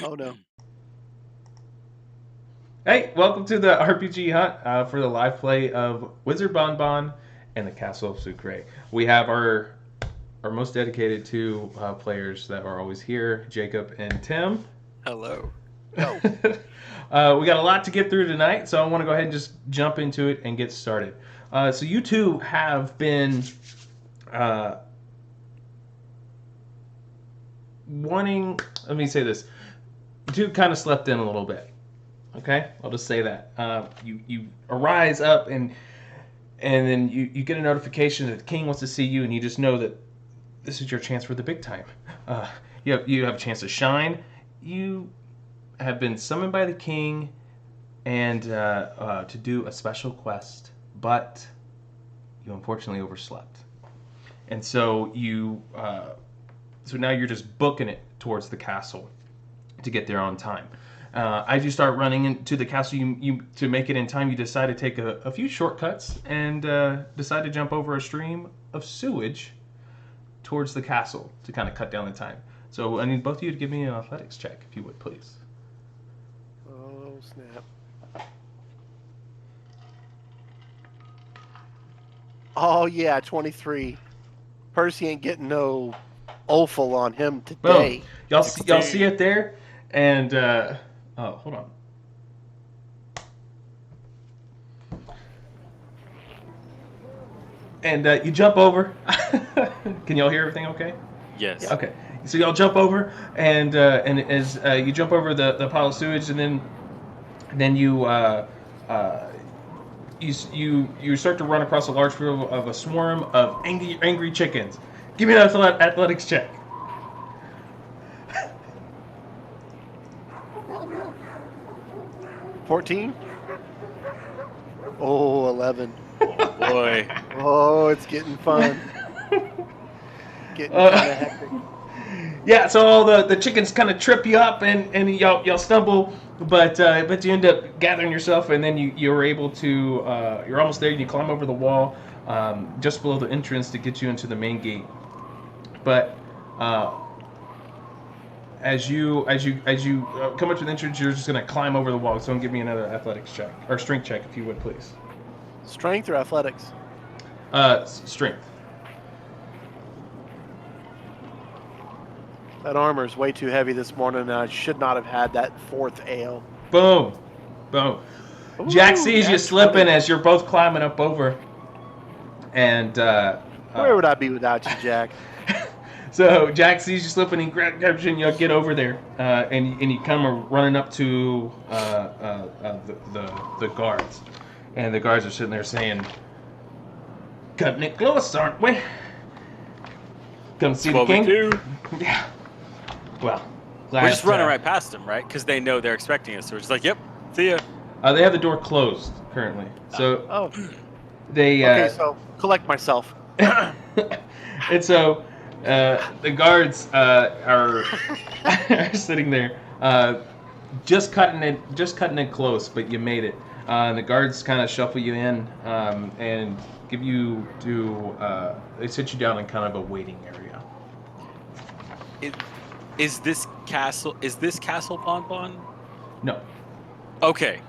Oh no. Hey, welcome to the RPG hunt for the live play of Wizard Bonbon and the Castle of Sucre. We have our most dedicated two players that are always here, Jacob and Tim. Hello. Yo. We got a lot to get through tonight, so I want to go ahead and just jump into it and get started. So you two have been uh, wanting. Let me say this: you two kind of slept in a little bit. Okay, I'll just say that. You arise up and then you get a notification that the king wants to see you, and you just know that this is your chance for the big time. You have a chance to shine. You have been summoned by the king and to do a special quest, but you unfortunately overslept, and so now you're just booking it towards the castle to get there on time. As you start running into the castle, you to make it in time, you decide to take a few shortcuts and decide to jump over a stream of sewage towards the castle to kind of cut down the time. So I need both of you to give me an athletics check, if you would, please. Oh snap. Oh yeah, 23. Percy ain't getting no offal on him Boom. today. Y'all see 16. it there, and oh, hold on. And you jump over. Can y'all hear everything? Okay. Yes. Yeah. Okay. So y'all jump over, and as you jump over the pile of sewage, and then uh, you start to run across a large field of a swarm of angry chickens. Give me an athletics check. 14? Oh, 11. Oh boy. Oh, it's getting fun. Getting kind of Uh, hectic. yeah, so all the chickens kind of trip you up, and y'all stumble, but you end up gathering yourself, and then you're able to you're almost there. You climb over the wall just below the entrance to get you into the main gate. But uh, as you come up to the entrance, you're just gonna climb over the wall. So give me another athletics check or strength check, if you would, please. Strength or athletics? Strength. That armor is way too heavy this morning, and I should not have had that fourth ale. Boom, boom. Jack Ooh, sees you nat slipping 20. as you're both climbing up over, and Where would I be without you, Jack? so Jack sees you slipping and grabs you, and you get over there, and you come running up to the guards, and the guards are sitting there saying, "Cutting it close, aren't we? Come see That's the what we king." do. Yeah. Well, We're glad just running right past them, right? Because they know they're expecting us. So we're just like, yep, see ya. they have the door closed currently, so Oh, they okay, so collect myself. and so the guards are sitting there, just cutting it close, but you made it. And the guards kind of shuffle you in and give you to. They sit you down in kind of a waiting area. Is, is this castle? Is this Castle Bonbon? No, Okay.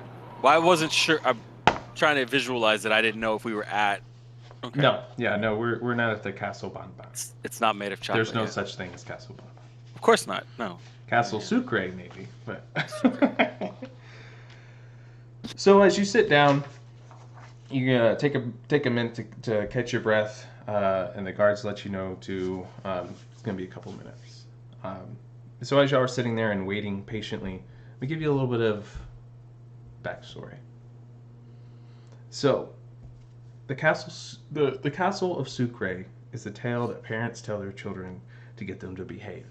Well, I wasn't sure. I'm trying to visualize it. I didn't know if we were at. Okay. no, yeah, no. We're not at the Castle Bonbon. It's not made of There's chocolate no yet. such thing as Castle Bonbon. Of course not. No. Castle Yeah. Sucre maybe, but. Sucre. So as you sit down, you take a minute to catch your breath, and the guards let you know to it's gonna be a couple minutes. So as y'all are sitting there and waiting patiently, we give you a little bit of backstory. So the castle of Sucre is a tale that parents tell their children to get them to behave.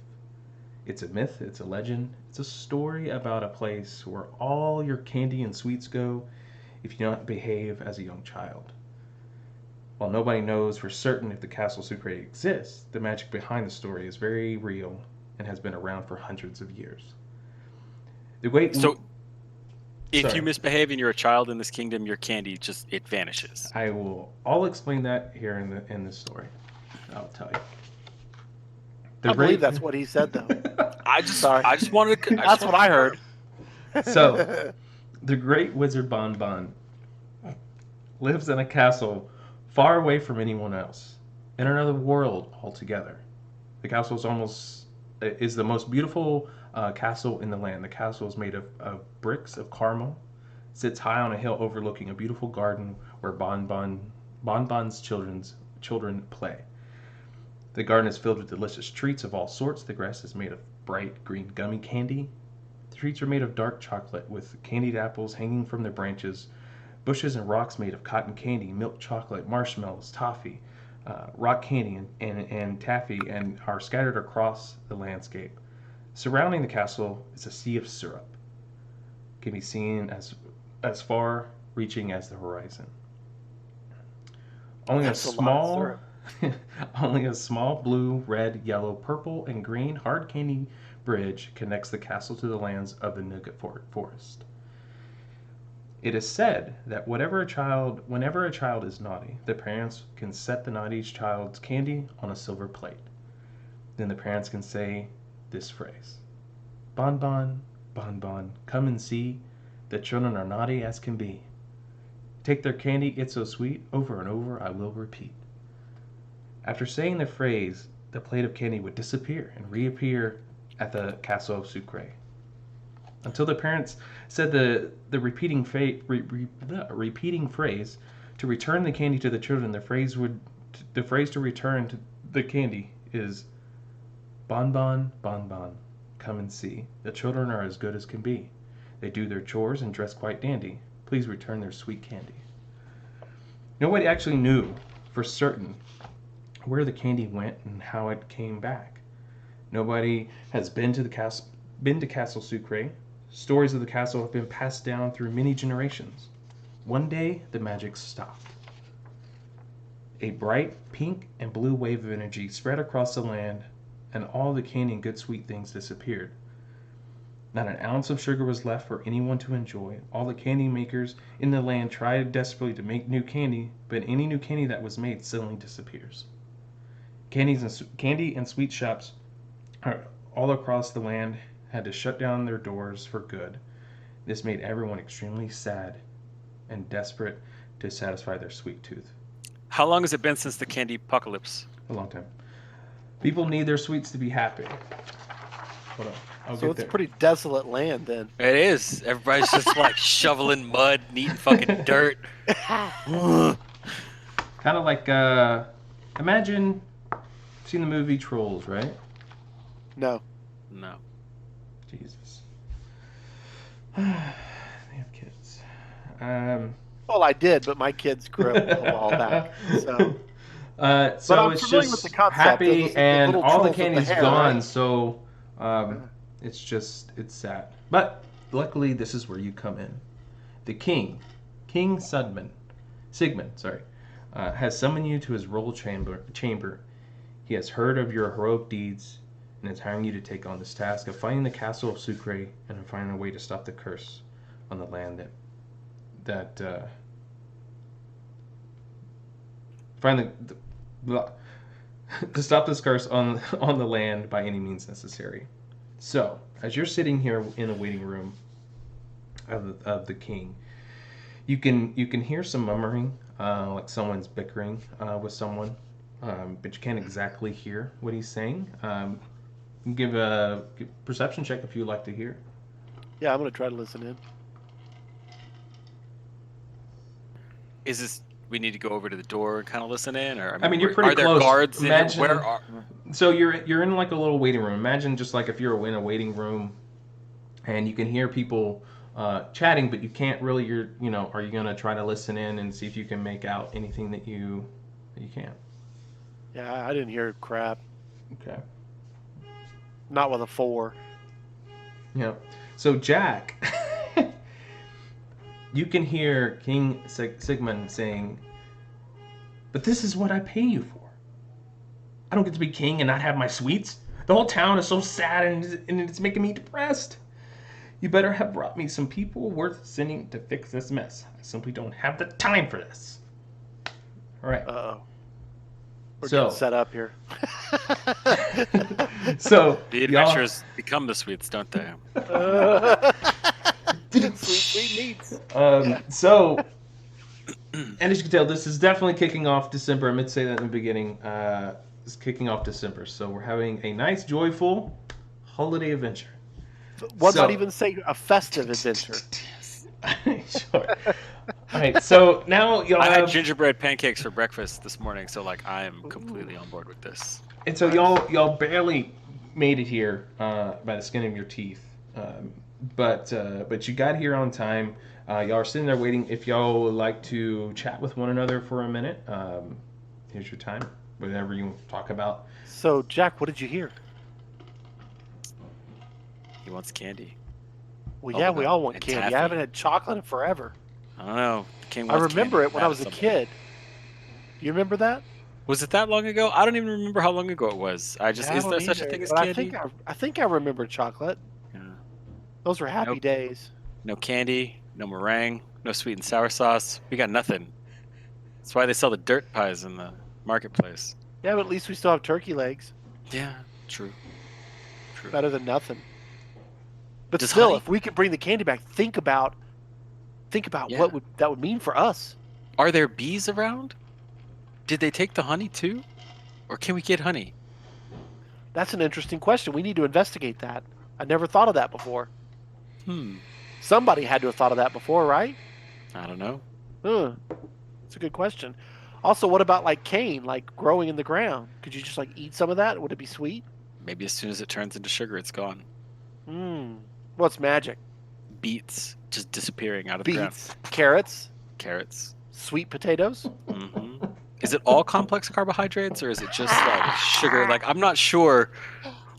It's a myth, it's a legend, it's a story about a place where all your candy and sweets go if you don't behave as a young child. While nobody knows for certain if the Castle Sucre exists, the magic behind the story is very real and has been around for hundreds of years. The great. So if you Sorry, misbehave and you're a child in this kingdom, your candy just it vanishes. I'll explain that here in this story. I'll tell you. The I believe great. that's what he said, though. Sorry. I just wanted to. That's what I heard. So, the great wizard Bonbon lives in a castle far away from anyone else, in another world altogether. The castle is the most beautiful castle in the land. The castle is made of bricks of caramel, sits high on a hill overlooking a beautiful garden where Bonbon's children play. The garden is filled with delicious treats of all sorts. The grass is made of bright green gummy candy. The treats are made of dark chocolate with candied apples hanging from their branches. Bushes and rocks made of cotton candy, milk chocolate, marshmallows, toffee, rock candy, and taffy, and are scattered across the landscape. Surrounding the castle is a sea of syrup. It can be seen as far reaching as the horizon. Only That's a a lot of small syrup. only a small blue, red, yellow, purple, and green hard candy bridge connects the castle to the lands of the Nougat Forest. It is said that whenever a child is naughty, the parents can set the naughty child's candy on a silver plate. Then the parents can say this phrase: "Bonbon, bonbon, come and see. The children are naughty as can be. Take their candy, it's so sweet. Over and over I will repeat." After saying the phrase, the plate of candy would disappear and reappear at the castle of Sucre. Until the parents said the repeating phrase to return the candy to the children, the phrase to return to the candy is "Bonbon, bonbon, come and see. The children are as good as can be. They do their chores and dress quite dandy. Please return their sweet candy." Nobody actually knew for certain where the candy went and how it came back. Nobody has been to Castle Sucre. Stories of the castle have been passed down through many generations. One day, the magic stopped. A bright pink and blue wave of energy spread across the land, and all the candy and good sweet things disappeared. Not an ounce of sugar was left for anyone to enjoy. All the candy makers in the land tried desperately to make new candy, but any new candy that was made suddenly disappears. Candy and sweet shops all across the land had to shut down their doors for good. This made everyone extremely sad and desperate to satisfy their sweet tooth. How long has it been since the candy apocalypse? A long time. People need their sweets to be happy. Hold on, I'll So get it's there. a pretty desolate land then. It is. Everybody's just like shoveling mud and eating fucking dirt. Kind of like, imagine, seen the movie Trolls, right? No. No. Jesus. They have kids. Well, I did, but my kids grew up a while back. So So I'm it's familiar just with the concept. happy, Those- the and little all the trolls with the candy's hair, gone. right? So it's sad. But luckily, this is where you come in. The King Sigmund, has summoned you to his royal chamber. He has heard of your heroic deeds and is hiring you to take on this task of finding the castle of Sucre and of finding a way to stop the curse on the land to stop this curse on the land by any means necessary. So, as you're sitting here in the waiting room of the king, you can hear some murmuring, like someone's bickering with someone, but you can't exactly hear what he's saying. Give a perception check if you'd like to hear. Yeah, I'm gonna try to listen in. Is this? We need to go over to the door and kind of listen in, or I mean, you're pretty are there close. guards Imagine- in? Where are? So you're in like a little waiting room. Imagine just like if you're in a waiting room, and you can hear people chatting, but you can't really. Are you gonna try to listen in and see if you can make out anything that you can? Yeah, I didn't hear crap. Okay. Not with a 4. Yeah. So Jack, you can hear King Sigmund saying, "But this is what I pay you for. I don't get to be king and not have my sweets. The whole town is so sad and it's making me depressed. You better have brought me some people worth sending to fix this mess. I simply don't have the time for this." All right. Uh-oh. We're So- getting set up here. So The y'all, adventurers become the sweets, don't they? Sweet, sweet meats. so, and as you can tell, this is definitely kicking off December. I meant to say that in the beginning. It's kicking off December, so we're having a nice, joyful holiday adventure. One might So- even say a festive adventure. Sure. All right, so now y'all I had have, gingerbread pancakes for breakfast this morning, so like I am completely on board with this. and so y'all barely made it here by the skin of your teeth, but you got here on time. Y'all are sitting there waiting. If y'all would like to chat with one another for a minute, here's your time. Whatever you want to talk about. So, Jack, what did you hear? He wants candy. Well, yeah, we Bubblegum all want and candy. taffy. I haven't had chocolate in forever. I don't know. The king I wants remember candy it when I bad was a something. kid. Do you remember that? Was it that long ago? I don't even remember how long ago it was. Yeah, I Is don't there such a either, thing as but candy? I think I remember chocolate. Yeah. Those were happy Nope. days. No candy, no meringue, no sweet and sour sauce. We got nothing. That's why they sell the dirt pies in the marketplace. Yeah, but at least we still have turkey legs. Yeah, true. True. Better than nothing. But Does still, honey- if we could bring the candy back, think about Yeah. what that would mean for us. Are there bees around? Did they take the honey too? Or can we get honey? That's an interesting question. We need to investigate that. I never thought of that before. Somebody had to have thought of that before, right? I don't know. That's a good question. Also, what about like cane, like growing in the ground? Could you just like eat some of that? Would it be sweet? Maybe as soon as it turns into sugar, it's gone. Well, it's magic. Beets just disappearing out of the ground. Beets, carrots, Carrots. sweet potatoes. Is it all complex carbohydrates or is it just like sugar? Like I'm not sure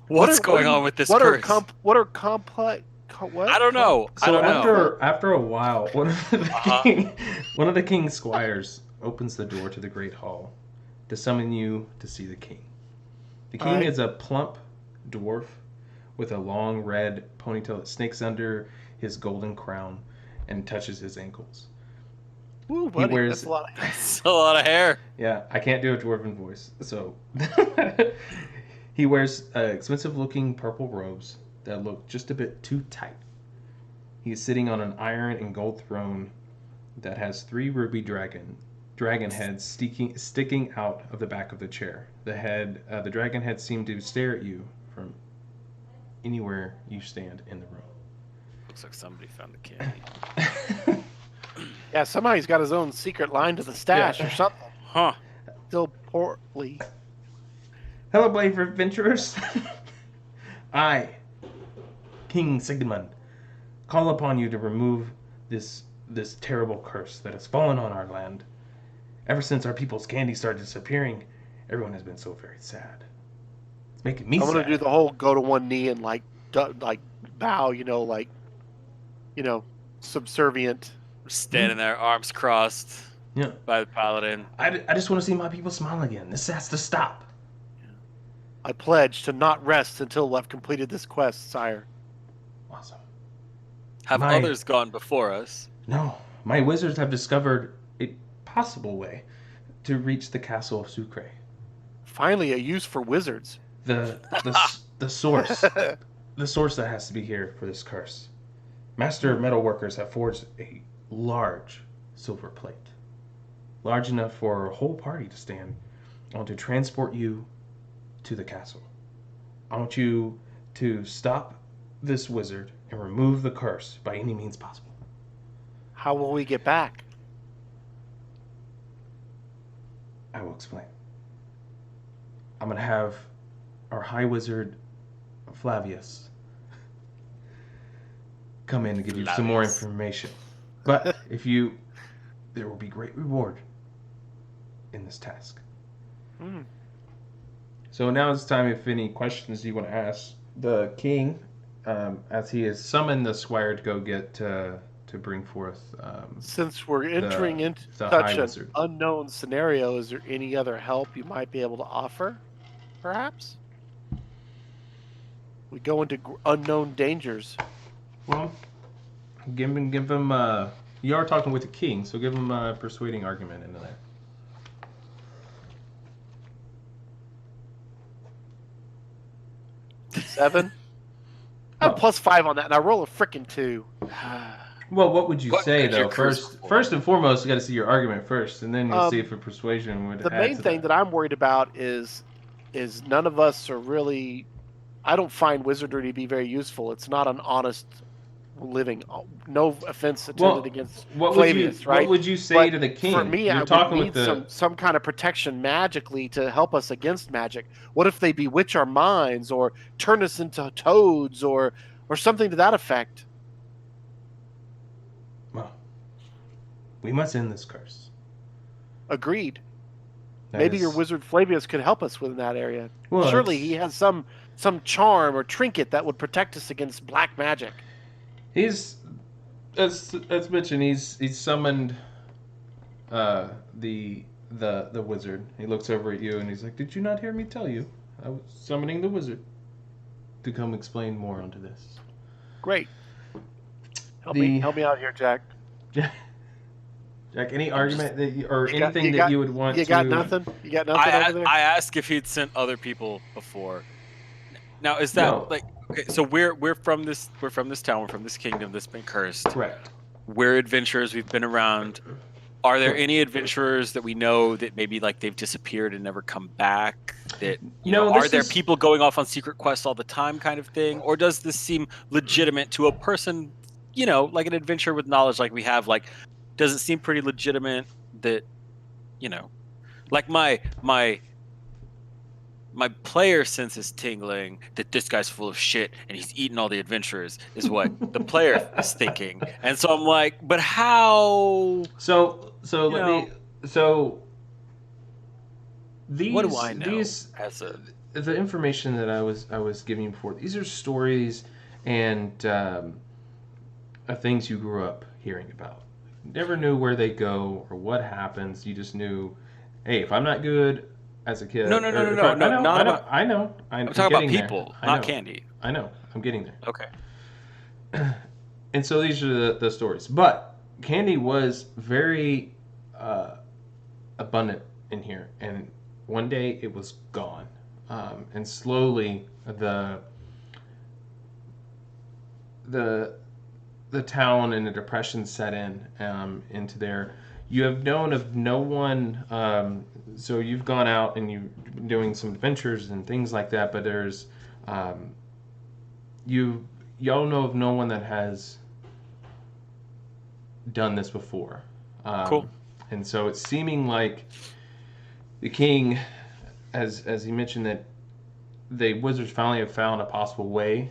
what's going on with this what curse. What are complex? What? I don't know. I So don't know. after a while, one of the king's squires opens the door to the great hall to summon you to see the king. The king is a plump dwarf with a long red ponytail that snakes under his golden crown and touches his ankles. Ooh, buddy, wears- that's a lot. It's a lot of hair. Yeah, I can't do a dwarven voice, so he wears expensive-looking purple robes that look just a bit too tight. He is sitting on an iron and gold throne that has 3 ruby dragon heads sticking out of the back of the chair. The dragon heads seem to stare at you from anywhere you stand in the room. Looks like somebody found the candy. Yeah, somehow he's got his own secret line to the stash or something. Huh. Still poorly. Hello, brave adventurers. I, King Sigmund, call upon you to remove this terrible curse that has fallen on our land. Ever since our people's candy started disappearing, everyone has been so very sad. It's making me I'm sad. gonna do the whole go to one knee and like bow, subservient. Standing there, arms crossed Yeah. by the paladin. I just want to see my people smile again. This has to stop. I pledge to not rest until I've completed this quest, sire. Awesome. Have My- others gone before us? No, my wizards have discovered a possible way to reach the castle of Sucre. Finally, a use for wizards. The source. The source that has to be here for this curse. Master metalworkers have forged a large silver plate. Large enough for a whole party to stand on to transport you to the castle. I want you to stop this wizard and remove the curse by any means possible. How will we get back? I will explain. I'm going to have our high wizard Flavius come in to give you some more Flavius. information. But there will be great reward in this task. So now it's time if any questions you want to ask the king, as he has summoned the squire to go get to bring forth. Since we're entering into the such high an wizard. unknown scenario, is there any other help you might be able to offer? Perhaps we go into unknown dangers. Well, give him. You are talking with the king, so give him a persuading argument into that. 7. I have Well, +5 on that, and I roll a frickin' 2. well, what would you What say could your though? charisma First, for? first and foremost, you got to see your argument first, and then you'll see if Um, a persuasion would the add main to thing that. that I'm worried about is none of us are really. I don't find wizardry to be very useful. It's not an honest living. No offense intended Well, against what Flavius, right? would you say But to the for king? me, You're I would talking with need the some kind of protection magically to help us against magic. What if they bewitch our minds or turn us into toads or something to that effect? well, we must end this curse. Agreed. That Maybe your is wizard Flavius could help us within that area. well, Surely he it's has some charm or trinket that would protect us against black magic. he's as mentioned. He's summoned uh, the the wizard. He looks over at you and he's like, "Did you not hear me tell you? I was summoning the wizard to come explain more onto this." Great. The Help me out here, Jack. Jack, any I'm just. argument that you, or You got anything you that got you would want you got to? nothing? You got nothing over there? I asked if he'd sent other people before. Now is that No, like okay? So we're from this town. We're from this kingdom that's been cursed. correct. We're adventurers. We've been around. Are there Correct. any adventurers that we know that maybe like they've disappeared and never come back? That No, are this there is people going off on secret quests all the time, kind of thing, or does this seem legitimate to a person? Like an adventurer with knowledge, like we have. Like, does it seem pretty legitimate that you know, like my player sense is tingling that this guy's full of shit and he's eating all the adventurers is what the player is thinking. And so I'm like, but how, so you let know, me so what do I know these as a the information that I was giving you before. These are stories and things you grew up hearing about. Never knew where they go or what happens. You just knew, hey, if I'm not good as a no, kid, no, no, or no, if no, I no, know, not I know, about, I know, I'm I'm talking about getting there. people, I not know, candy. I know, I'm getting there. Okay. And so these are the stories. But candy was very abundant in here, and one day it was gone, and slowly the the town and the depression set in into there. You have known of no one. So you've gone out and you've been doing some adventures and things like that. But there's um, you y'all know of no one that has done this before, Cool. and so it's seeming like the king, as he mentioned, that the wizards finally have found a possible way,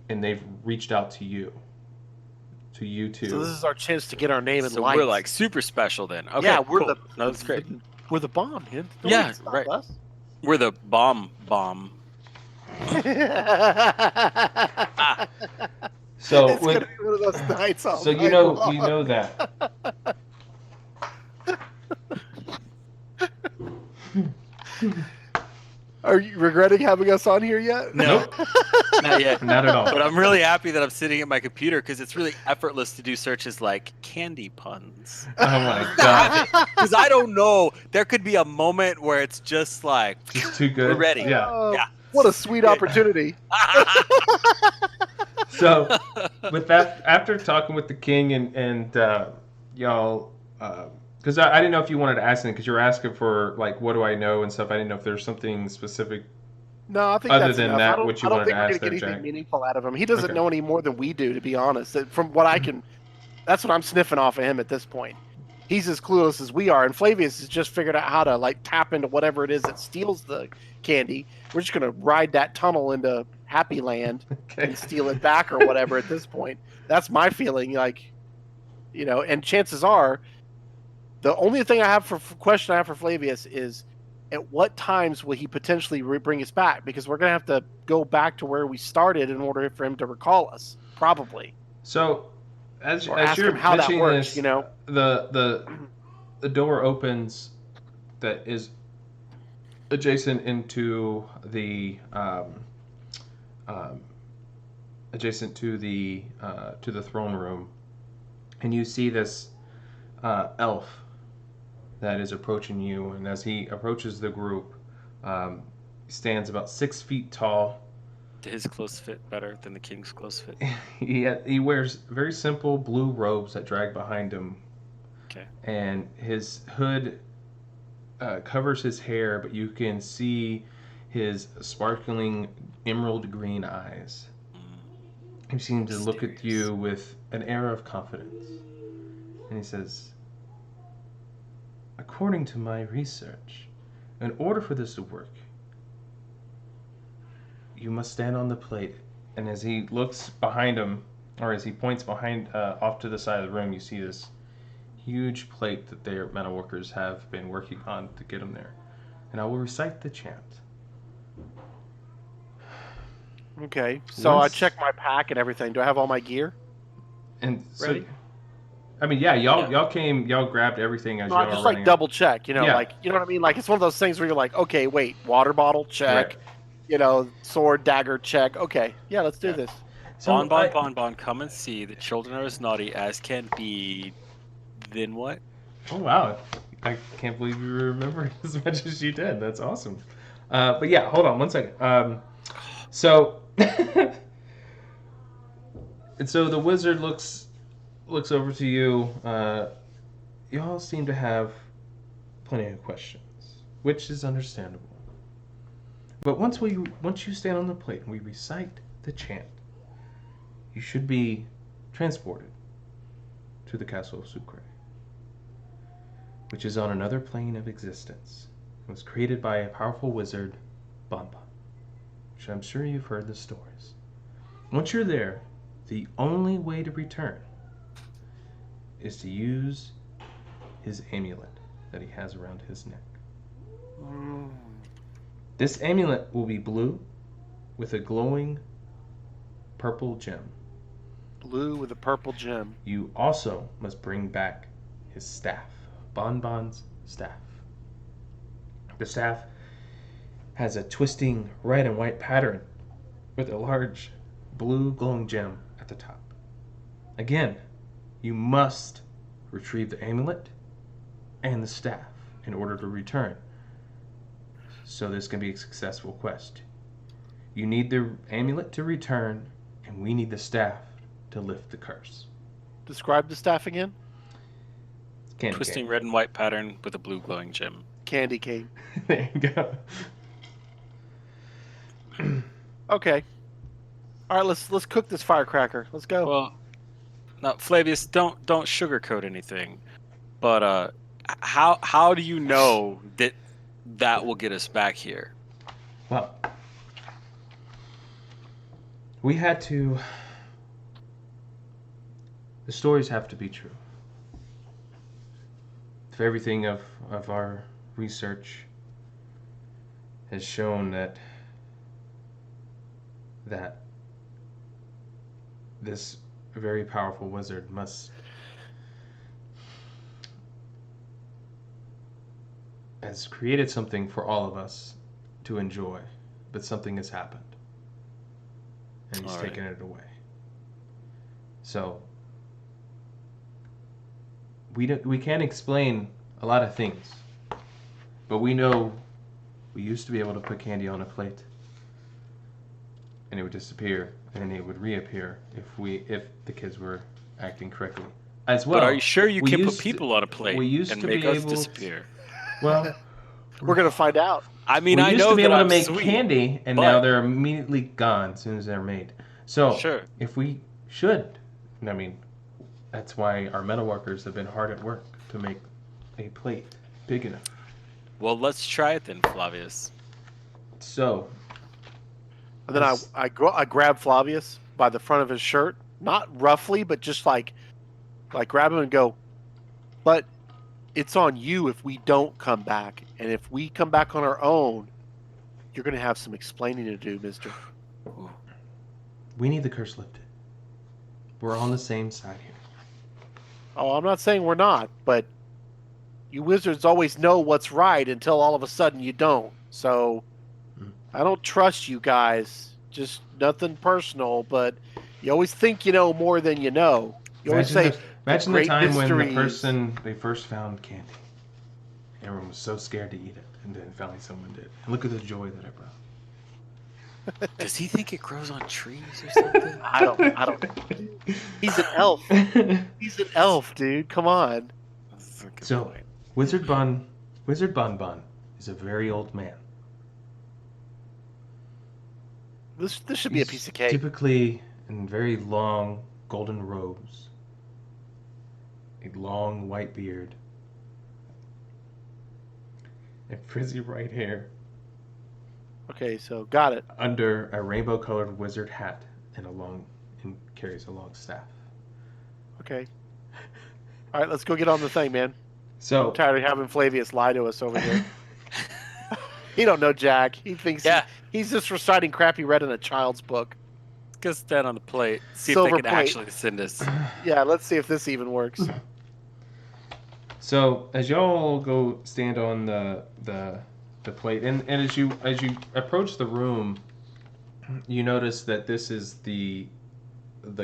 and they've reached out to you So this two. is our chance to get our name in So we're like lights. super special then. Yeah, Okay, we're cool. No, that's great. we're the bomb, man. Nobody Yeah, can stop right. us. We're the bomb. Ah, So It's with gonna be one of those nights all so night you long. know that. Are you regretting having us on here yet? no, Nope, not yet. not at all. But I'm really happy that I'm sitting at my computer because it's really effortless to do searches like candy puns. Oh my god, Because I don't know, there could be a moment where it's just like just too good. we're ready. Yeah. Oh, Yeah. what a sweet opportunity. So with that, after talking with the king and y'all, because I didn't know if you wanted to ask him because you were asking for like what do I know and stuff. I didn't know if there's something specific No, I think other that's than enough. that what I you don't wanted to think we're ask gonna get there, anything Jack. meaningful out of him. He doesn't Okay. know any more than we do, to be honest. From what I can, that's what I'm sniffing off of him at this point. He's as clueless as we are, and Flavius has just figured out how to like tap into whatever it is that steals the candy. We're just gonna ride that tunnel into Happy Land Okay. and steal it back or whatever. At this point, that's my feeling. Like, and chances are, the only thing I have for question I have for Flavius is, at what times will he potentially bring us back? Because we're gonna have to go back to where we started in order for him to recall us, probably, So or as ask you're him how that mentioning works. this, the door opens that is adjacent into the um, adjacent to the throne room, and you see this elf that is approaching you. And as he approaches the group, he stands about 6 feet tall, his clothes fit better than the king's clothes fit? He wears very simple blue robes that drag behind him, Okay. and his hood covers his hair, but you can see his sparkling emerald green eyes. Mm, He seems to look at mysterious. you with an air of confidence, and he says, "According to my research, in order for this to work, you must stand on the plate." And as he looks behind him, or as he points behind, off to the side of the room, you see this huge plate that their metal workers have been working on to get him there. And I will recite the chant. Okay. So I Once, check my pack and everything. Do I have all my gear and so, ready? I mean, yeah, Yeah. y'all grabbed everything as No, I y'all are just like running out. double check. Yeah. Like you know what I mean. Like it's one of those things where you're like, okay, wait, water bottle Right. check. Sword, dagger check. Okay, yeah, let's do Yeah. this. So Bonbon, bonbon, come and see. The children are as naughty as can be. Then what? oh wow, I can't believe you remember as much as you did. That's awesome. But yeah, hold on one second. So, and so the wizard looks over to you. Y'all seem to have plenty of questions, which is understandable. But once you stand on the plate and we recite the chant, you should be transported to the castle of Sucre, which is on another plane of existence. It was created by a powerful wizard, Bonbon, which I'm sure you've heard the stories. Once you're there, the only way to return is to use his amulet that he has around his neck. Mm. This amulet will be blue with a glowing purple gem. Blue with a purple gem. You also must bring back his staff, Bonbon's staff. The staff has a twisting red and white pattern with a large blue glowing gem at the top. Again, you must retrieve the amulet and the staff in order to return, so this can be a successful quest. You need the amulet to return, and we need the staff to lift the curse. Describe the staff again. Candy Twisting cane. red and white pattern with a blue glowing gem. Candy cane. There you go. Okay. All right, let's cook this firecracker. Let's go. Well, now Flavius, don't sugarcoat anything. But how do you know that will get us back here? Well, we had to. The stories have to be true. If everything of our research has shown that this very powerful wizard has created something for all of us to enjoy, but something has happened, and he's All right. taken it away. So we can't explain a lot of things, but we know we used to be able to put candy on a plate and it would disappear, and then it would reappear if the kids were acting correctly. As well, But are you sure you we can put used to- people on a plate we used and to make be us able- disappear? well, We're gonna find out. I mean, we I used know to be that able to I'm make sweet. candy, and but- now they're immediately gone as soon as they're made. So, Sure. if we should, I mean, that's why our metal workers have been hard at work to make a plate big enough. Well, let's try it then, Flavius. So, And then I grab Flavius by the front of his shirt, not roughly, but just like grab him and go. But it's on you if we don't come back, and if we come back on our own, you're gonna have some explaining to do, Mister. Ooh. we need the curse lifted. We're on the same side here. Oh, I'm not saying we're not, but you wizards always know what's right until all of a sudden you don't. So I don't trust you guys. Just nothing personal, but you always think you know more than you know. You always say, Imagine the great time when the mysteries. person they first found candy. Everyone was so scared to eat it, and then finally someone did. And look at the joy that it brought. Does he think it grows on trees or something? I don't know. He's an elf. He's an elf, dude. Come on. That's a good So, point. Wizard Bonbon is a very old man. This should be a He's piece of cake. typically in very long golden robes, a long white beard, and frizzy white hair Okay, so got it. under a rainbow-colored wizard hat and carries a long staff. Okay. All right, let's go get on the thing, man. So I'm tired of having Flavius lie to us over here. He don't know Jack. He thinks Yeah. he's just reciting crap he read in a child's book. Let's go stand on the plate. See Silver if they can plate. actually send us. Yeah, let's see if this even works. So as y'all go stand on the plate, and as you approach the room, you notice that this is the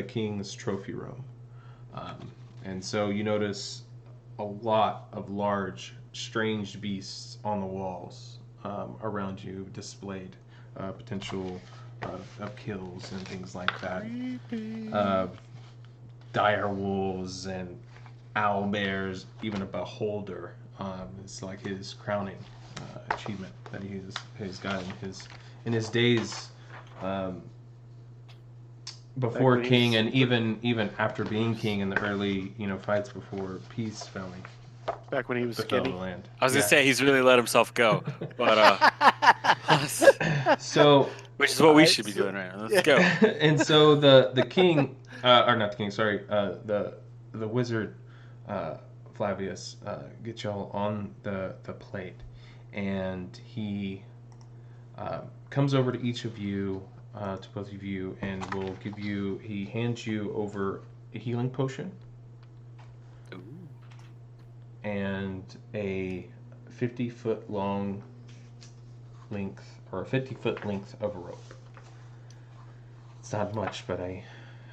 king's trophy room, and so you notice a lot of large, strange beasts on the walls around you, displayed potential of kills and things like that. Dire wolves and owl bears, even a beholder. It's like his crowning achievement that he's got in his days before when he king, was- and even after being king in the early fights before peace finally Back when he was befell the skinny. land. I was gonna say he's really let himself go, but So which is what we Alright, should be so- doing right now. Let's go. and so the king, or not the king, sorry, the wizard Flavius gets y'all on the plate, and he comes over to each of you, to both of you, and will give you. He hands you over a healing potion Ooh. and a 50-foot long length, or a 50-foot length of rope. It's not much, but I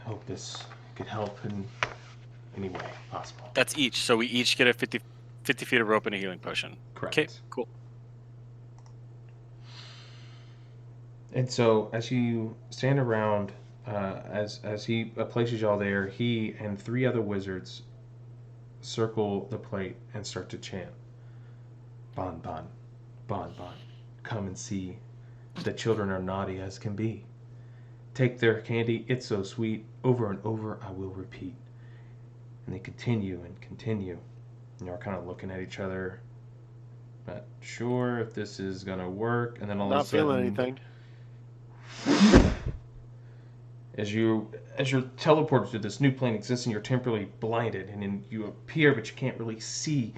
hope this could help in any way possible. That's each. So we each get a 50 feet of rope and a healing potion. Correct. Okay, cool. And so, as you stand around, as he places y'all there, he and 3 other wizards circle the plate and start to chant, "Bonbon, Bonbon, come and see. The children are naughty as can be. Take their candy, it's so sweet. Over and over I will repeat." And they continue and continue. And you're kind of looking at each other, not sure if this is gonna work. And then all Not of a sudden, feeling anything. as you're teleported to this new plane existing, you're temporarily blinded, and then you appear, but you can't really see.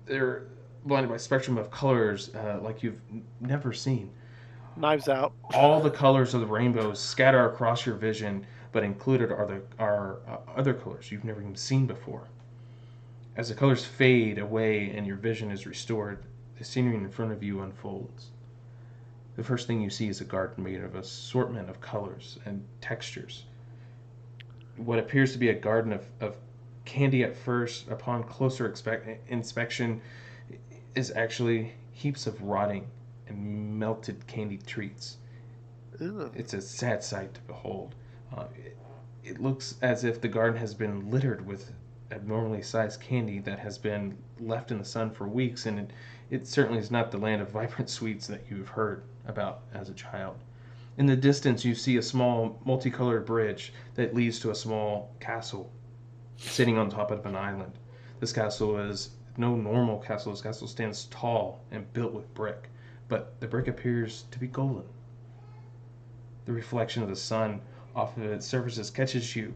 They're blinded by a spectrum of colors like you've never seen. Knives out. All the colors of the rainbow scatter across your vision, but included are other colors you've never even seen before. As the colors fade away and your vision is restored, the scenery in front of you unfolds. The first thing you see is a garden made of an assortment of colors and textures. What appears to be a garden of candy at first, upon closer inspection, is actually heaps of rotting and melted candy treats. Ew. It's a sad sight to behold. It looks as if the garden has been littered with abnormally sized candy that has been left in the sun for weeks, and it certainly is not the land of vibrant sweets that you've heard about as a child. In the distance, you see a small multicolored bridge that leads to a small castle sitting on top of an island. This castle is no normal castle. This castle stands tall and built with brick, but the brick appears to be golden. The reflection of the sun off of its surfaces catches you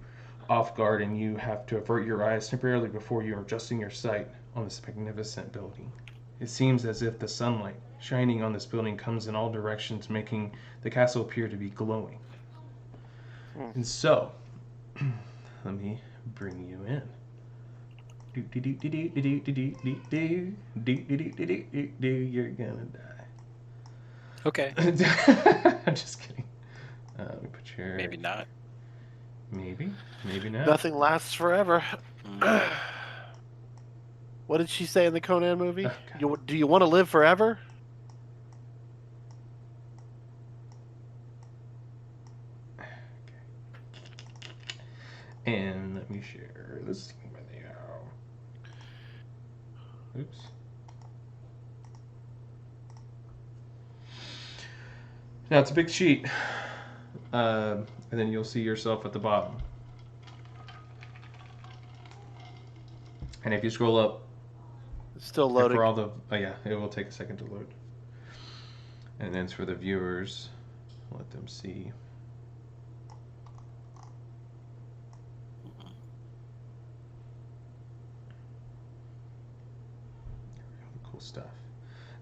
off guard, and you have to avert your eyes temporarily before you are adjusting your sight on this magnificent building. It seems as if the sunlight shining on this building comes in all directions, making the castle appear to be glowing. And so, let me bring you in. You're gonna die. Okay. I'm just kidding. Let me put your... Maybe not. Maybe not. Nothing lasts forever. What did she say in the Conan movie? Okay. Do you want to live forever? And let me share this video. Oops. Now it's a big sheet. And then you'll see yourself at the bottom. And if you scroll up, It's still and loading. for all the, oh yeah, it will take a second to load. And then it's for the viewers, let them see. Cool stuff.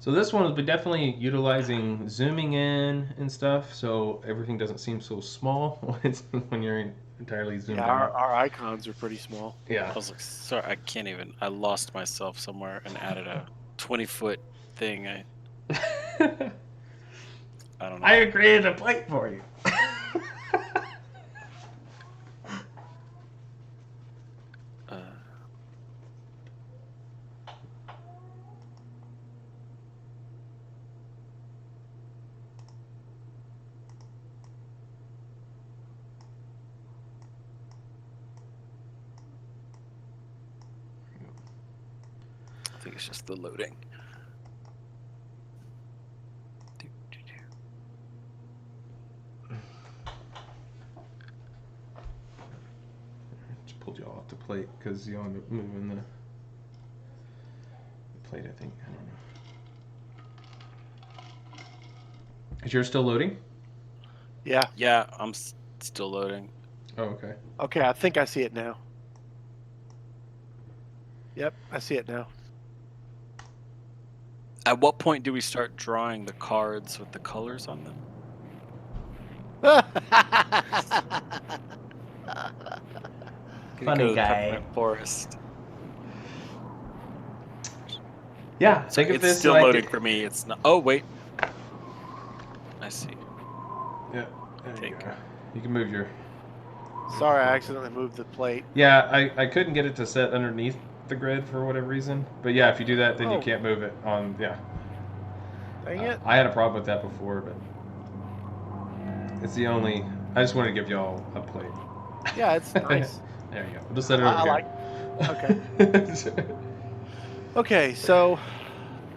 So this one will be definitely utilizing zooming in and stuff, so everything doesn't seem so small when you're entirely zoomed Yeah, out. our icons are pretty small. Yeah. I was like, sorry, I can't even. I lost myself somewhere and added a 20-foot thing. I don't know. I created a plate for you. I think it's just the loading. Just pulled you all off the plate because you end up moving the plate, I think. I don't know. Is yours still loading? Yeah. Yeah, I'm still loading. Oh, okay. Okay, I think I see it now. Yep, I see it now. At what point do we start drawing the cards with the colors on them? Gonna Funny go to the guy. Peppermint Forest. Yeah, So think of it's this still like loading for me. It's not. Oh wait. I see. Yeah, there you Take go. it. You can move your. Sorry, I accidentally moved the plate. Yeah, I couldn't get it to set underneath the grid for whatever reason. But yeah, if you do that, then you Oh. can't move it on. Yeah. Dang it. I had a problem with that before, but it's the only. I just wanted to give y'all a plate. Yeah, it's nice. There you go. We'll just set it over I here. like. Okay, so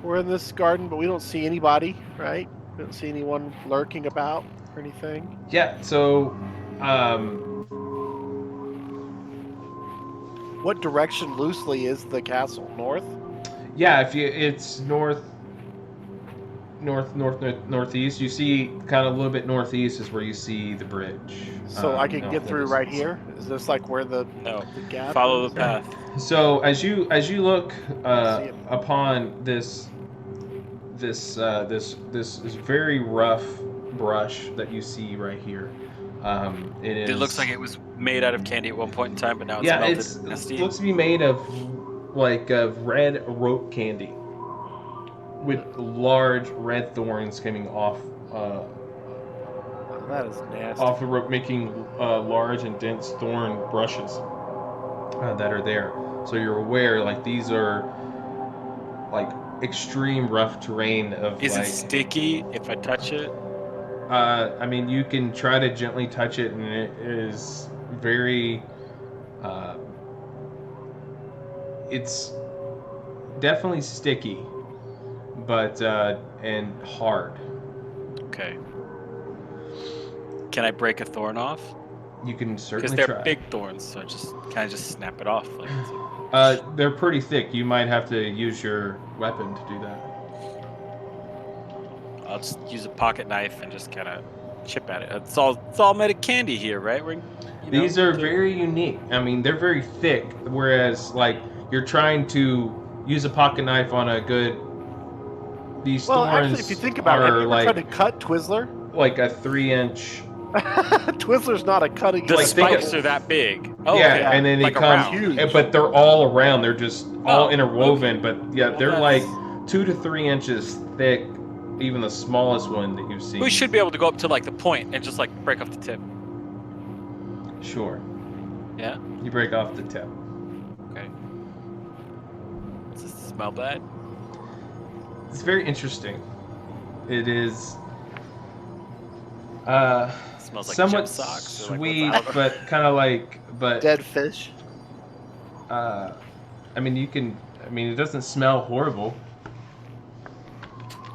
we're in this garden, but we don't see anybody, right? We don't see anyone lurking about or anything. Yeah. So, What direction loosely is the castle? North? yeah. If you, it's northeast. You see, kind of a little bit northeast is where you see the bridge. So I can off get in the through right distance. here? Is this like where the No. gap Follow is? the path. So as you look See it. upon this very rough brush that you see right here, it is. It looks like it was made out of candy at one point in time, but now it's Yeah, melted. it in steam. looks to be made of like red rope candy with large red thorns coming off Oh, that is nasty. off the rope, making large and dense thorn brushes that are there. So you're aware, like these are like extreme rough terrain of Is like. it sticky if I touch it? I mean, you can try to gently touch it, and it is very. It's definitely sticky, but and hard. Okay. Can I break a thorn off? You can Because certainly they're try. big thorns, so can I just snap it off? Like, They're pretty thick. You might have to use your weapon to do that. I'll just use a pocket knife and just kind of chip at it. It's all made of candy here, right? These are very unique. I mean, they're very thick, whereas like you're trying to use a pocket knife on a good. These Well, thorns actually, if you think about it, have are you ever like tried to cut Twizzler? like a 3-inch. Twizzler's not a cutting. The Like, think spikes of- are that big. Oh, yeah, okay. and then they Like come, around. Huge. but they're all around. They're just all Oh, interwoven. But yeah, Well, they're that's- like 2 to 3 inches thick. Even the smallest one that you've seen. We should be able to go up to like the point and just like break off the tip. Sure. Yeah. You break off the tip. Okay. Does this smell bad? It's very interesting. It is. smells like somewhat gym socks. Or sweet, like, what's- but kind of like, but Dead fish. I mean, it doesn't smell horrible.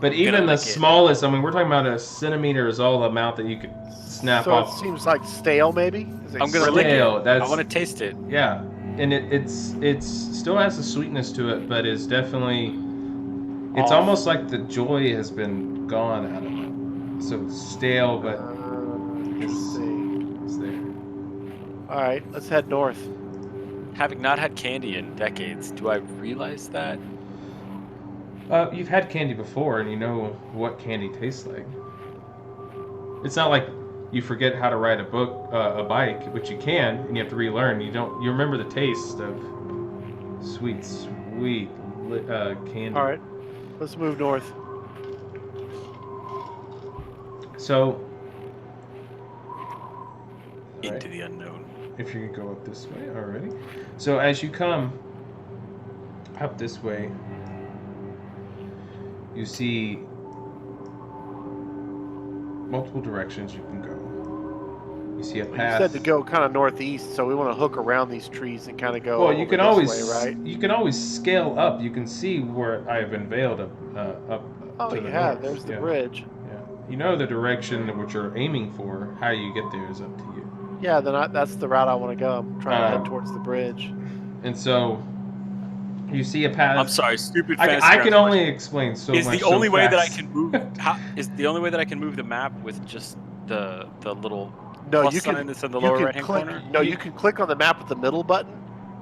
But I'm gonna even the lick it. smallest, I mean, we're talking about a centimeter is all the amount that you could snap So off. it seems like stale, maybe. Is it I'm gonna lick Stale, it. that's- I want to taste it. Yeah, and it's still has a sweetness to it, but it's definitely, it's Off. almost like the joy has been gone out of it. So it's stale, but Interesting. it's there. All right, let's head north. Having not had candy in decades, do I realize that? You've had candy before, and you know what candy tastes like. It's not like you forget how to ride a bike, which you can, and you have to relearn. You remember the taste of sweet candy. All right, let's move north. So, Into the unknown. if you could go up this way already. So as you come up this way, you see multiple directions you can go. You see a You path. said to go kind of northeast, so we want to hook around these trees and kind of go. Well, you over can this always way, right? you can always scale up. You can see where I have unveiled up Oh, to the yeah, north. there's the Yeah. bridge. Yeah. You know the direction which you're aiming for. How you get there is up to you. Yeah, that's the route I want to go. I'm trying to head Um, towards the bridge. And so you see a path. I'm sorry, stupid. I fantasy can grounds only question. explain so Is much. the so only way that I fast. can move? Is the only way that I can move the map with just the little No, plus you sign can. that's in the you lower can right hand click. corner? No, you can click on the map with the middle button,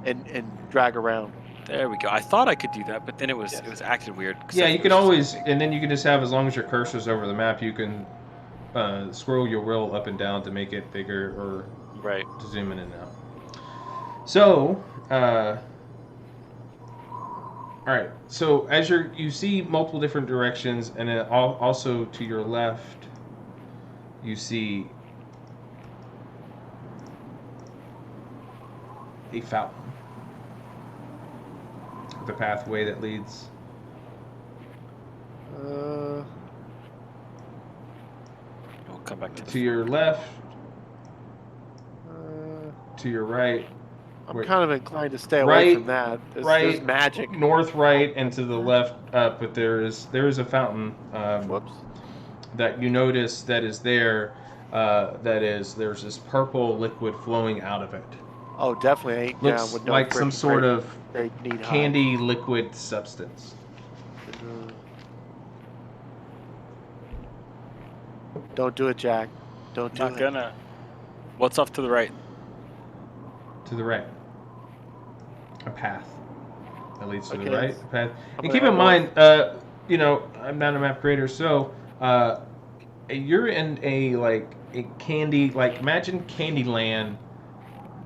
and drag around. There we go. I thought I could do that, but then it was Yes. acting weird. 'cause Yeah, I you think can it was always, just- and then you can just have, as long as your cursor's over the map, you can scroll your wheel up and down to make it bigger or right. to zoom in and out. So, all right. So as you see multiple different directions, and then also to your left, you see a fountain. The pathway that leads. Uh, We'll come back to To your left, uh, to your right, I'm Wait. kind of inclined to stay away Right, from that. There's right. magic. north, right, and to the left up. But there is a fountain Whoops. that you notice that is there. There's this purple liquid flowing out of it. Oh, definitely ain't down Looks with no like some freaking sort of great need candy liquid substance. Don't do it, Jack. Don't do Not it. gonna. What's off to the right? To the right, a path that leads to the Okay, right. let's- A path. I'm And gonna keep in head mind, I'm not a map creator, so you're in a candy, imagine Candyland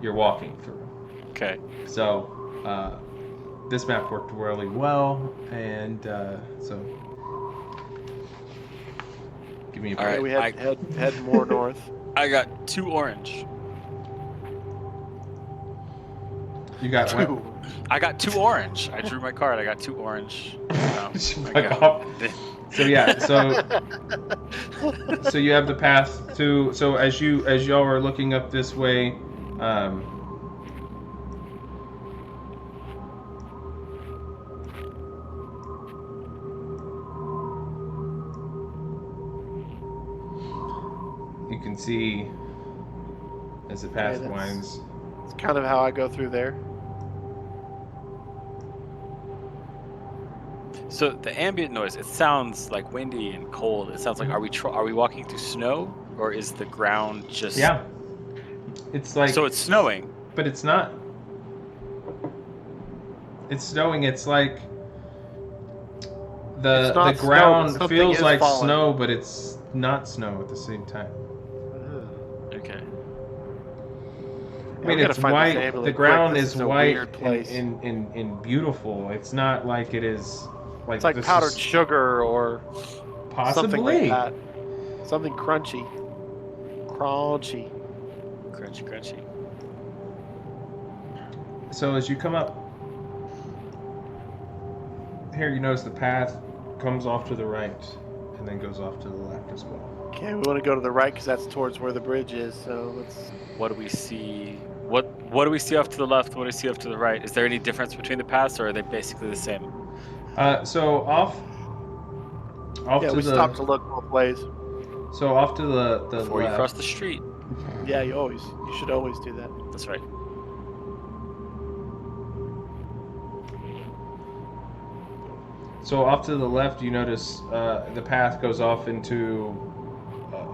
you're walking through. Okay. So this map worked really well, and so give me a All break. Okay, we head more north. I got 2 orange. You got what? Two. I got 2 orange. I drew my card. I got 2 orange. I Fuck got- off. So yeah, so you have the path to. So as y'all are looking up this way, you can see as the path that's- winds. It's kind of how I go through there. So the ambient noise, it sounds like windy and cold. It sounds like are we walking through snow, or is the ground just Yeah, it's like. So it's snowing. But it's not. It's snowing. It's like the It's not snow, ground but something feels is like falling. snow, but it's not snow at the same time. Okay. I mean, I'm gonna it's find this white. ambulance The quick. ground This is is a white weird place. and beautiful. It's not like it is like It's like this powdered is sugar or possibly. something like that. Something crunchy. Crunchy. Crunchy, crunchy. So as you come up here, you notice the path comes off to the right and then goes off to the left as well. Okay, we want to go to the right because that's towards where the bridge is. So let's. What do we see? What do we see off to the left? What do we see off to the right? Is there any difference between the paths, or are they basically the same? So off Yeah, to we the stopped to look both ways. off to the Before you left. cross the street. Yeah, you should always do that. That's right. So off to the left, you notice the path goes off into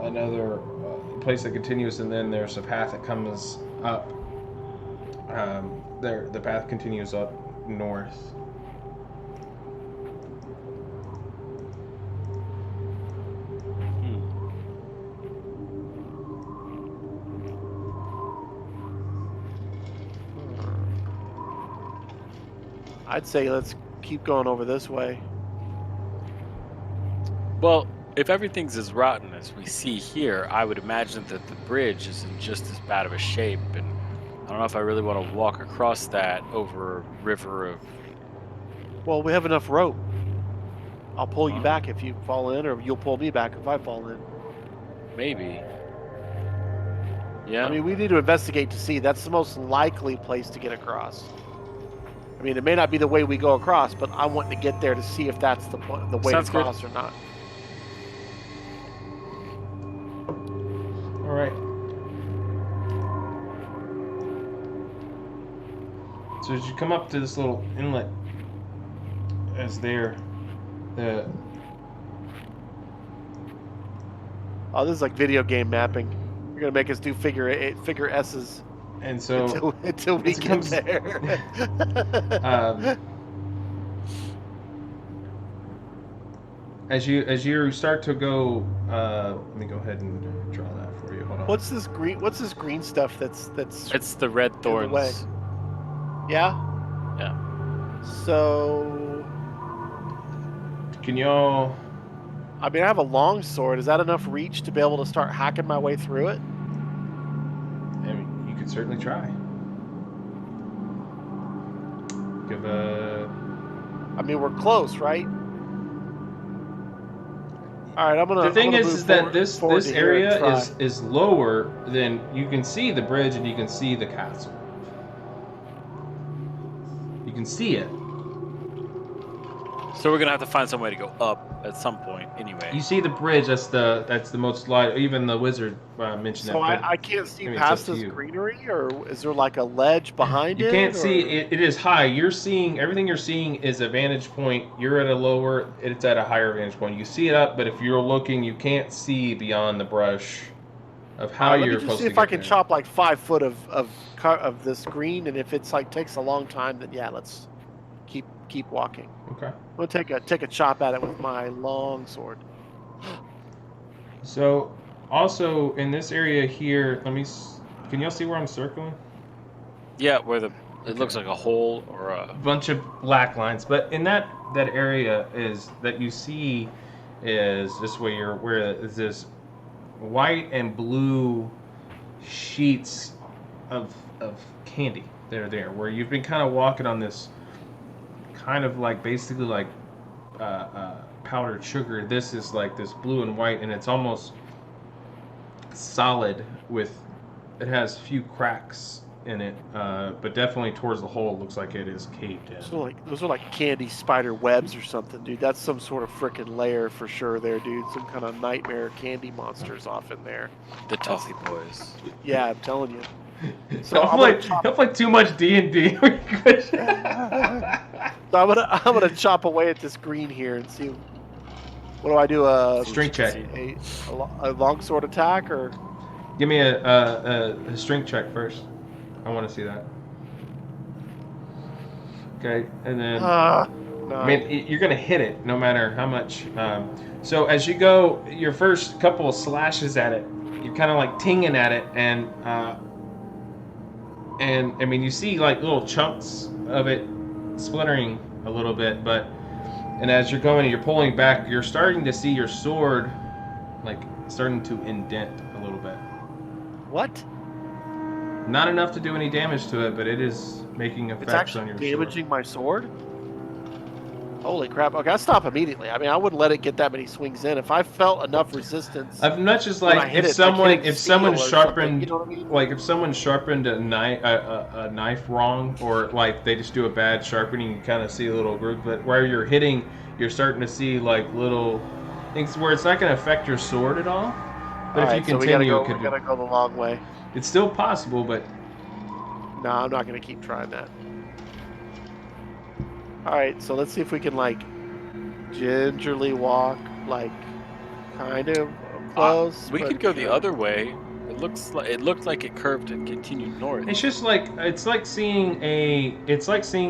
another place that continues, and then there's a path that comes up. The path continues up north. I'd say let's keep going over this way. Well, if everything's as rotten as we see here, I would imagine that the bridge is in just as bad of a shape, and I don't know if I really want to walk across that over a river of. Well, we have enough rope. I'll pull you back if you fall in, or you'll pull me back if I fall in. Maybe. Yeah. I mean, we need to investigate to see. That's the most likely place to get across. I mean, it may not be the way we go across, but I want to get there to see if that's the way Sounds to good. cross or not. All right. So as you come up to this little inlet, as there, Oh, this is like video game mapping. You're gonna make us do figure S's and so until we it get comes- there. as you start to go, let me go ahead and draw that for you. Hold on. What's this green stuff that's It's the red the way. thorns. Yeah? Yeah. So Can y'all? I mean, I have a long sword. Is that enough reach to be able to start hacking my way through it? I mean, you could certainly try. Give a. I mean, we're close, right? All right, I'm gonna. The thing I'm gonna is move that forward- this forward to here and area try. is lower than you can see the bridge and you can see the castle. You can see it. So we're gonna have to find some way to go up at some point, anyway. You see the bridge. That's the most light. Even the wizard mentioned So that. but I can't see I mean, it's past up to this you. greenery, or is there like a ledge behind it? You can't see or- it. It is high. You're seeing everything. You're seeing is a vantage point. You're at a lower. It's at a higher vantage point. You see it up, but if you're looking, you can't see beyond the brush of how Let me you're just supposed see to if get I can there. chop like 5 foot of this green, and if it's like takes a long time, then yeah, let's keep walking. Okay. I'm gonna take a chop at it with my long sword. So, also in this area here, can y'all see where I'm circling? Yeah, where it looks like a hole or a. Bunch of black lines, but in that area is that you see is this where is this white and blue sheets of candy. They're there where you've been kind of walking on this kind of like basically like powdered sugar. This is like this blue and white, and it's almost solid with. It has a few cracks in it, but definitely towards the hole, it looks like it is caved in. So those are like candy spider webs or something, dude. That's some sort of freaking lair for sure, there, dude. Some kind of nightmare candy monsters off in there. The Toffee Boys. Yeah, I'm telling you. So Don't play too much D&D. So I'm gonna chop away at this green here and see. What do I do? Strength check. A long sword attack, or Give me a strength check first. I want to see that. Okay, and then no. I mean you're gonna hit it no matter how much. So as you go, your first couple of slashes at it, you're kind of like tinging at it, and I mean you see like little chunks of it splintering a little bit, and as you're going and you're pulling back, you're starting to see your sword like starting to indent a little bit. What? Not enough to do any damage to it, but it is making It's effects actually on your damaging sword. my sword. Holy crap! Okay, I stop immediately. I mean, I wouldn't let it get that many swings in. If I felt enough resistance I'm not just when I like hit if it, like someone hitting steel or something, you sharpened know what I mean? like if someone sharpened a knife wrong, or like they just do a bad sharpening, you kind of see a little groove. But where you're hitting, you're starting to see like little things where it's not going to affect your sword at all. But All if you right, so we gotta continue, it go. We're could. gonna go the long way. It's still possible, but No, I'm not gonna keep trying that. All right, so let's see if we can like gingerly walk, like kind of close. We but could go the other way. It looked like it curved and continued north. it's just like it's like seeing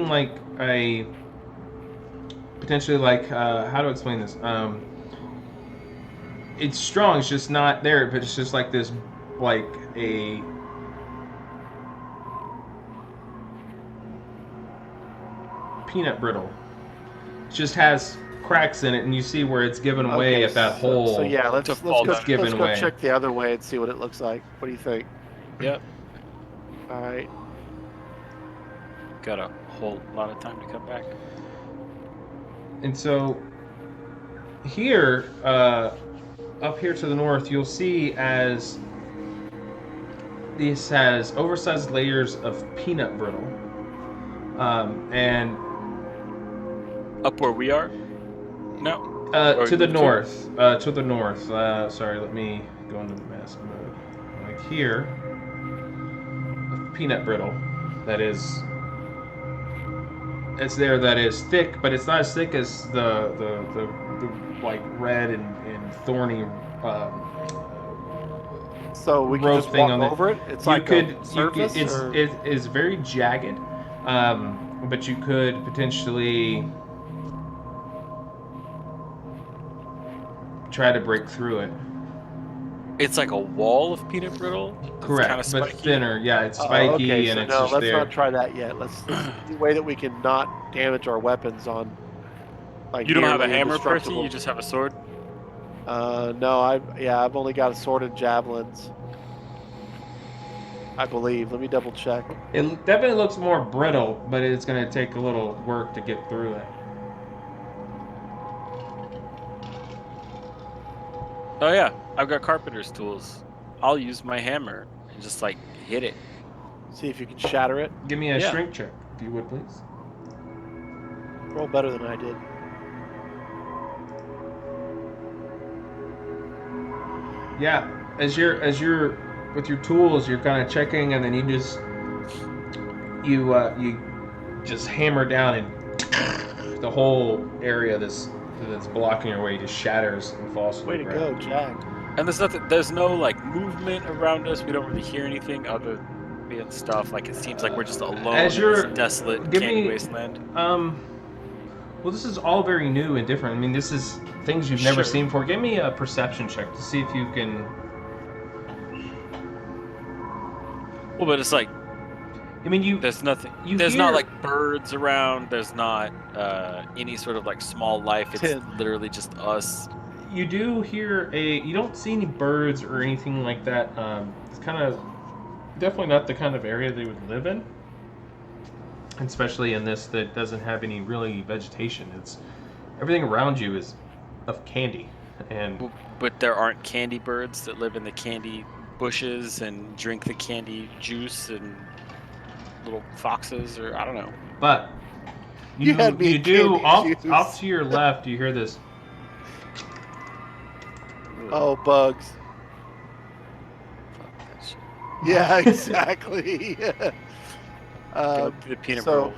like a potentially like how to explain this. It's strong. It's just not there, but it's just like this, like a peanut brittle. It just has cracks in it, and you see where it's given away Okay, at that hole. So yeah, let's To let's fall go, down. given let's go away. check the other way and see what it looks like. What do you think? Yep. All right. Got a whole lot of time to come back. And so here, up here to the north, you'll see as this has oversized layers of peanut brittle, and Up where we are? No. to the to? north. To the north. Sorry, let me go into mask mode. Like here, peanut brittle. That is, it's there. That is thick, but it's not as thick as the like red and thorny. So we can Rope just thing walk on it. over it. It's You like could, a surface. or... it is very jagged, but you could potentially try to break through it. It's like a wall of peanut brittle. Correct, Kind of but spiky. thinner. Yeah, it's Uh-oh, spiky okay, and so it's no, just let's there. not try that yet. Let's the way that we can not damage our weapons on. Like You don't have a nearly hammer, Percy? indestructible. You just have a sword? No, I've only got a sword and javelins. I believe. Let me double check. It definitely looks more brittle, but it's going to take a little work to get through it. Oh yeah, I've got carpenter's tools. I'll use my hammer and just like hit it. See if you can shatter it. Give me a Yeah. strength check, if you would, please. Roll better than I did. Yeah, as you're with your tools, you're kind of checking, and then you just hammer down, and the whole area that's blocking your way just shatters and falls to Way the to go, ground. Jack. And there's no like movement around us. We don't really hear anything other than stuff. Like it seems like we're just alone As in you're- this desolate give candy me- wasteland. Well, this is all very new and different. I mean, this is things you've never Sure. seen before. Give me a perception check to see if you can. Well, but it's like I mean, you. there's nothing. You There's hear- not like birds around. There's not any sort of like small life. It's Tin. literally just us. You do hear you don't see any birds or anything like that. It's kind of definitely not the kind of area they would live in, especially in this that doesn't have any really vegetation. It's everything around you is of candy, and But there aren't candy birds that live in the candy bushes and drink the candy juice and little foxes or I don't know. but You had me you at do candy juice. off to your left. You hear this. Oh, bugs. Fuck that shit. Yeah, exactly. Go to the peanut so- brittle.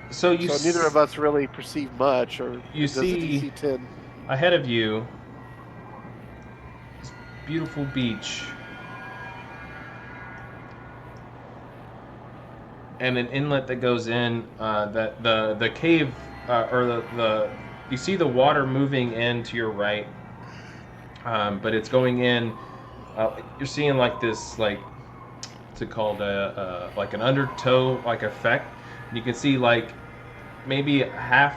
So you So neither of us really perceive much, or You does the see- DC 10. ahead of you, this beautiful beach, and an inlet that goes in. That the cave or the you see the water moving in to your right, but it's going in. You're seeing like this what's it called like an undertow like effect. And you can see like maybe half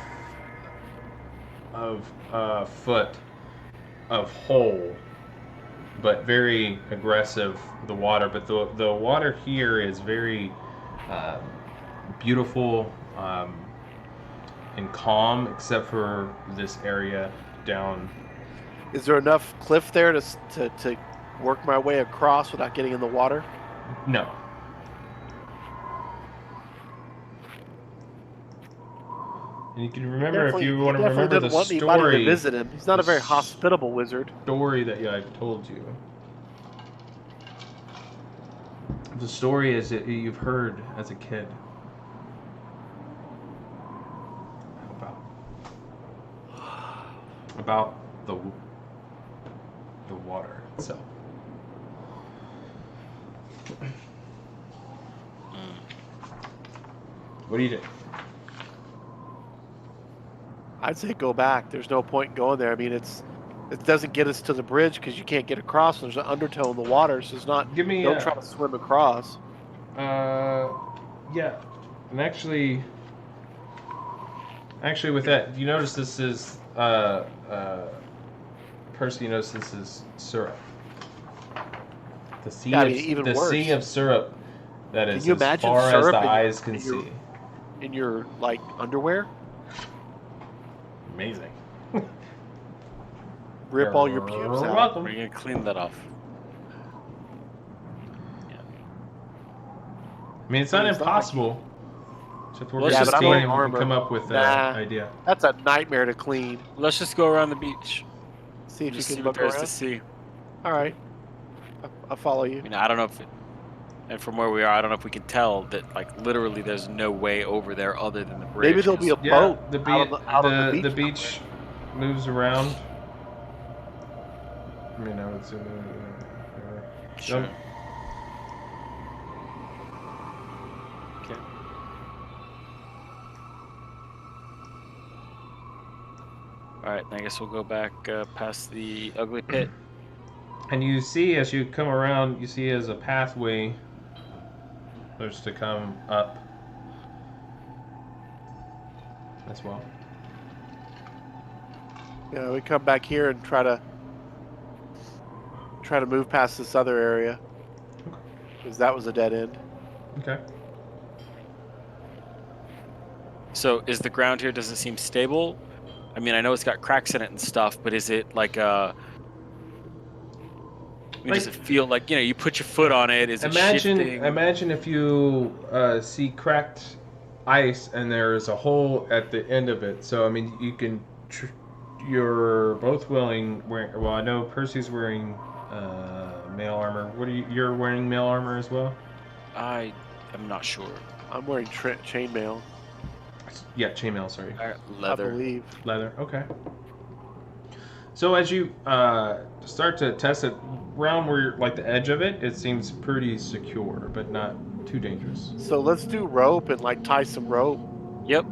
of a foot of hole, but very aggressive, the water. But the water here is very beautiful. and calm, except for this area down. Is there enough cliff there to work my way across without getting in the water? No. And you can remember, if you want to remember the doesn't want anybody to story, visit him. He's not a very hospitable wizard. story that I've told you. The story is that you've heard as a kid about the water itself. What do you do? I'd say go back. There's no point in going there. I mean, it doesn't get us to the bridge because you can't get across. There's an undertow in the water, so it's not. Give me. Don't try to swim across. Yeah, and actually, with that, you notice this is Percy. You notice this is syrup. The sea, sea of syrup that is as far as the eyes can see. In your like underwear. Amazing. Rip all your pubes out. Welcome. We're gonna clean that off. Yeah. I mean, it's not impossible. Except we're just just going to come up with an idea. That's a nightmare to clean. Let's just go around the beach. See if you can see look what there's around. to see. All right, I'll follow you. I mean, I don't know if, and from where we are, I don't know if we can tell that like literally there's no way over there other than the bridge. Maybe there'll be a boat. The beach moves around. I mean, I would say. Sure. Okay. All right, I guess we'll go back past the ugly pit. And you see, as you come around, you see as a pathway there's to come up as well. Yeah, we come back here and try to move past this other area because that was a dead end. Okay. So, is the ground here? Does it seem stable? I mean, I know it's got cracks in it and stuff, but is it like a? I mean, does it feel like, you know, you put your foot on it? Is it shifting? Imagine if you see cracked ice and there's a hole at the end of it. So I mean, you can. You're both wearing. Well, I know Percy's wearing mail armor. What are you? You're wearing mail armor as well? I am not sure. I'm wearing chainmail. Yeah, chainmail. Sorry. Leather. I believe. Leather. Okay. So as you start to test it, around where you're, like the edge of it, it seems pretty secure, but not too dangerous. So let's do rope and like tie some rope. Yep.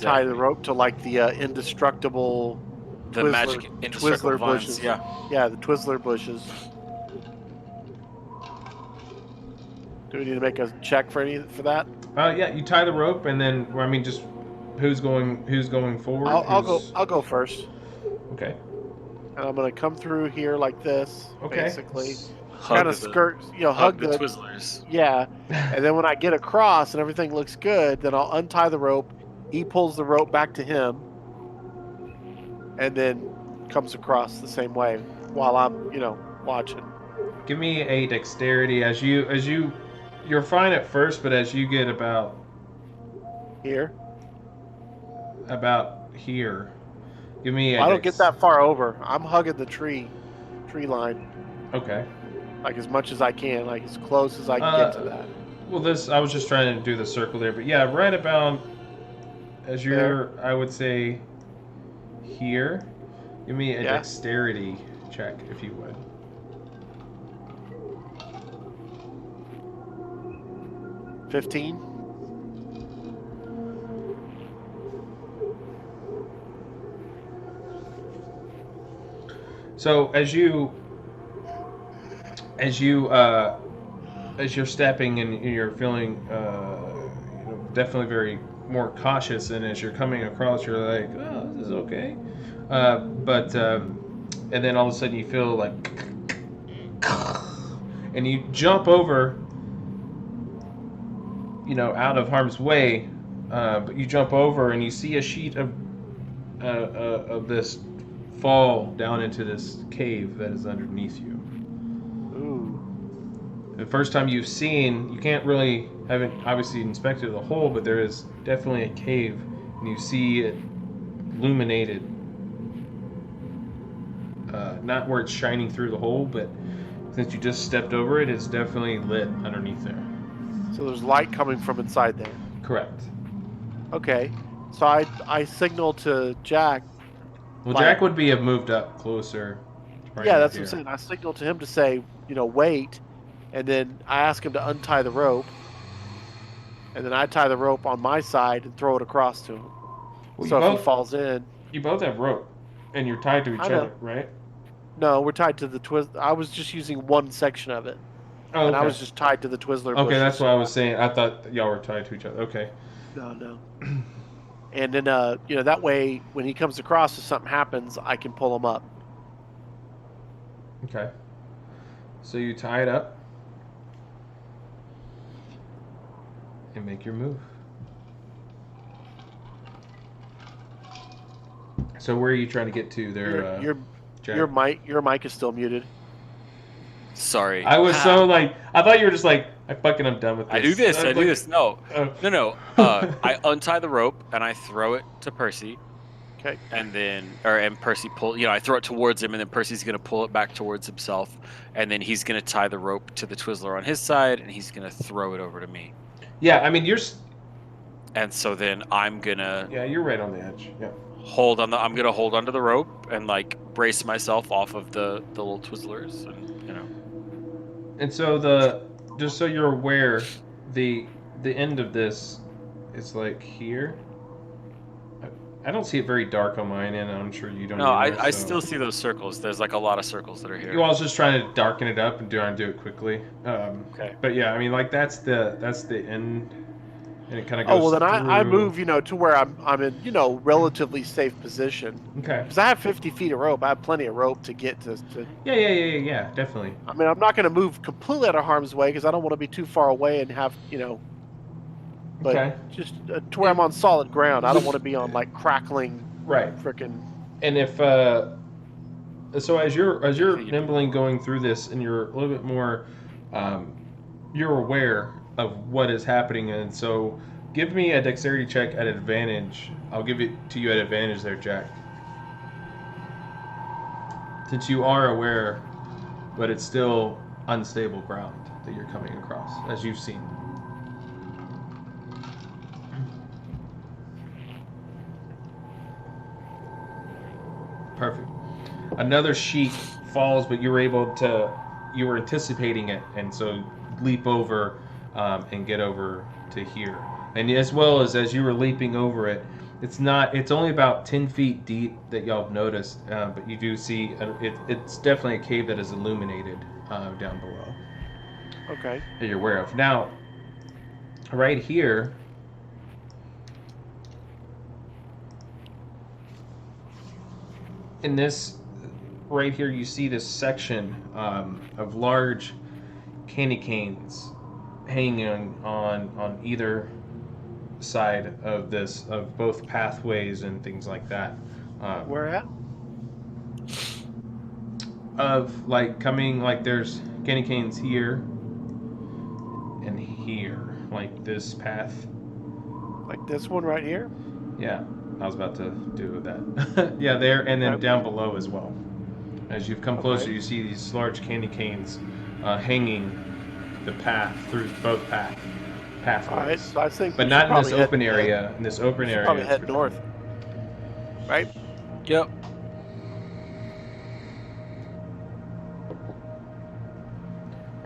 Tie the rope to like the indestructible. The magic indestructible vines. Bushes. Yeah. Yeah, the Twizzler bushes. Do we need to make a check for that? Yeah, you tie the rope, and then I mean, just who's going forward? I'll go first. Okay. And I'm gonna come through here like this, basically. Kind of skirt, hug the Twizzlers. Yeah. And then when I get across and everything looks good, then I'll untie the rope. He pulls the rope back to him, and then comes across the same way while I'm, watching. Give me a dexterity as you're fine at first, but as you get about here, give me. I don't get that far over. I'm hugging the tree line. Okay. Like as much as I can, like as close as I can get to that. Well, I was just trying to do the circle there, but yeah, right about as you're, I would say, here. Give me a dexterity check, if you would. $15. So as you're stepping and you're feeling definitely very more cautious, and as you're coming across, you're like, oh, this is okay. And then all of a sudden you feel like, and you jump over, out of harm's way, But you jump over and you see a sheet of this fall down into this cave that is underneath you. Ooh. The first time you've seen, you haven't obviously inspected the hole, but there is definitely a cave, and you see it illuminated. Not where it's shining through the hole, but since you just stepped over it, it's definitely lit underneath there. So there's light coming from inside there. Correct. Okay. So I signal to Jack. Well, Like, Jack would have moved up closer. Right yeah, over that's what here. I'm saying. I signal to him to say, wait, and then I ask him to untie the rope, and then I tie the rope on my side and throw it across to him. Well, So if he falls in, you both have rope, and you're tied to each I know. other, right? No, we're tied to the twist. I was just using one section of it, Oh, and I okay. was just tied to the Twizzler Okay, bushes. that's what I was saying. I thought y'all were tied to each other. Okay. No. And then, that way, when he comes across, if something happens, I can pull him up. Okay. So you tie it up and make your move. So where are you trying to get to there, Jack? Your mic is still muted. Sorry. I was so I thought you were just like, I'm done with this. I do this. I do this. No. Oh. No. I untie the rope and I throw it to Percy. Okay. And Percy I throw it towards him, and then Percy's gonna pull it back towards himself, and then he's gonna tie the rope to the Twizzler on his side, and he's gonna throw it over to me. Yeah, I mean And so then I'm gonna you're right on the edge. Yeah. I'm gonna hold onto the rope and like brace myself off of the little Twizzlers, and And so just so you're aware, the end of this is like here. I don't see it very dark on mine, and I'm sure you don't. No, either, I so. still see those circles. There's like a lot of circles that are here. You all was just trying to darken it up and try and do it quickly. Okay. But yeah, I mean, like that's the end, and it kind of goes. Oh well, then I through. move, to where I'm in, relatively safe position. Okay. Because I have 50 feet of rope. I have plenty of rope to get to. Yeah, definitely. I mean, I'm not going to move completely out of harm's way because I don't want to be too far away and have, But Okay. just to where I'm on solid ground. I don't want to be on like crackling. Right. Frickin'. And if so, as you're nimbling going through this, and you're a little bit more, you're aware of what is happening, and so give me a dexterity check at advantage. I'll give it to you at advantage there, Jack. Since you are aware, but it's still unstable ground that you're coming across, as you've seen. Perfect. Another sheet falls, but you were anticipating it, and so leap over and get over to here. And as well as you were leaping over it, it's only about 10 feet deep that y'all have noticed, but you do see it's definitely a cave that is illuminated down below. Okay. That you're aware of. Now, right here, in this right here, you see this section of large candy canes hanging on either side of both pathways and things like that. Where at? Of like coming, like there's candy canes here and here, like this path. Like this one right here? Yeah, I was about to do that. Yeah, there, and then down below as well. As you've come closer, you see these large candy canes hanging the path through both pathways. All right, so I think, but not in this open area. In this open area, probably head north. Right? Yep.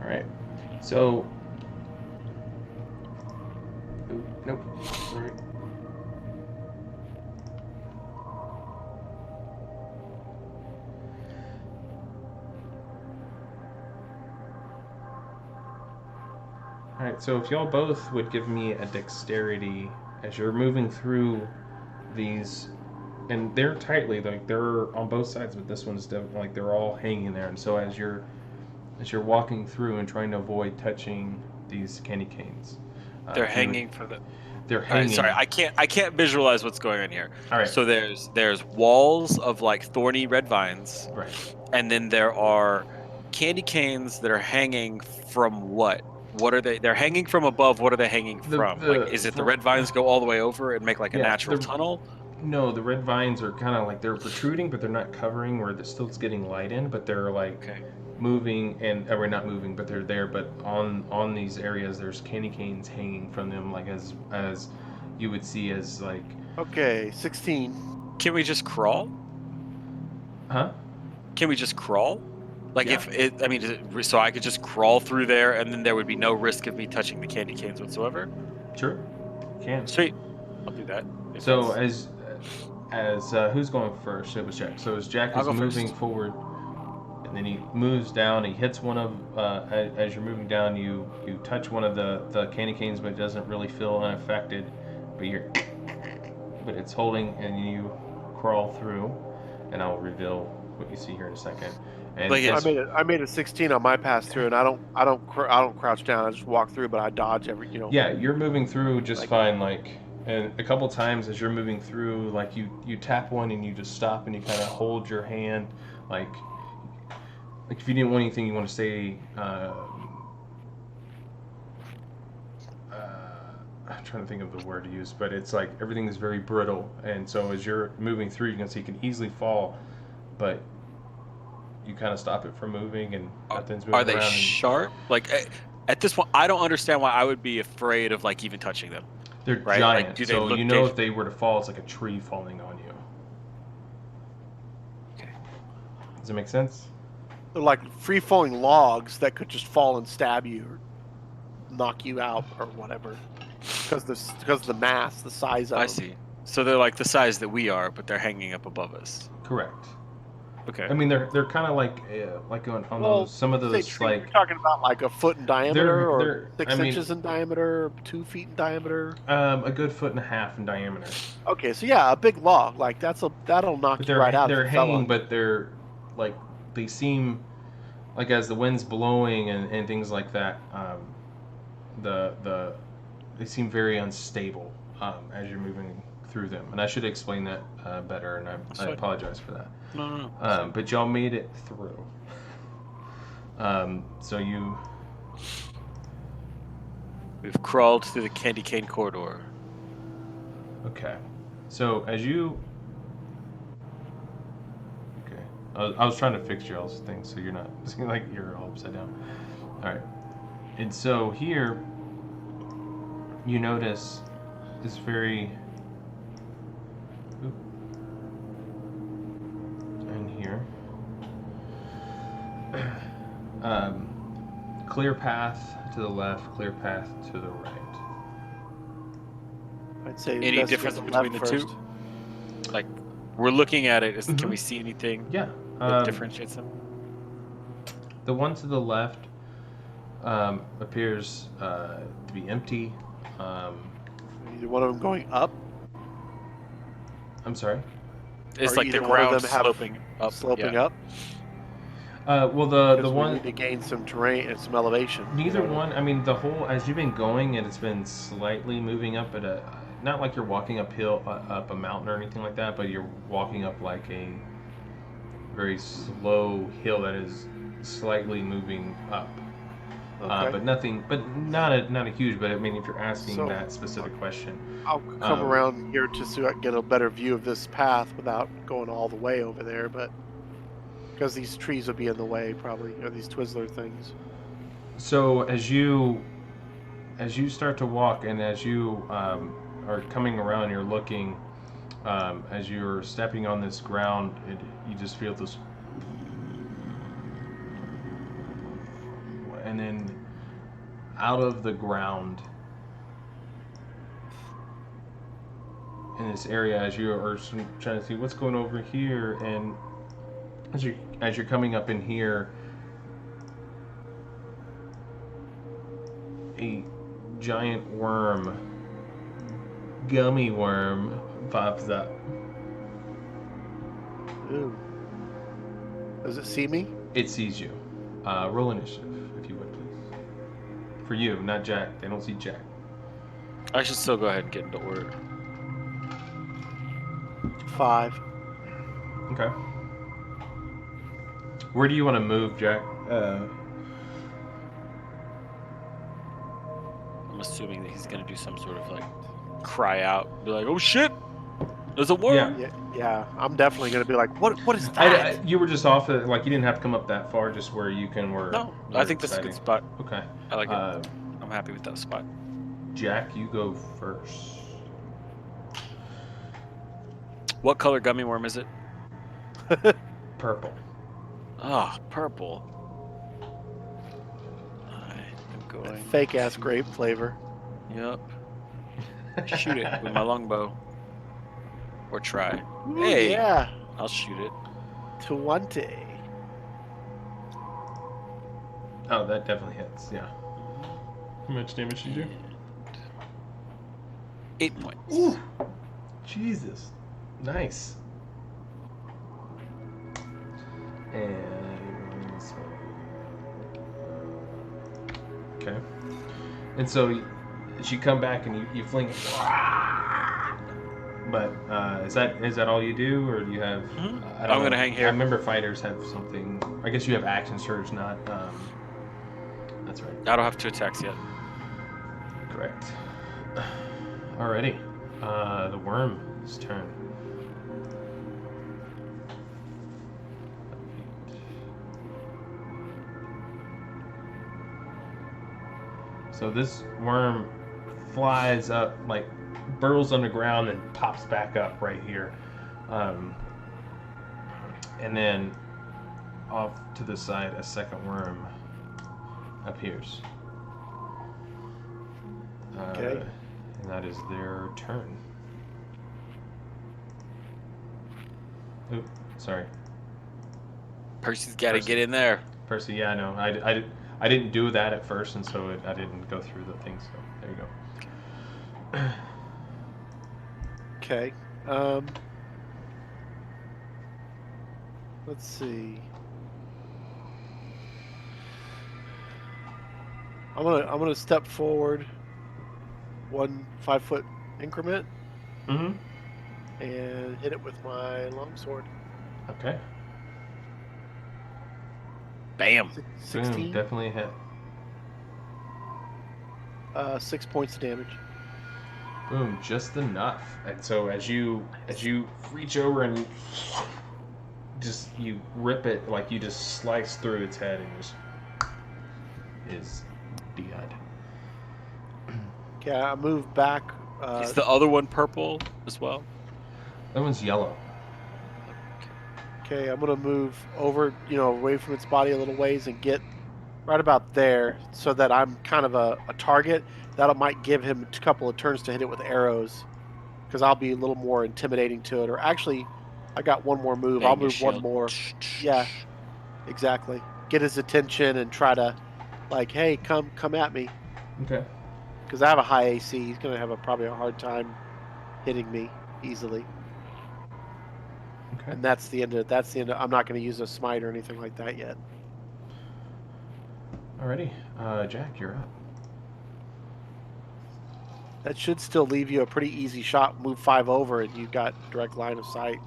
All right. So. Nope. All right. Alright, so if y'all both would give me a dexterity as you're moving through these, and they're tightly, like they're on both sides, but this one's definitely like they're all hanging there. And so as you're walking through and trying to avoid touching these candy canes, They're hanging for the. They're All hanging. right, sorry, I can't visualize what's going on here. All right. So there's walls of like thorny red vines, Right. and then there are candy canes that are hanging from what? What are they? They're hanging from above. What are they hanging from? Like, is it the red vines go all the way over and make like a Yeah, natural tunnel? No, the red vines are kind of like they're protruding, but they're not covering where it's still getting light in, but they're like Okay. moving and we're not moving, but they're there. But on these areas, there's candy canes hanging from them, like as you would see as like. Okay, 16. Can we just crawl? Huh? Can we just crawl? Like Yeah. if it, I mean, so I could just crawl through there, and then there would be no risk of me touching the candy canes whatsoever. Sure. You can. Sweet, I'll do that. if So that's- as who's going first? It was Jack. So as Jack I'll is go moving first. forward, and then he moves down. He hits one of as you're moving down. You touch one of the candy canes, but it doesn't really feel unaffected. But it's holding, and you crawl through, and I'll reveal what you see here in a second. And Like as- I made a 16 on my pass through, and I don't crouch down. I just walk through, but I dodge every. yeah, you're moving through just Like- fine. Like, and a couple times as you're moving through, like you tap one and you just stop and you kind of hold your hand, like if you didn't want anything, you want to say. I'm trying to think of the word to use, but it's like everything is very brittle, and so as you're moving through, you can see you can easily fall, but you kind of stop it from moving, and nothing's moving Are they around. sharp? Like at this point, I don't understand why I would be afraid of like even touching them. They're right? Like, giant, do they so look you know dangerous? if they were to fall, it's like a tree falling on you. Okay. Does it make sense? They're like free falling logs that could just fall and stab you or knock you out or whatever. Because the mass, the size of I them. see. So they're like the size that we are, but they're hanging up above us. Correct. Okay. I mean, they're kind of like on Well, those some of Say those tree, like you're talking about like a foot in diameter or they're 6 I mean, inches in diameter, 2 feet in diameter. a good 1.5 feet in diameter. Okay, so yeah, a big log like that'll knock But you right out. they're if you fell hanging, on. but they're like they seem like as the wind's blowing and things like that. They seem very unstable as you're moving through them, and I should explain that better, and I fine. apologize for that. No. But y'all made it through. So We've crawled through the candy cane corridor. okay. So as you okay, I was trying to fix y'all's thing so you're not like you're all upside down. All right, and so here you notice this very in here clear path to the left, clear path to the right. I'd say Any best to difference get the between left the two? first. Like we're looking at it. Can Mhm. we see anything Yeah. that differentiates them? The one to the left appears to be empty. Either one of them going up, I'm sorry. It's or like the either one of ground them have sloping up. sloping yeah. up. Well, the Because we one, need to gain some terrain and some elevation. neither one. I mean, the whole as you've been going, and it's been slightly moving up at a, not like you're walking uphill up a mountain or anything like that, but you're walking up like a very slow hill that is slightly moving up. Okay. But nothing, but not a huge. But I mean, if you're asking So- that specific question, I'll come around here just so I can get a better view of this path without going all the way over there, but because these trees would be in the way probably, or these Twizzler things. so as you start to walk and as you are coming around, you're looking as you're stepping on this ground, you just feel this, and then out of the ground in this area, as you are trying to see what's going over here, and as you're coming up in here, a giant worm, gummy worm, pops up. Ooh. Does it see me? It sees you. Roll initiative, if you would, please. For you, not Jack. They don't see Jack. I should still go ahead and get into order. 5. Okay. Where do you want to move, Jack? I'm assuming that he's gonna do some sort of like cry out, be like, "Oh shit, there's a worm!" Yeah. I'm definitely gonna be like, what is that? You were just off. Like you didn't have to come up that far, just where you can. No, I think that's a good spot. Okay. I like it. I'm happy with that spot. Jack, you go first. What color gummy worm is it? Purple. Ah, purple. I am going. Fake ass grape flavor. Yep. Shoot it with my longbow. Or try. Hey, Yeah. I'll shoot it. 20. Oh, that definitely hits. Yeah. How much damage did you do? 8 points. Ooh. Jesus. Nice. And so, okay. And so you come back and you fling it. But is that all you do, or do you have? Mm-hmm. I'm gonna hang here. I remember fighters have something. I guess you have action surge, not. That's right. I don't have 2 attacks yet. Correct. Alrighty. The worm's turn. So this worm flies up, like burrows underground and pops back up right here. And then off to the side, a second worm appears. Okay. And that is their turn. Oop, sorry. Percy's got to get in there. Percy, yeah, I know. I didn't do that at first, and so I didn't go through the thing, so there you go. Okay. Let's see. I'm gonna step forward 1 5-foot increment Mm-hmm. and hit it with my longsword. Okay. Bam. 16. Boom, definitely a hit. 6 points of damage. Boom, just enough. And so as you reach over and you rip it, like you just slice through its head and just is dead. Okay, I move back. Is the other one purple as well? That one's yellow. Okay, I'm gonna move over, away from its body a little ways and get right about there, so that I'm kind of a target. That might give him a couple of turns to hit it with arrows, because I'll be a little more intimidating to it. Or actually, I got one more move. I'll Bang your move one shield. more. Yeah, exactly. Get his attention and try to, like, hey, come at me, Okay. because I have a high AC. He's gonna have probably a hard time hitting me easily. Okay. And that's the end of. I'm not going to use a smite or anything like that yet. Alrighty. Jack, you're up. That should still leave you a pretty easy shot. Move 5 over, and you've got direct line of sight.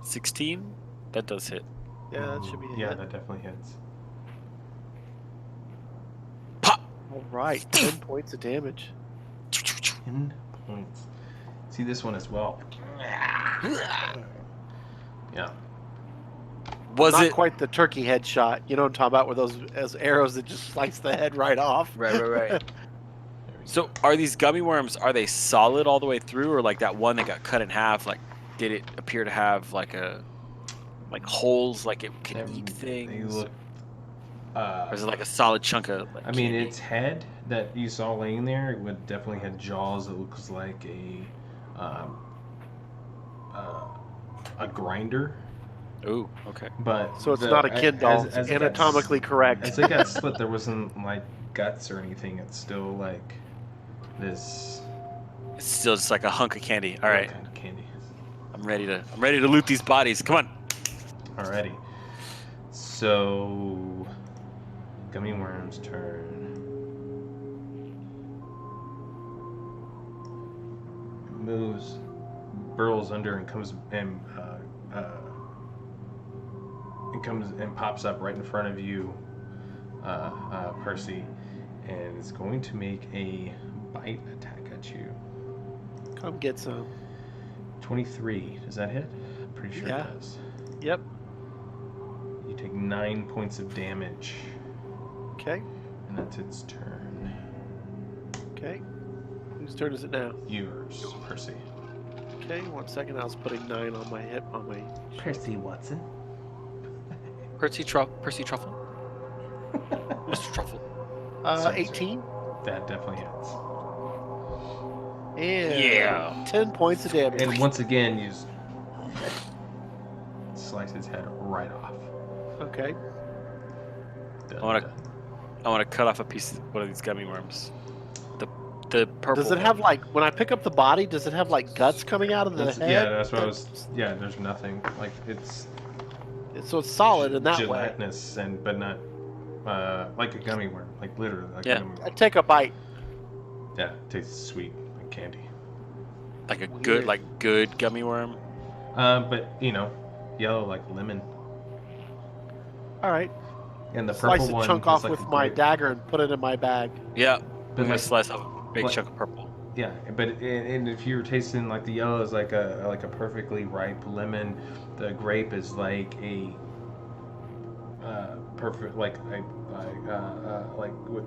16? That does hit. Yeah, that should be a Yeah, hit. that definitely hits. Pop! All right, 10 points of damage. 10 points. See this one as well. Yeah. Was Not it quite the turkey head shot. You know what I'm talking about, with those arrows that just slice the head right off. right? So are these gummy worms, are they solid all the way through, or like that one that got cut in half, like did it appear to have like holes, like it could eat things? They look. Or is it like a solid chunk of like I mean, candy? its head that you saw laying there, it would definitely had jaws that looks like a grinder. Ooh, okay. But So it's not a Kindle. It's as it got anatomically correct. As it got split, there wasn't like guts or anything. It's still like this. It's still just like a hunk of candy. All right, Kind of candy. I'm ready to loot these bodies. Come on. Alrighty. So, gummy worm's turn. moves, burrows under, and comes and pops up right in front of you, Percy, and is going to make a bite attack at you. Come get some. 23. Does that hit? I'm pretty sure Yeah. it does. Yep. You take 9 points of damage, Okay. and that's its turn. Okay. Whose turn is it now? Yours, Percy. Okay. 1 second. I was putting 9 on my hip on my. Percy Watson. Percy Truffle. Mr. Truffle. Sorry, 18. That definitely hits. And Yeah. 10 points of damage. And once again, you just slice his head right off. Okay. I want to cut off a piece of one of these gummy worms. The purple. Does it have like when I pick up the body? Does it have like guts coming out of the head? Yeah, that's what I was. Yeah, there's nothing. Like it's So it's solid in that way. gelatinous but not like a gummy worm. Like literally. Like Yeah. a gummy I worm. take a bite. Yeah, it tastes sweet like candy. like a Weird. good gummy worm. But yellow like lemon. All right. And the purple Slice a one chunk is off like with a my grape. dagger and put it in my bag. Yeah. But I'm gonna like, slice off a big like- chunk of purple. yeah, but and if you're tasting like the yellow is like a perfectly ripe lemon, the grape is like a perfect like with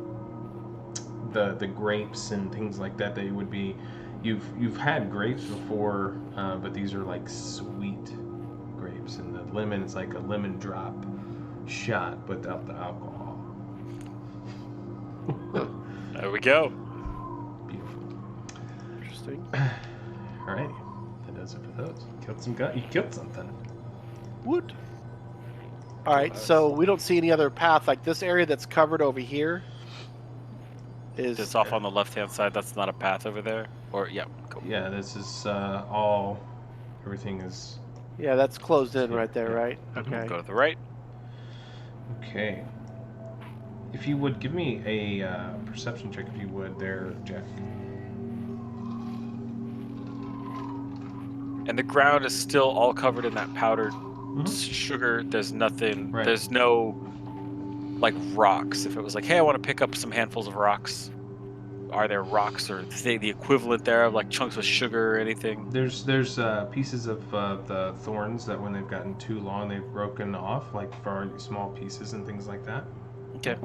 the grapes and things like that. They would be. You've had grapes before, but these are like sweet grapes, and the lemon is like a lemon drop shot without the alcohol. There we go. Beautiful. Interesting. Alrighty, that does it for those. Killed some guy. You killed something. Woot. All right. So we don't see any other path. Like this area that's covered over here is. Just off on the left-hand side. That's not a path over there. Or yeah. Cool. Yeah, this is all. Everything is Yeah, that's closed in right there, Yeah. right? Mhm. Okay. Go to the right. okay. If you would give me a perception check, if you would, there, Jack. And the ground is still all covered in that powdered Mhm. sugar. There's nothing. Right. There's no like rocks. If it was like, hey, I want to pick up some handfuls of rocks. Are there rocks or the equivalent there of like chunks of sugar or anything? There's pieces of the thorns that when they've gotten too long, they've broken off, like for small pieces and things like that. Okay.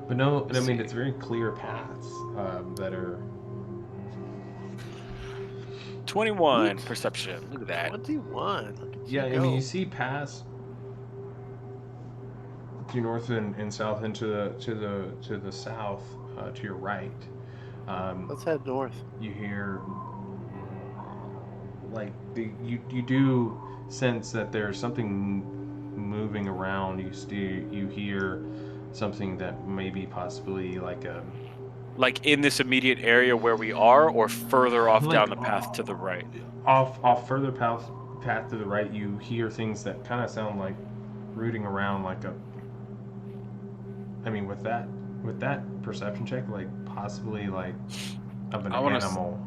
But no, I mean See. it's very clear paths that are. 21 Neat. perception. Look at that. 21. Look at Yeah, you I mean go. you see paths to north and south and to the south to your right. Let's head north. You hear like you do sense that there's something moving around. You hear something that may be possibly like a Like in this immediate area where we are, or further off Like- down the path to the right. off further path to the right. You hear things that kind of sound like rooting around like a. I mean, with that perception check, like possibly like of an I wanna animal.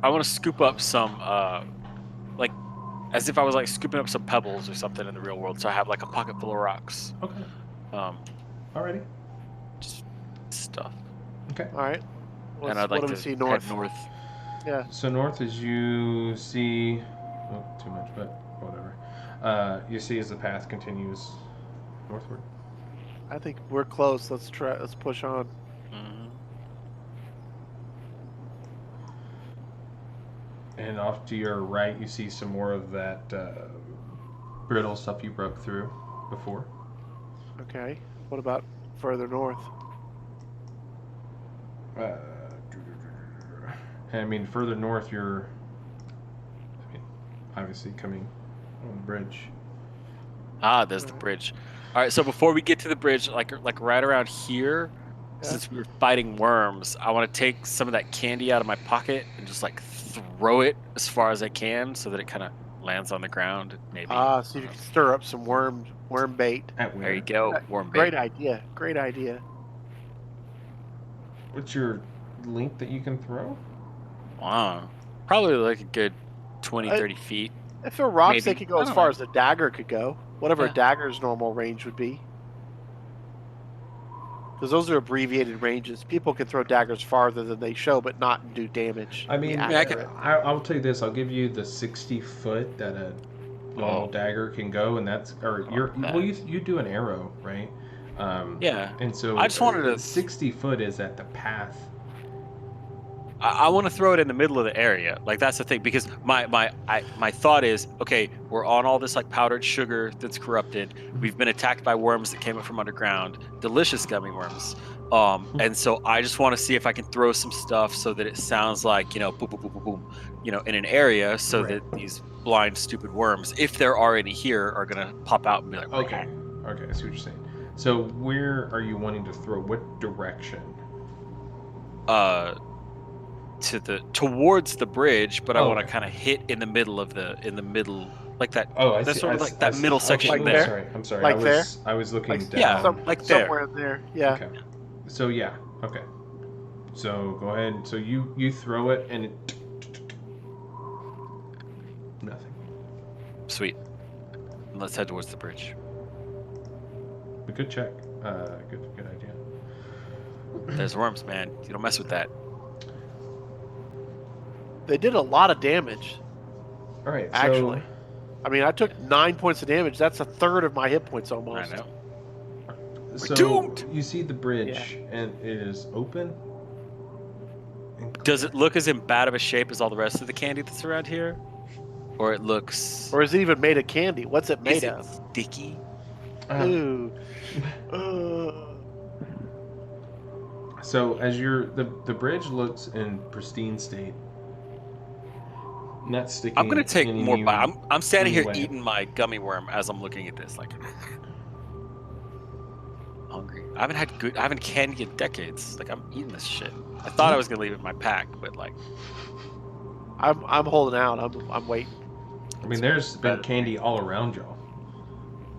I want to scoop up some, like, as if I was like scooping up some pebbles or something in the real world. So I have like a pocket full of rocks. Okay. Um, Alrighty. just stuff. Okay. All right. And I'd like what do to we see head north? north. Yeah. So north as you see, not too much, but whatever. You see as the path continues northward. I think we're close. Let's try. Let's push on. Mhm. And off to your right, you see some more of that brittle stuff you broke through before. Okay. What about further north? I mean, further north, you're obviously coming on the bridge. Ah, there's the bridge. All right, so before we get to the bridge, like right around here, Yeah. since we were fighting worms, I want to take some of that candy out of my pocket and just like throw it as far as I can, so that it kind of lands on the ground. Maybe. So you can stir up some worm bait. At where? There you go, Right. worm bait. Great idea. Great idea. What's your length that you can throw? Wow. Probably like a good 20, I- 30 feet. If they're rocks, they Maybe. could go I as don't far know. as a dagger could go. Whatever Yeah. a dagger's normal range would be. Because those are abbreviated ranges. People can throw daggers farther than they show, but not do damage. I Be mean, accurate. I'll tell you this. I'll give you the 60 foot that a normal Oh. dagger can go, and that's or I you're like that. well, you do an arrow, right? Yeah. And so I just wanted to- 60 foot is at the path. I want to throw it in the middle of the area. Like that's the thing, because my thought is, okay, we're on all this like powdered sugar that's corrupted. We've been attacked by worms that came up from underground, delicious gummy worms. And so I just want to see if I can throw some stuff so that it sounds like, boom, boom, boom, boom, boom, in an area, so Right. that these blind, stupid worms, if there are any here, are gonna pop out and be like, Okay, I see what you're saying. So where are you wanting to throw? What direction? Towards the bridge, but I Oh, want to okay. kind of hit in the middle, like that. Oh, I That's see. sort of like that middle section Like there. there? I'm sorry. Like I was looking Like, down. yeah, like there. somewhere in there. Yeah. Okay. So yeah. Okay. So go ahead. So you throw it and it. Nothing. Sweet. Let's head towards the bridge. A good check. Good idea. There's worms, man. You don't mess with that. They did a lot of damage, All right. So, actually. I mean, I took 9 points of damage. That's a third of my hit points almost. I know. So doomed! you see the bridge and it is open. Does it look as in bad of a shape as all the rest of the candy that's around here? Or it looks... Or is it even made of candy? What's it made is it of? sticky? Ooh. So as the bridge looks in pristine state, not sticking. I'm gonna take in more any- bite. I'm standing here any way. eating my gummy worm as I'm looking at this, like hungry. I haven't had candy in decades. Like I'm eating this shit. I thought I was gonna leave it in my pack, but like I'm holding out. I'm waiting. I mean, there's been candy all around y'all.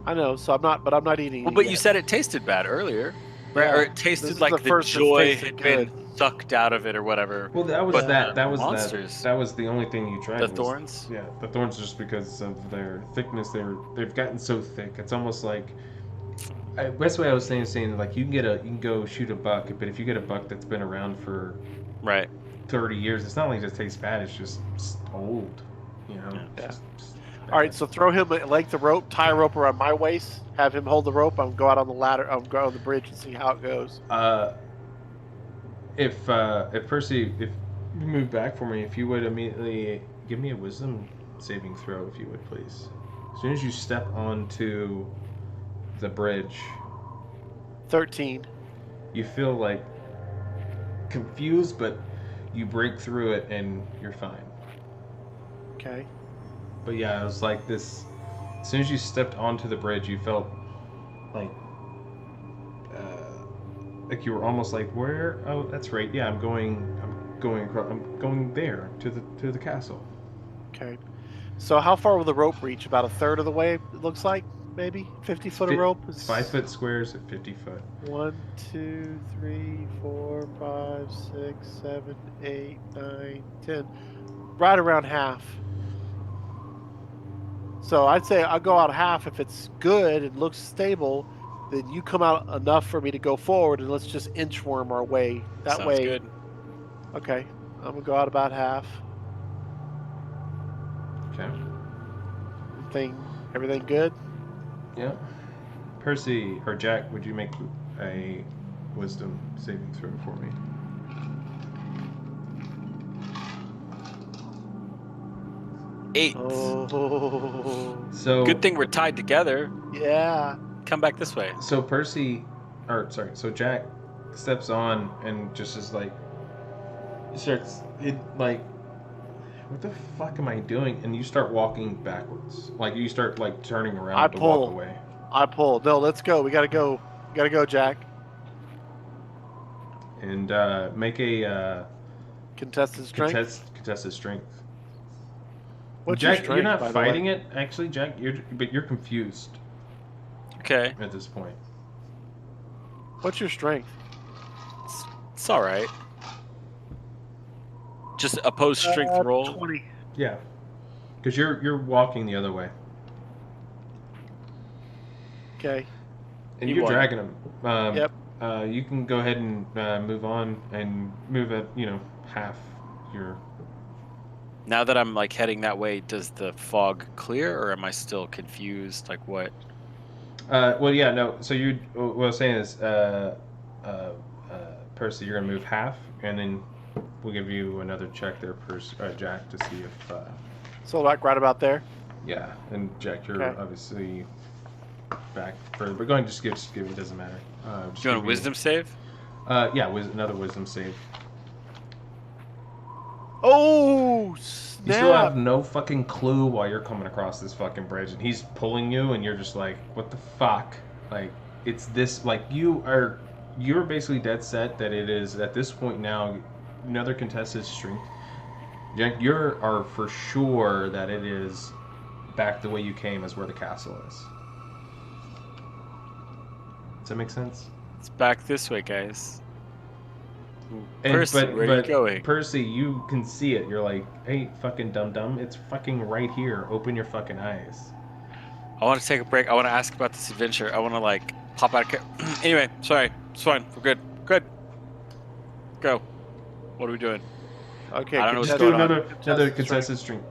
I know, so I'm not eating. well, it but you yet. said it tasted bad earlier, right? Yeah. Or it This tasted is like the the first it's joy tasted had been good. sucked out of it or whatever. Well, that was But that was monsters. that was the only thing you tried. The was- thorns? Yeah, the thorns, just because of their thickness. They've gotten so thick. It's almost like. Best way I was saying like you can go shoot a buck, but if you get a buck that's been around for Right. 30 years, it's not like it just tastes bad. It's just old, you know. Yeah. Just All right, so throw him like the rope, tie a rope around my waist, have him hold the rope. I'm go out on the ladder. I'm go on the bridge and see how it goes. If Percy, if you move back for me, if you would immediately give me a wisdom saving throw, if you would please. As soon as you step onto the bridge, 13. you feel like confused, but you break through it and you're fine. Okay. But yeah, it was like this. As soon as you stepped onto the bridge, you felt like you were almost like, where? Oh, that's right. Yeah, I'm going there to the castle. Okay. So how far will the rope reach? About a third of the way, it looks like, maybe 50 foot of rope. Is 5 foot squares at 50 foot. 1, 2, 3, 4, 5, 6, 7, 8, 9, 10. Right around half. So I'd say I'll go out half if it's good and looks stable. Then you come out enough for me to go forward, and let's just inchworm our way. That Sounds way. good. Okay. I'm gonna go out about half. Okay. Everything good? Yeah. Percy or Jack, would you make a wisdom saving throw for me? Eight. Oh. So Good thing we're tied together. Yeah. Come back this way. So Percy, or sorry, so Jack steps on and just is like, starts it like, what the fuck am I doing? And you start walking backwards, like you start like turning around I to pull. walk away. I pull. No, let's go. We gotta go. We gotta go, Jack. And make a Contested strength. contested strength. What's Jack, your strength, you're not by the fighting way? it, actually, Jack. You're confused Okay. at this point. What's your strength? It's all right. Just opposed strength roll. 20. Yeah, because you're walking the other way, Okay. and You you're won. dragging him. Yep. You can go ahead and move on and move at half your. Now that I'm like heading that way, does the fog clear, or am I still confused? Like what? Well, yeah, no. So what I was saying is, Percy, you're gonna move half, and then we'll give you another check there, Jack, to see if. So like right about there. Yeah, and Jack, you're Okay. obviously back further, but go ahead and just give it. Doesn't matter. Just Do you want a give wisdom save? Yeah, another wisdom save. Oh, You still have snap. no fucking clue why you're coming across this fucking bridge, and he's pulling you, and you're just like, what the fuck? Like, it's this, like, you're basically dead set that it is, at this point now, another contested strength. Jack, you are for sure that it is back the way you came as where the castle is. Does that make sense? It's back this way, guys. And, Percy, where are you going? Percy, you can see it. You're like, hey, fucking dum-dum, it's fucking right here. Open your fucking eyes. I want to take a break. I want to ask about this adventure. I want to like pop out. Anyway, sorry. It's fine. We're good. Good. Go. What are we doing? Okay. I don't know what's Just going do on. another contested strength.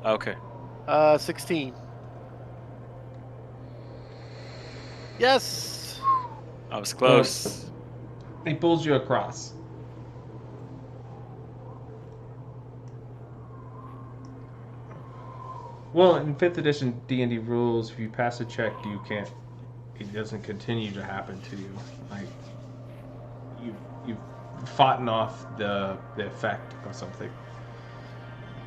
Okay. 16. Yes. I was close. He pulls you across. Well, in 5th edition D&D rules, if you pass a check, it doesn't continue to happen to you. Like, you've fought off the effect of something.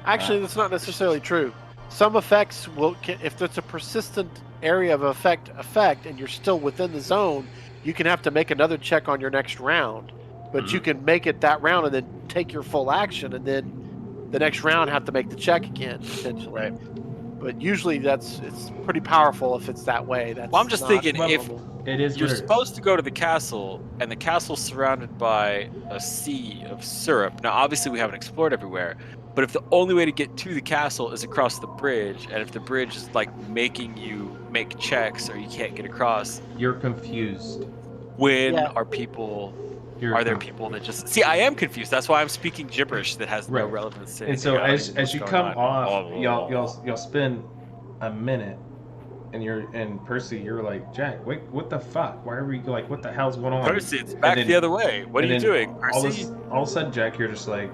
Actually, that's not necessarily true. Some effects if there's a persistent area of effect, and you're still within the zone, you can have to make another check on your next round. But you can make it that round and then take your full action, and then the next round have to make the check again, potentially. Right. But usually it's pretty powerful if it's that way. That's Well, I'm just thinking if It is you're what it is. supposed to go to the castle, and the castle's surrounded by a sea of syrup. Now, obviously, we haven't explored everywhere, but if the only way to get to the castle is across the bridge, and if the bridge is like making you make checks or you can't get across, You're confused. when Yeah. are people? You're Are there conf- people that just see? I am confused. That's why I'm speaking gibberish that has no Right. relevance to And so anything. I don't even know as you what's come going on. off, y'all spend a minute, and Percy, you're like, Jack, wait, what the fuck? Why are we like, what the hell's going on? Percy, it's back then- the other way. What are and you then doing, Percy? All of a sudden, Jack, you're just like,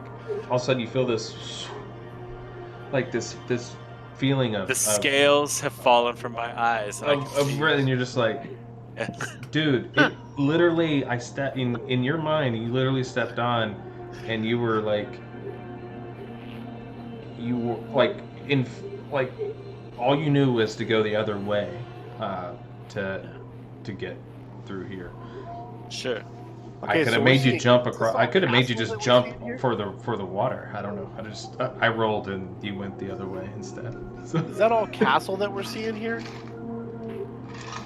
all of a sudden you feel this, like this feeling of The scales have fallen from my eyes. And I can of see red, and you're just like, dude, it literally, I stepped in your mind, you literally stepped on, and you were like all you knew was to go the other way, to get through here. Sure. I could have so made we're you seeing- jump is this across. all I could have made you castle just that we're jump seeing here? for the water. I don't know. I rolled and you went the other way instead. So, Is that all castle that we're seeing here?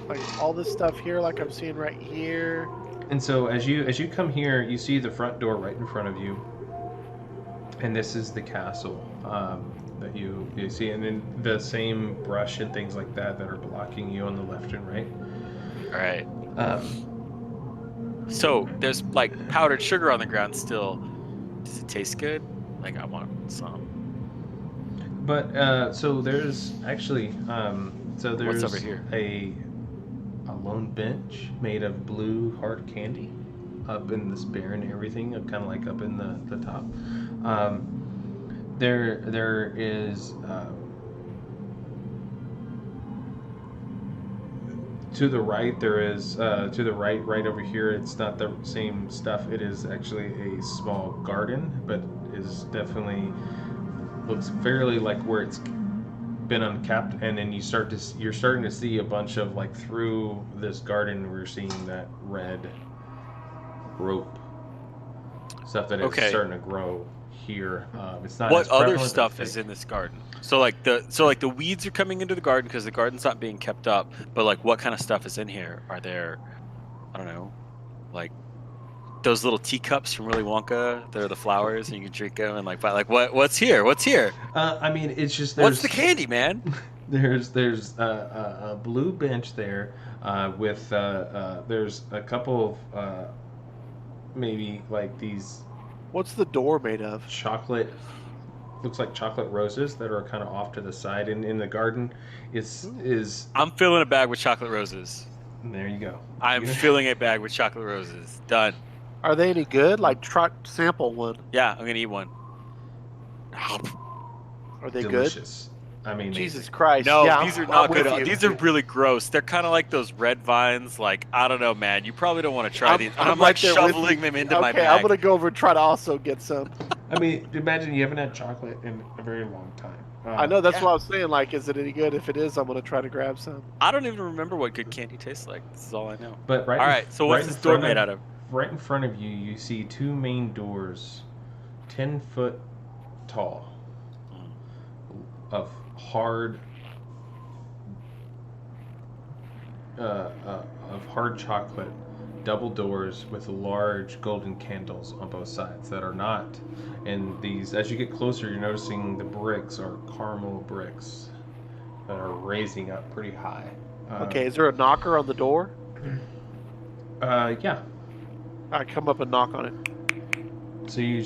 Like all this stuff here, like I'm seeing right here. and so as you come here, you see the front door right in front of you, and this is the castle that you see, and then the same brush and things like that are blocking you on the left and right. All right. Um, So there's like powdered sugar on the ground still. Does it taste good? Like I want some. But so there's actually so there's What's over here? a lone bench made of blue hard candy up in this barren everything, kind of like up in the top. There is to the right there is to the right over here. It's not the same stuff. It is actually a small garden, but is definitely looks fairly like where it's been unkept. And then you're starting to see a bunch of like through this garden. We're seeing that red rope stuff that is Okay. starting to grow here. It's not. What as other prevalent, stuff but is in this garden? So like the weeds are coming into the garden because the garden's not being kept up. But like what kind of stuff is in here? Are there, I don't know, like those little teacups from Willy Wonka. They're the flowers, and you can drink them and like buy like what's here? What's here? I mean, it's just What's the candy, man? There's a blue bench there with there's a couple of maybe like these What's the door made of? chocolate, looks like chocolate roses that are kind of off to the side, and in the garden is I'm filling a bag with chocolate roses. there you go. I'm filling a bag with chocolate roses. Done. Are they any good? Like, try sample one. Yeah, I'm gonna eat one. Are they delicious. I mean, Jesus Christ. No, yeah, these are I'm not with good. you. These are really gross. They're kind of like those red vines. Like, I don't know, man. You probably don't want to try these. I'm like right there with shoveling you. them into my Okay, bag. I'm gonna go over and try to also get some. I mean, imagine you haven't had chocolate in a very long time. I know that's Yeah. what I was saying. Like, is it any good? If it is, I'm gonna try to grab some. I don't even remember what good candy tastes like. This is all I know. But All right, so what's right this in door front made out of? Right in front of you, you see two main doors, 10 foot tall, of hard, chocolate, double doors with large golden candles on both sides that are not. And these, as you get closer, you're noticing the bricks are caramel bricks that are raising up pretty high. Okay, is there a knocker on the door? Yeah. I come up and knock on it. So you.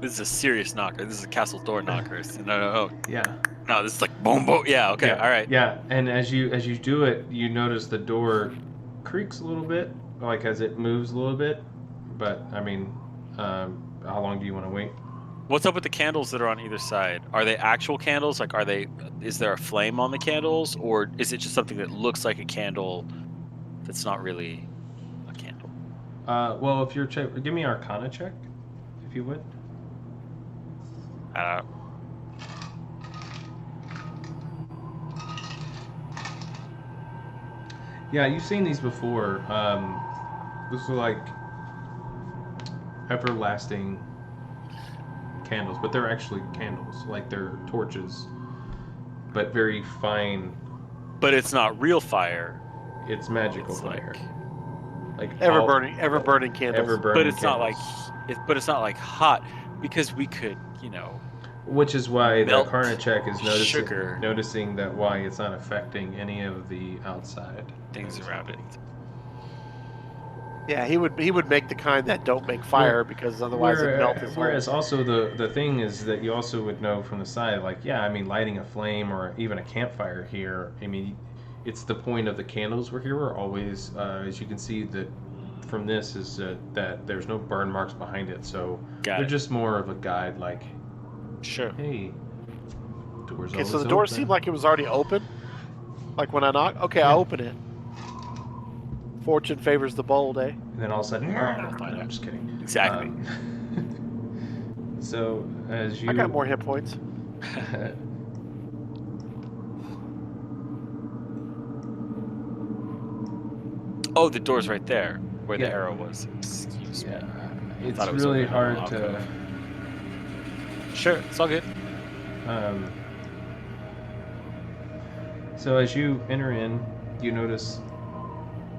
This is a serious knocker. This is a castle door knocker. No. Yeah. No, this is like boom, boom. Yeah, okay, Yeah, all right. Yeah, and as you do it, you notice the door creaks a little bit, like as it moves a little bit. But I mean, how long do you want to wait? What's up with the candles that are on either side? Are they actual candles? Like, is there a flame on the candles, or is it just something that looks like a candle that's not really a candle? Well, if you're give me an Arcana check, if you would. Yeah, you've seen these before. These are like everlasting candles, but they're actually candles, like they're torches, but very fine. But it's not real fire. It's magical It's fire, like Ever all- burning candles. ever burning. But it's not like, candles. but it's not like hot, because we could, Which is why the melt Arcana check is sugar. noticing that why it's not affecting any of the outside things around it. Yeah, he would make the kind that don't make fire because otherwise it melts his Whereas whole. also the thing is that you also would know from the side, like, yeah, I mean, lighting a flame or even a campfire here, I mean, it's the point of the candles we're here are always, as you can see that from this, is that there's no burn marks behind it, so they're just more of a guide, like, Sure. hey, doors Okay, so always the door open. seemed like it was already open. Like when I knock. Okay, I open it. Fortune favors the bold, eh? And then all of a sudden, I'm just kidding. Exactly. So as you, I got more hit points. Oh, the door's right there where the Yeah. arrow was. Excuse me. yeah, it's thought it was really over hard there. to. Sure, it's all good. So as you enter in, you notice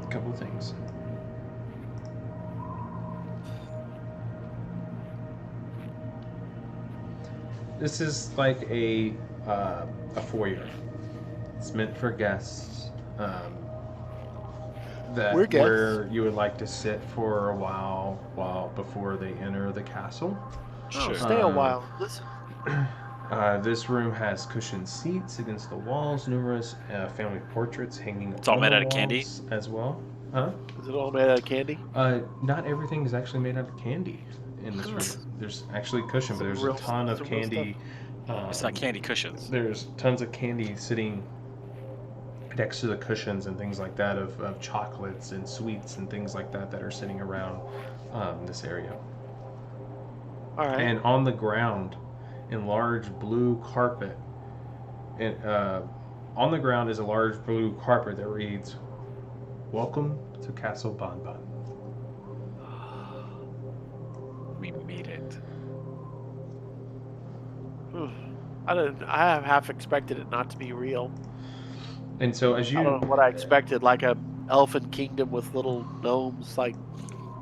a couple of things. This is like a foyer. It's meant for guests. We're guests. Where you would like to sit for a while before they enter the castle. Oh, Sure. stay a while. Listen. This room has cushioned seats against the walls, numerous family portraits hanging It's all on made the out of candy? walls as well. Huh? Is it all made out of candy? Not everything is actually made out of candy in this room. There's actually cushion, but Some there's real- a ton of some real candy. It's not candy cushions. There's tons of candy sitting next to the cushions and things like that of chocolates and sweets and things like that are sitting around this area. All right. And on the ground, in large blue carpet, and on the ground is a large blue carpet that reads, "Welcome to Castle Bonbon." We made it. I have half expected it not to be real. And so as you I don't know what I expected. Like a elfin kingdom with little gnomes like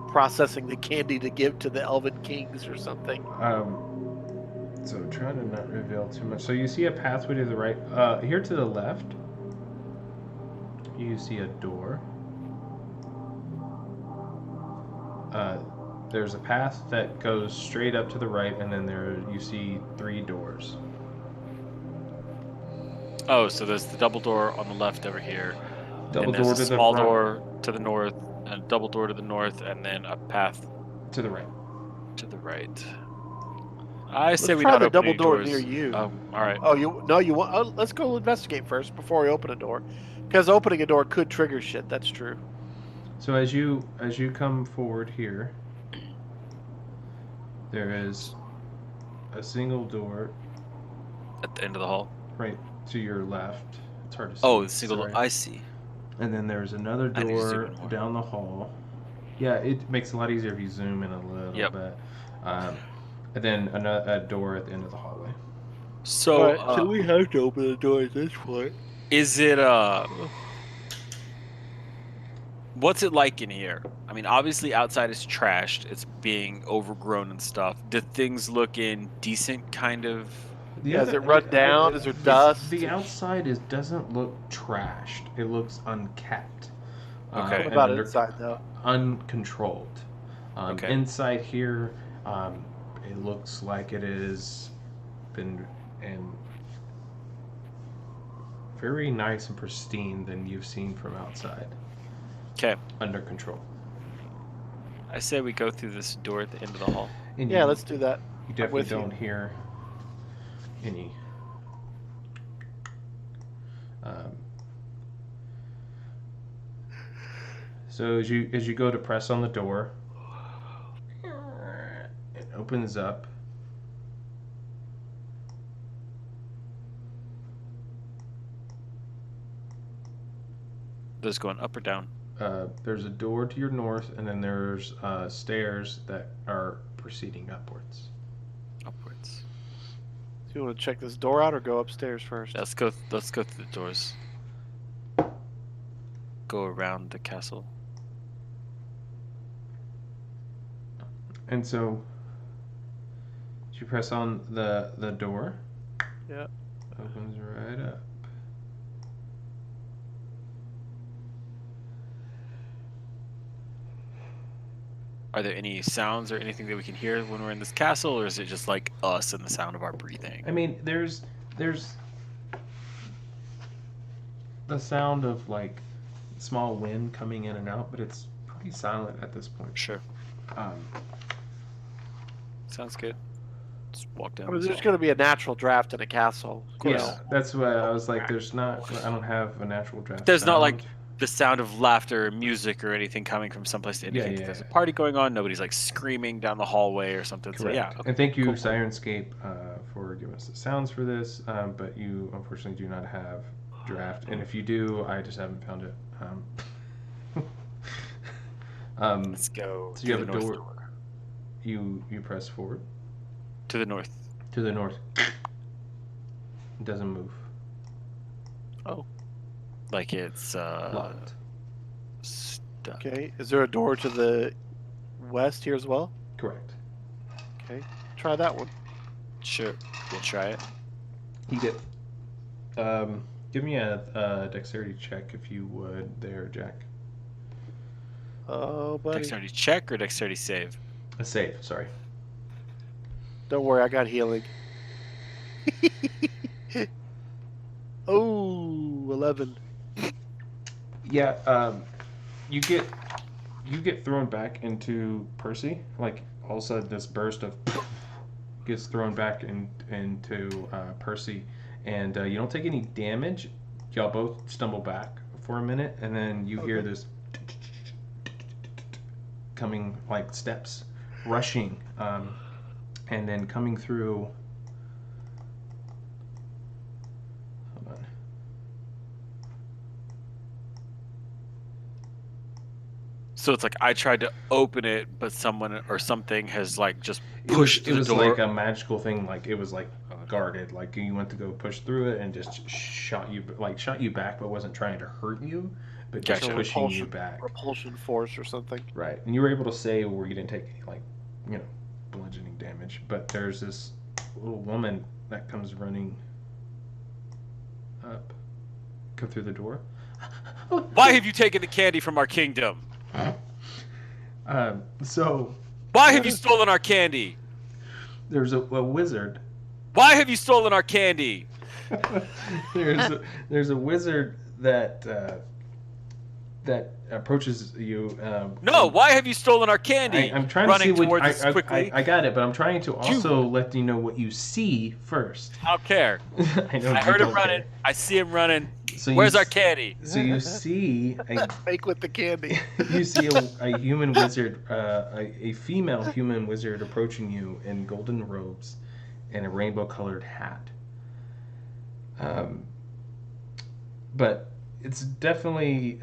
processing the candy to give to the elven kings or something. So trying to not reveal too much. So you see a pathway to the right. Here to the left, you see a door. There's a path that goes straight up to the right, and then there you see 3 doors. Oh, so there's the double door on the left over here. Double and there's door a to the small front, door to the north, and a double door to the north, and then a path to the right. to the right. I say Let's we try not the open double any door doors. near you. Oh, all right. Oh, you want? Oh, let's go investigate first before we open a door, because opening a door could trigger shit. That's true. So as you come forward here, there is a single door At the end of the hall. right to your left. It's hard to see. Oh, the single. Sorry. I see. And then there's another I need to zoom door in more. down the hall. Yeah, it makes it a lot easier if you zoom in a little Yep. bit. And then a door at the end of the hallway. So, so we have to open the door at this point. is it what's it like in here? I mean, obviously outside is trashed. It's being overgrown and stuff. Do things look in decent kind of? Yeah, is it run down? Is there dust? The outside doesn't look trashed. It looks unkept. Okay. What and about inside though? Uncontrolled. Okay. Inside here, it looks like it has been very nice and pristine than you've seen from outside. Okay. Under control. I say we go through this door at the end of the hall. And Yeah, you, let's do that. You definitely with you. don't hear any. So as you go to press on the door, it opens up. Those going up or down? There's a door to your north, and then there's stairs that are proceeding upwards. Upwards. Do you want to check this door out or go upstairs first? Let's go through the doors. Go around the castle. And so, as you press on the door, Yeah. opens right up. Are there any sounds or anything that we can hear when we're in this castle, or is it just like us and the sound of our breathing? I mean, there's the sound of like small wind coming in and out, but it's pretty silent at this point. Sure. Um, Sounds good. Just walk down. I mean, this there's hall. going to be a natural draft in a castle. yeah, that's why I was like, there's not. I don't have a natural draft. There's not like sound. the sound of laughter or music or anything coming from someplace to indicate that there's a party going on. Nobody's like screaming down the hallway or something. So Correct. yeah. Okay. And thank you, Cool. Sirenscape, for giving us the sounds for this. But you unfortunately do not have draft, and if you do, I just haven't found it. Let's go. So you to have the a north door. You press forward To the north. to the north. It doesn't move. Like it's Locked. stuck. Okay. Is there a door to the west here as well? Correct. Okay. Try that one. Sure. We'll try it. You get. Give me a dexterity check if you would, there, Jack. Oh, buddy. Dexterity check or dexterity save? A save. Sorry. Don't worry, I got healing. Oh, 11. Yeah. You get thrown back into Percy. Like all of a sudden, this burst of gets thrown back into Percy, and you don't take any damage. Y'all both stumble back for a minute, and then you hear this coming like steps, rushing, and then coming through. Hold on. So it's like I tried to open it, but someone or something has like just It pushed was the door. like a magical thing. Like it was like guarded, like you went to go push through it and just shot you back, but wasn't trying to hurt you, but just Gotcha. pushing you back. Repulsion force or something. Right, and you were able to save where you didn't take any bludgeoning damage. But there's this little woman that comes running up, come through the door. Why have you taken the candy from our kingdom? So Why have you stolen our candy? there's a wizard. Why have you stolen our candy? there's a wizard that approaches you. No, why have you stolen our candy? I'm trying Running to see what towards us quickly. I got it, but I'm trying to also let you know what you see first. I don't care. I know I you heard him don't running. care. I see him running. So Where's our candy? So you see Fake with the candy. you see a human wizard, a female human wizard approaching you in golden robes and a rainbow-colored hat. But it's definitely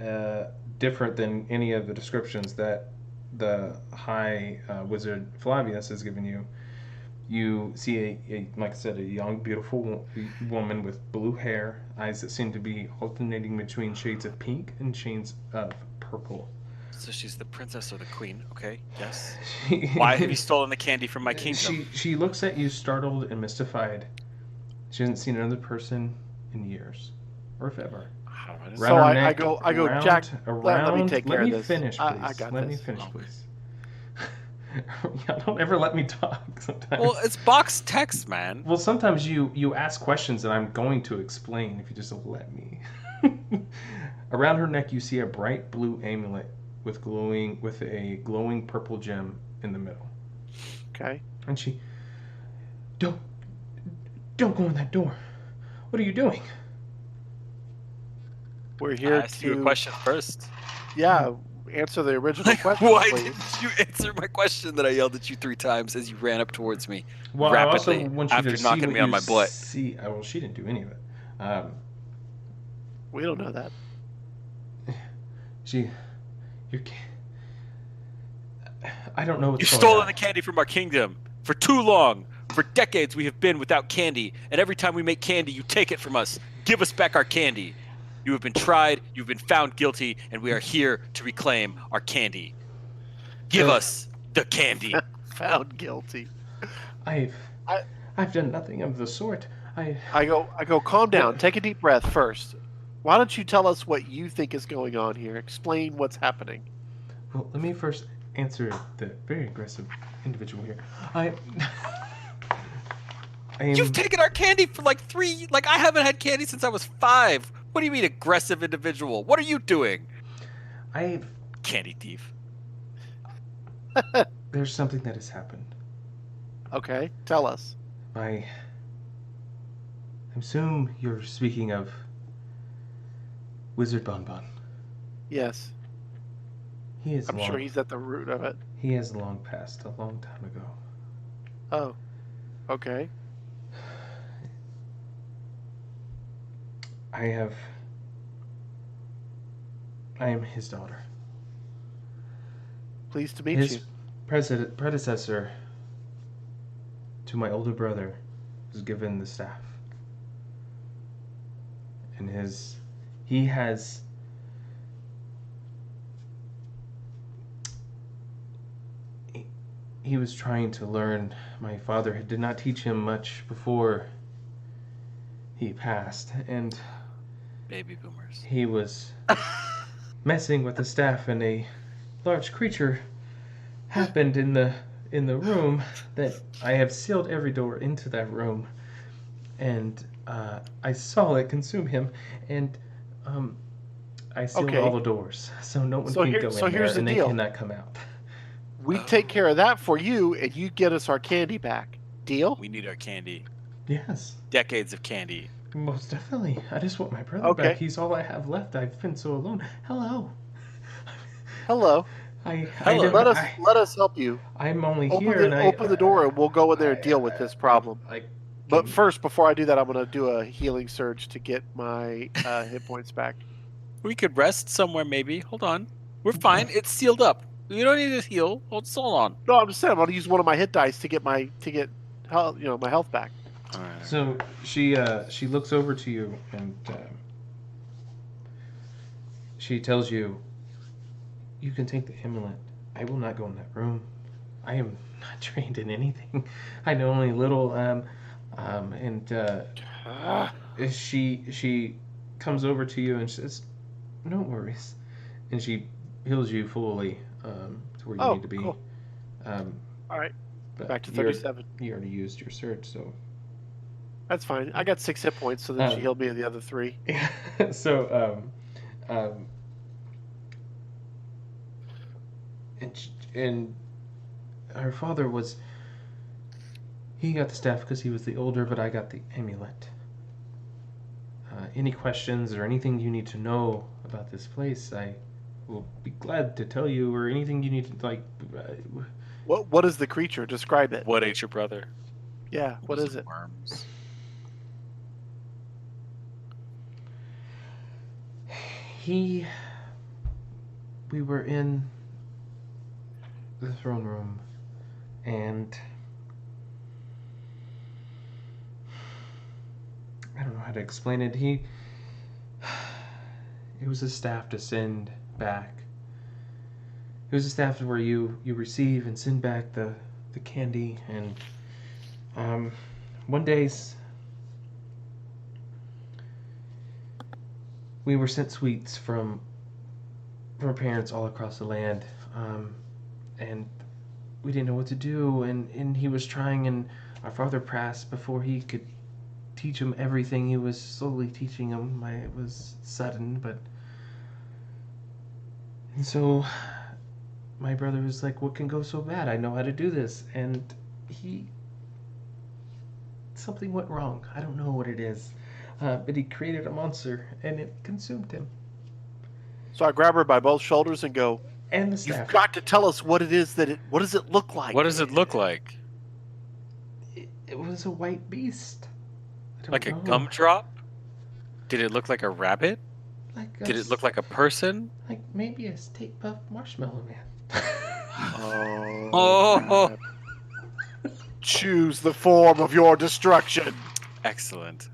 different than any of the descriptions that the High Wizard Flavius has given you. You see like I said, a young, beautiful woman with blue hair, eyes that seem to be alternating between shades of pink and shades of purple. So she's the princess or the queen, okay? Yes. Why have you stolen the candy from my kingdom? She looks at you startled and mystified. She hasn't seen another person in years, or if ever. So I go, Jack. Let me take care of this. Finish, please. I got let this. me finish, please. Y'all don't ever let me talk. Sometimes. Well, it's box text, man. Well, sometimes you ask questions that I'm going to explain if you just let me. Around her neck, you see a bright blue amulet with a glowing purple gem in the middle. Okay. And she, don't go in that door. What are you doing? We're here I asked you a question first. Yeah, answer the original question. Why please. didn't you answer my question that I yelled at you 3 times as you ran up towards me Well, rapidly I also want you after to see knocking what me on you my butt? See, well, she didn't do any of it. We don't know that. I don't know what's You've going stolen on. the candy from our kingdom. For too long. For decades we have been without candy. And every time we make candy, you take it from us. Give us back our candy. You have been tried, you've been found guilty, and we are here to reclaim our candy. Give us the candy. Found guilty. I've done nothing of the sort. I go, calm down. Take a deep breath first. Why don't you tell us what you think is going on here? Explain what's happening. Well, let me first answer the very aggressive individual here. I am, You've taken our candy for like I haven't had candy since I was 5. What do you mean aggressive individual? What are you doing? Candy thief. There's something that has happened. Okay, tell us. I assume you're speaking of Wizard Bonbon. Yes. I'm sure he's at the root of it. He has long passed, a long time ago. Oh, okay. I am his daughter. Pleased to meet His you. predecessor to my older brother was given the staff. And he was trying to learn. My father did not teach him much before he passed, and Baby boomers. he was messing with the staff, and a large creature happened in the room that I have sealed every door into that room, and I saw it consume him, and I sealed all the doors, so no one can go in there, and they cannot come out. We take care of that for you, and you get us our candy back. Deal? We need our candy. Yes. Decades of candy. Most definitely. I just want my brother back. He's all I have left. I've been so alone. Hello. Hello. Let us help you. I'm only open here. Open the door, and we'll go in there and deal with this problem. But first, before I do that, I'm going to do a healing surge to get my hit points back. We could rest somewhere, maybe. Hold on. We're fine. It's sealed up. You don't need to heal. Hold on. No, I'm just saying I'm going to use one of my hit dice to get my health back. All right. So she looks over to you and she tells you, "You can take the amulet. I will not go in that room. I am not trained in anything. I know only little." And Ah, she comes over to you and says, "No worries," and she heals you fully to where you oh, need to be. cool. Um, All right, but back to you already, 37. you already used your surge, so That's fine. I got 6 hit points, so then she um, healed me of the other 3. so and her father was he got the staff because he was the older, but I got the amulet. Any questions or anything you need to know about this place, I will be glad to tell you, or anything you need to like. What is the creature? Describe it. What ate your brother? Yeah, what Was is it? Worms. He. We were in the throne room, and I don't know how to explain it. It was a staff to send back. It was a staff where you receive and send back the candy, and one day we were sent sweets from parents all across the land, and we didn't know what to do, and he was trying, and our father passed before he could teach him everything. He was slowly teaching him. It was sudden, but and so my brother was like, "What can go so bad? I know how to do this," and he something went wrong. I don't know what it is, but he created a monster, and it consumed him. So I grab her by both shoulders and go, And the "You've staff. got to tell us what it is what does it look like?" What does it look like? It was a white beast. I don't Like a know. gumdrop? Did it look like a rabbit? Did it look like a person? like maybe a Stay Puft Marshmallow Man? Oh, Choose the form of your destruction. excellent.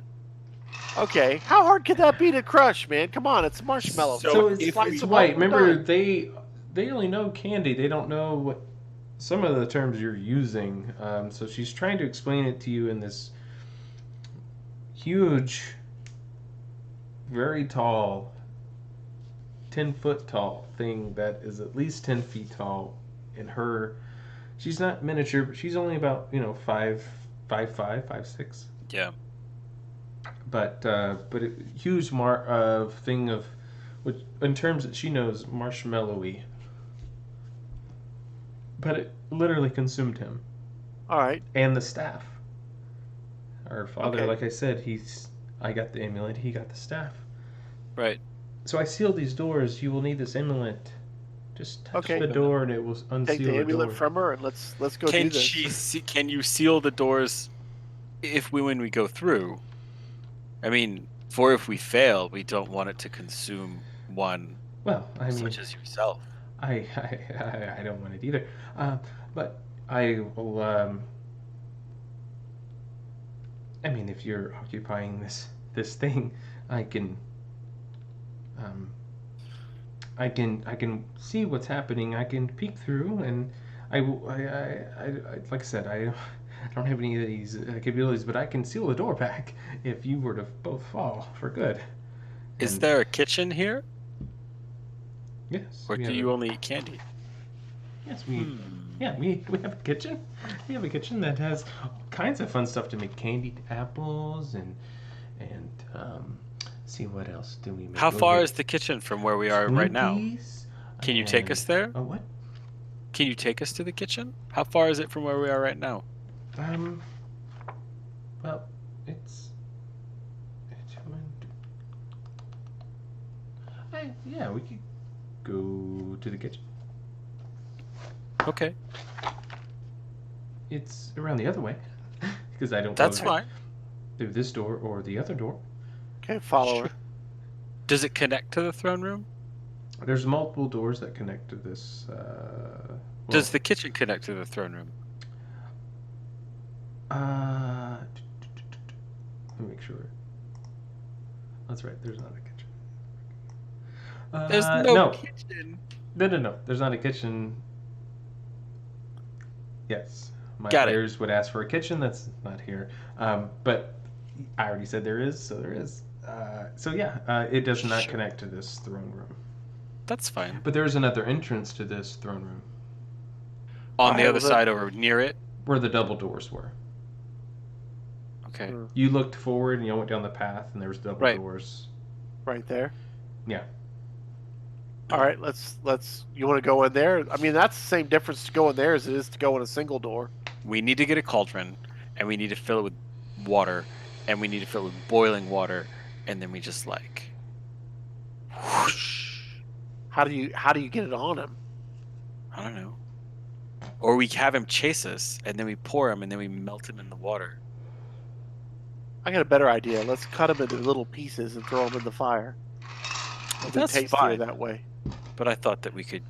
Okay, how hard could that be to crush, man? Come on, it's marshmallow. So it's Slice them white. up, we're Remember, done. they only know candy. They don't know what some of the terms you're using. So she's trying to explain it to you in this huge, very tall, 10-foot tall thing that is at least 10 feet tall. In her, she's not miniature, but she's only about 5'6". Yeah. But huge thing of which in terms that she knows marshmallowy. But it literally consumed him All right. and the staff. Our father, Okay. like I said, I got the amulet, he got the staff. Right. So I sealed these doors. You will need this amulet. Just touch Okay. the door and it will unseal Take the the amulet door. from her and let's go do Can this. can you seal the doors when we go through? I mean, for if we fail, we don't want it to consume one Well, I mean, such as yourself. I don't want it either. But I will. I mean, if you're occupying this thing, I can. I can see what's happening. I can peek through, and I like I said, I don't have any of these capabilities, but I can seal the door back if you were to both fall for good. Is And there a kitchen here, yes, or we do have you only eat candy? yes, we have a kitchen. We have a kitchen that has all kinds of fun stuff to make: candied apples and see what else do we make? How We far make is the kitchen from where we are right now? Twinkies. Can you take us there? Oh, what? Can you take us to the kitchen? How far is it from where we are right now? Well, it's yeah, we could go to the kitchen. Okay, It's around the other way because I don't that's go fine. through this door or the other door. Okay, follow her. Does it connect to the throne room? There's multiple doors that connect to this. Does the kitchen connect to the throne room? Uh, Let me make sure. That's right. There's not a kitchen. There's no. kitchen. No. There's not a kitchen. Yes. My Got it. players would ask for a kitchen. That's not here. But I already said there is, so there is. It does not Sure. connect to this throne room. That's fine. But there's another entrance to this throne room On the Alright, other well, side or near it. where the double doors were. Okay. You looked forward and you went down the path, and there was double Right. doors. Right there. Yeah. All right, let's. You want to go in there? I mean, that's the same difference to go in there as it is to go in a single door. We need to get a cauldron, and we need to fill it with water, and we need to fill it with boiling water, and then we just like. Whoosh. How do you get it on him? I don't know. Or we have him chase us, and then we pour him, and then we melt him in the water. I got a better idea. Let's cut him into little pieces and throw them in the fire. It'll be That's tastier fine. that way. But I thought that we could,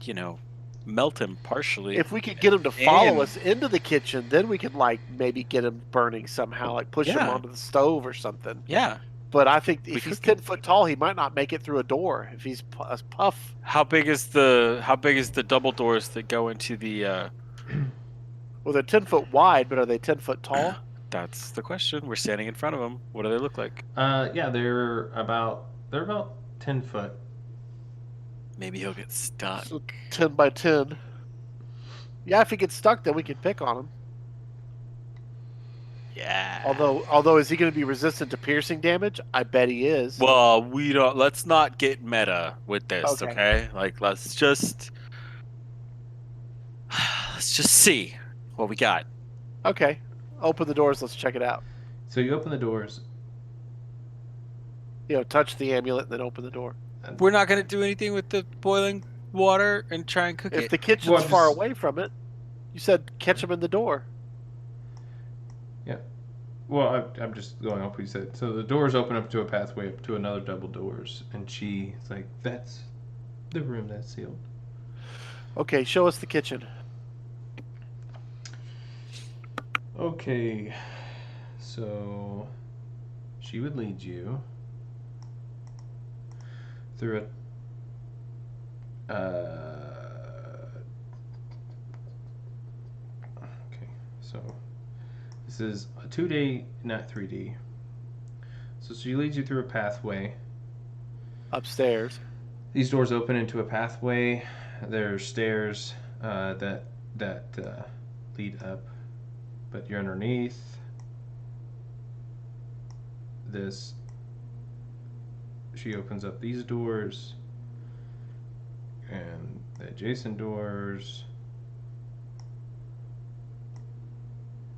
melt him partially. If we could get him to follow And- us into the kitchen, then we could maybe get him burning somehow, like push him Yeah. onto the stove or something. Yeah. But I think We if he's could- 10 foot tall, he might not make it through a door. If he's a puff, How big is the double doors that go into the? well, they're 10 foot wide, but are they 10 foot tall? That's the question. We're standing in front of them. What do they look like? They're about 10 foot. Maybe he'll get stuck. So 10 by 10. Yeah, if he gets stuck, then we can pick on him. Yeah. Although, is he going to be resistant to piercing damage? I bet he is. Well, we don't. Let's not get meta with this, Okay. okay? Like, let's just see what we got. Okay, open the doors. Let's check it out. So you open the doors. Touch the amulet and then open the door. We're not gonna do anything with the boiling water and try and cook If it. the kitchen's Well, far just- away from it, you said catch him in the door. Well, I'm just going off what you said. So the doors open up to a pathway up to another double doors, and she's like, "That's the room that's sealed." Okay, show us the kitchen. Okay, so she would lead you through a. Okay, so this is a 2D, not 3D. So she leads you through a pathway. Upstairs. These doors open into a pathway. There's stairs that lead up, but you're underneath this. She opens up these doors and the adjacent doors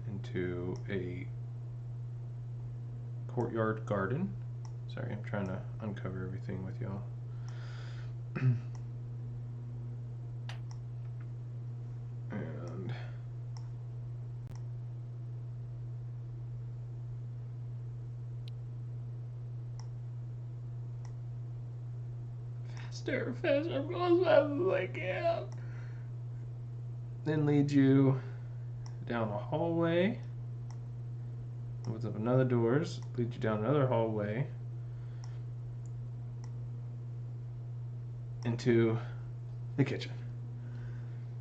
into a courtyard garden. Sorry, I'm trying to uncover everything with y'all. And faster, I'm going as fast as I can. Then leads you down a hallway. Opens up another doors, leads you down another hallway into the kitchen.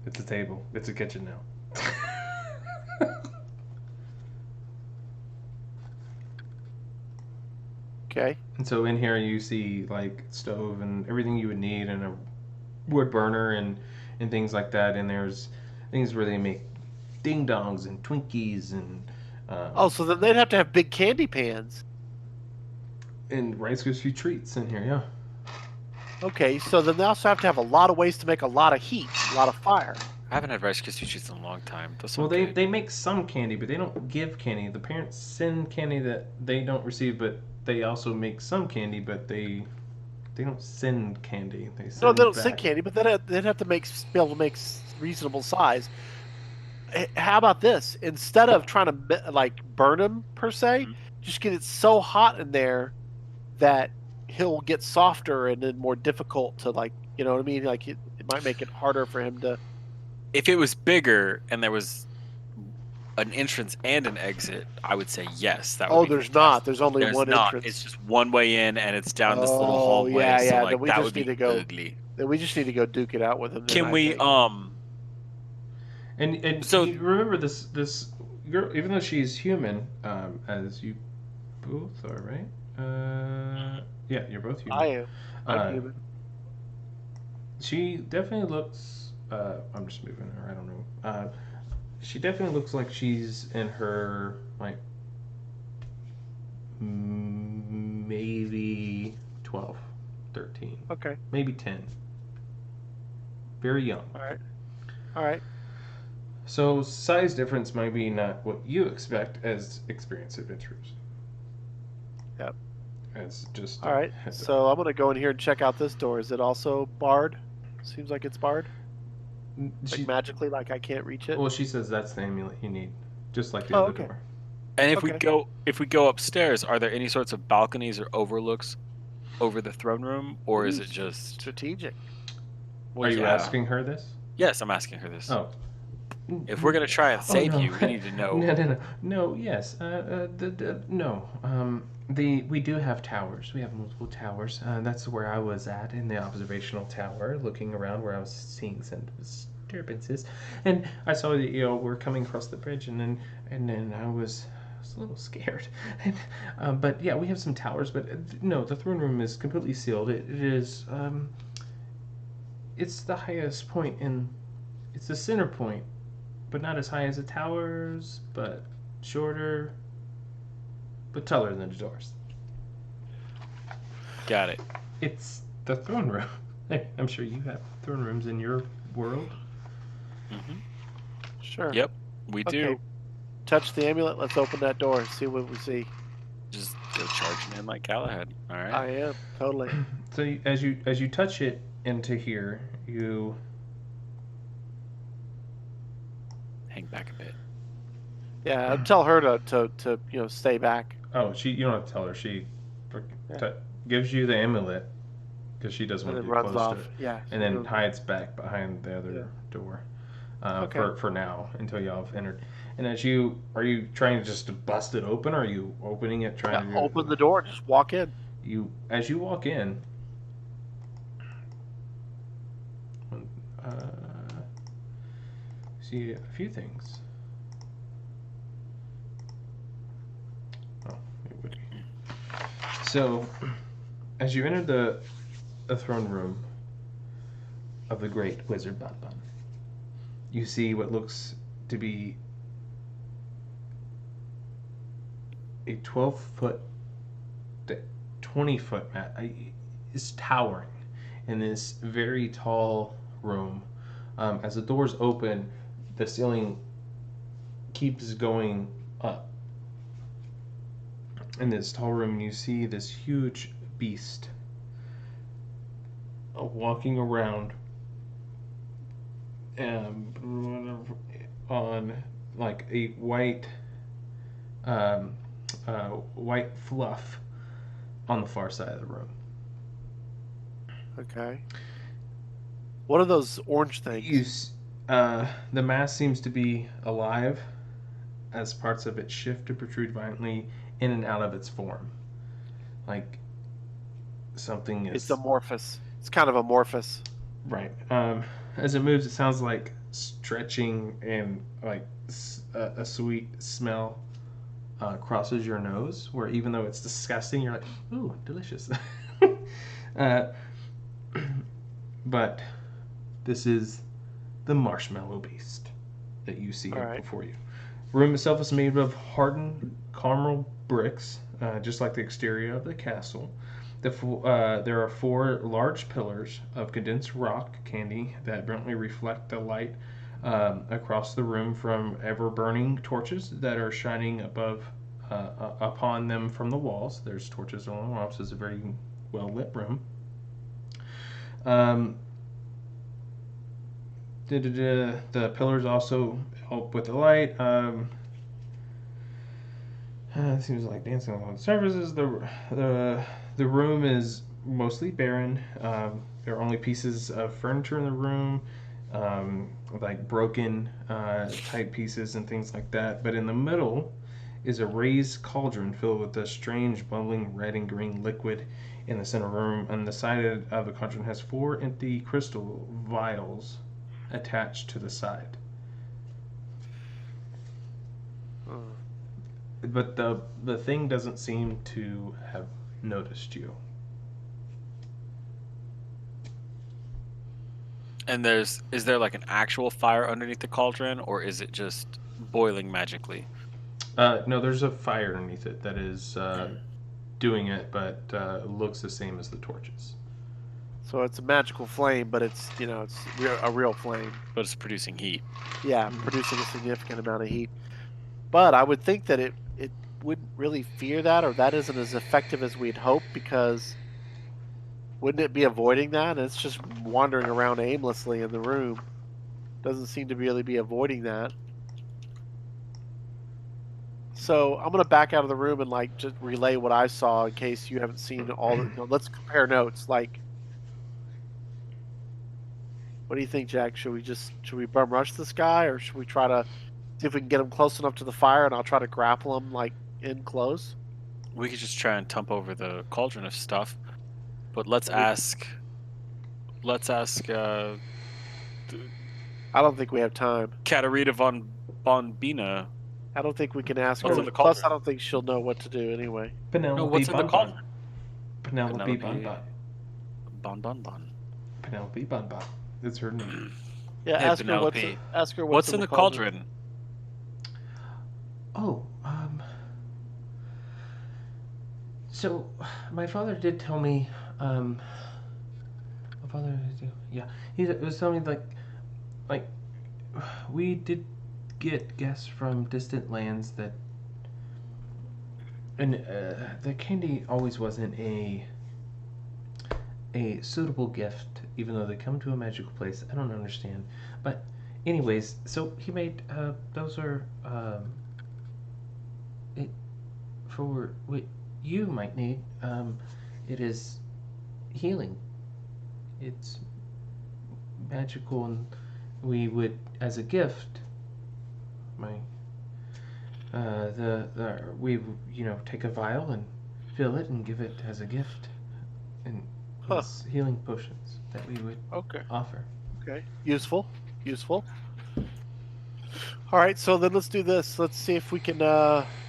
It's a table. It's a kitchen now. Okay. And so in here you see like stove and everything you would need and a wood burner and things like that. And there's things where they make ding dongs and Twinkies and Oh, so then they'd have to have big candy pans. and Rice Krispie treats in here. Yeah. Okay, so then they also have to have a lot of ways to make a lot of heat, a lot of fire. I haven't had Rice Krispie treats in a long time. Those Well, sound good. they make some candy, but they don't give candy. The parents send candy that they don't receive, but they also make some candy, but they don't send candy. They send No, they don't back. send candy, but they'd have to be able to make reasonable size. How about this? Instead of trying to burn him per se, Mhm. just get it so hot in there that he'll get softer and then more difficult to you know what I mean? Like it might make it harder for him to. If it was bigger and there was an entrance and an exit, I would say yes. That would Oh, be there's fantastic. not. There's only There's one not. entrance. It's just one way in, and it's down this little Oh, hallway. yeah, So yeah. like Then we that just would need be to go. ugly. Then we just need to go duke it out with him. Then, Can I we think. And So- you remember this girl, even though she's human, as you both are, right? Yeah, you're both human. I am. I'm Uh, human. She definitely looks. I'm just moving her. I don't know. She definitely looks like she's in her like maybe 12, 13, Okay. maybe 10. Very young. All right. All right. So size difference might be not what you expect as experienced adventurers. Yep. As just All right. heads up. So I'm gonna go in here and check out this door. Is it also barred? Seems like it's barred. She, Like magically, like I can't reach it. well, she says that's the amulet you need, just like the Oh, other okay. door. And if Okay. we go upstairs, are there any sorts of balconies or overlooks over the throne room, or is Ooh, it just? strategic? Well, Are you yeah. asking her this? Yes, I'm asking her this. Oh. If we're gonna try and save no. you, we need to know. No. Yes. No. We do have towers. We have multiple towers. That's where I was at in the observational tower, looking around where I was seeing some disturbances, and I saw that we're coming across the bridge, and then I was a little scared. But yeah, we have some towers, but no, the throne room is completely sealed. It is. It's the highest point in. It's the center point, but not as high as the towers, but shorter, but taller than the doors. Got it. It's the throne room. Hey, I'm sure you have throne rooms in your world. Hmm. Sure. Yep, we do. Okay. Touch the amulet. Let's open that door and see what we see. Just go charging in like Galahad. All right. I am totally. So as you touch it into here, you Hang back a bit. Yeah, I'd tell her to stay back. you don't have to tell her. She Yeah. gives you the amulet because she doesn't And want then to get runs close off. to it, Yeah. and then hides back behind the other door. Okay. For now until y'all have entered. And are you trying just to bust it open, or are you opening it trying to Open the door and just walk in. as you walk in, see a few things. Oh, it would be. So, as you enter the throne room of the great wizard Bonbon, you see what looks to be a 12-foot, 20-foot mat. Is towering in this very tall room. As the doors open, the ceiling keeps going up. In this tall room, you see this huge beast walking around on like a white white fluff on the far side of the room. Okay. What are those orange things? The mass seems to be alive as parts of it shift to protrude violently in and out of its form. Like something is... It's amorphous. It's kind of amorphous. Right. As it moves, it sounds like stretching, and like a sweet smell crosses your nose, where even though it's disgusting, you're like, ooh, delicious. But this is the marshmallow beast that you see before you. The room itself is made of hardened caramel bricks, just like the exterior of the castle. There are 4 large pillars of condensed rock candy that brilliantly reflect the light across the room from ever-burning torches that are shining upon them from the walls. There's torches along the walls, so it's a very well-lit room. The pillars also help with the light. It seems like dancing on the surfaces. The room is mostly barren. There are only pieces of furniture in the room, like broken type pieces and things like that. But in the middle is a raised cauldron filled with a strange bubbling red and green liquid in the center room. On the side of the cauldron has 4 empty crystal vials attached to the side. But the thing doesn't seem to have noticed you. And is there like an actual fire underneath the cauldron, or is it just boiling magically? No, there's a fire underneath it that is doing it, but it looks the same as the torches. So it's a magical flame, but it's it's a real flame. But it's producing heat. Yeah, producing a significant amount of heat. But I would think that it wouldn't really fear that, or that isn't as effective as we'd hope, because wouldn't it be avoiding that? And it's just wandering around aimlessly in the room. Doesn't seem to really be avoiding that. So I'm gonna back out of the room and like just relay what I saw in case you haven't seen all. Let's compare notes. Like, what do you think, Jack? Should we bum rush this guy, or should we try to see if we can get him close enough to the fire, and I'll try to grapple him like in close? We could just try and tump over the cauldron of stuff. But let's ask. I don't think we have time. Katarina von Bonbina. I don't think we can ask What's her. in the Plus, cauldron? I don't think she'll know what to do anyway. Penelope No, what's in the Bonbon. cauldron? Penelope Bonbon. Bonbon. Penelope Bonbon. That's her name. Yeah, Hey, ask Penelope. her What's in the cauldron? Oh, so my father did tell me, my father, yeah, he was telling me like, we did get guests from distant lands and the candy always wasn't a suitable gift, even though they come to a magical place. I don't understand, but anyways, so he made those are it for what you might need. It is healing. It's magical, and we would, as a gift, we take a vial and fill it and give it as a gift, and it's healing potions that we would offer. Okay, useful. All right, so then let's do this. Let's see if we can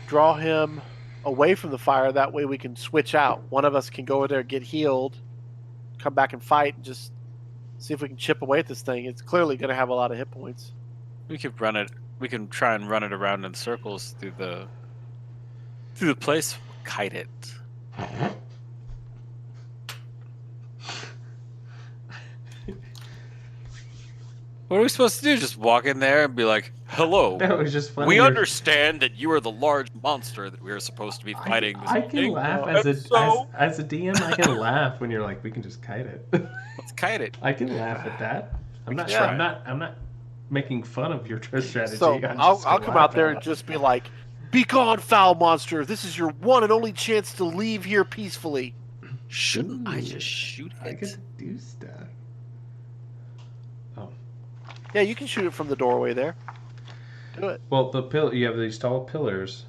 draw him away from the fire. That way we can switch out. One of us can go over there, get healed, come back and fight, and just see if we can chip away at this thing. It's clearly going to have a lot of hit points. We could run it. We can try and run it around in circles through the place. Kite it. What are we supposed to do? Just walk in there and be like, "Hello, That was just funny. we understand that you are the large monster that we are supposed to be fighting." I can laugh as a DM. I can laugh when you're like, we can just kite it. Let's kite it. I can laugh at that. I'm not. try. I'm not making fun of your strategy. So I'm I'll just gonna come laugh out there at and just be like, "Be gone, foul monster! This is your one and only chance to leave here peacefully." Shouldn't I just shoot I it? get to do stuff. Oh. Yeah, you can shoot it from the doorway there. Do it. Well, you have these tall pillars.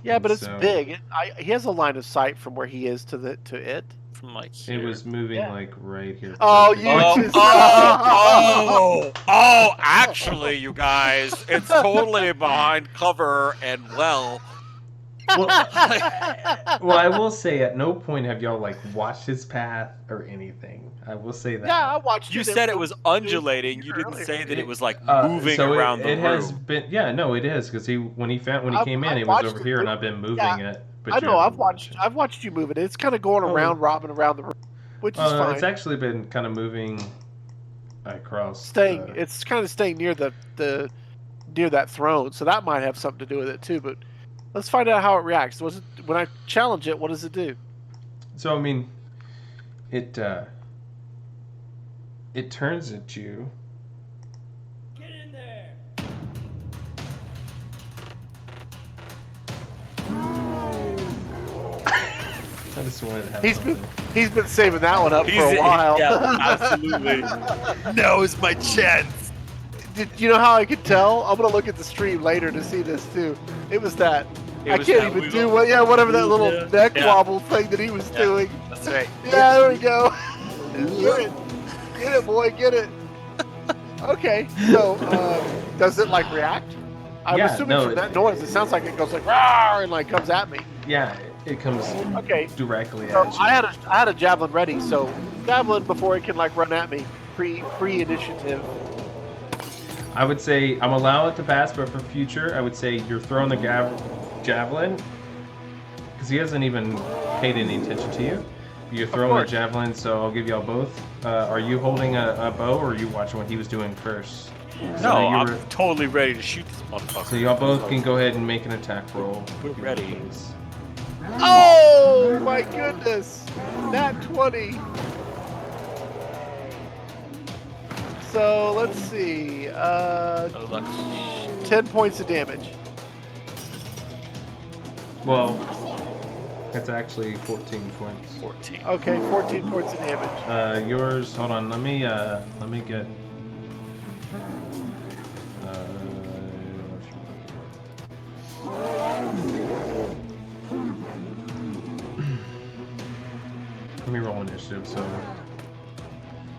Yeah, but it's so big. He has a line of sight from where he is to it. From like It here. was moving Yeah. like right here. Oh, perfect. you just- Actually, you guys, it's totally behind cover and well. Well, I will say, at no point have y'all like watched his path or anything. I will say that. Yeah, I watched You it. said it was undulating. You didn't earlier. say that it was like Uh, moving so around it the room. has been. Yeah, no, it is because when he came I've in, it was watched over it here, and move. I've been moving Yeah, it. But I you know. haven't watched it. I've watched you move it. It's kind of going around, robbing around the room, which is fine. It's actually been kind of moving across. Staying. It's kind of staying near the near that throne, so that might have something to do with it too. But let's find out how it reacts. When I challenge it? What does it do? So I mean, it turns at you. Get in there! Son just wanted to have He's something. he's been saving that one up for a while. Yeah, absolutely. Now's my chance. Did you know how I could tell? I'm gonna look at the stream later to see this too. It was that. It I was can't that even wiggle. do what. Yeah, whatever that little Yeah. neck Yeah. wobble thing that he was Yeah. doing. That's right. Yeah, there we go. Get it, boy, get it. Okay, so does it like react? I'm Yeah, assuming no, from it- that noise, it sounds like it goes like "Rawr," and like comes at me. Yeah, it comes Okay, directly so at you. I had a javelin ready, so javelin before it can like run at me pre initiative. I would say I'm allowing it to pass, but for future, I would say you're throwing the javelin because he hasn't even paid any attention to you. You're throwing the course. javelin, so I'll give y'all both. Are you holding a bow, or are you watching what he was doing first? No, you I'm were- totally ready to shoot this motherfucker. So y'all both can go ahead and make an attack roll. We're ready. Please. Oh my goodness! Nat 20. So let's see. Oh, look. 10 points of damage. Well, that's actually 14 points. 14. Okay, 14 points of damage. Yours. Hold on. Let me get. Let me roll initiative. So.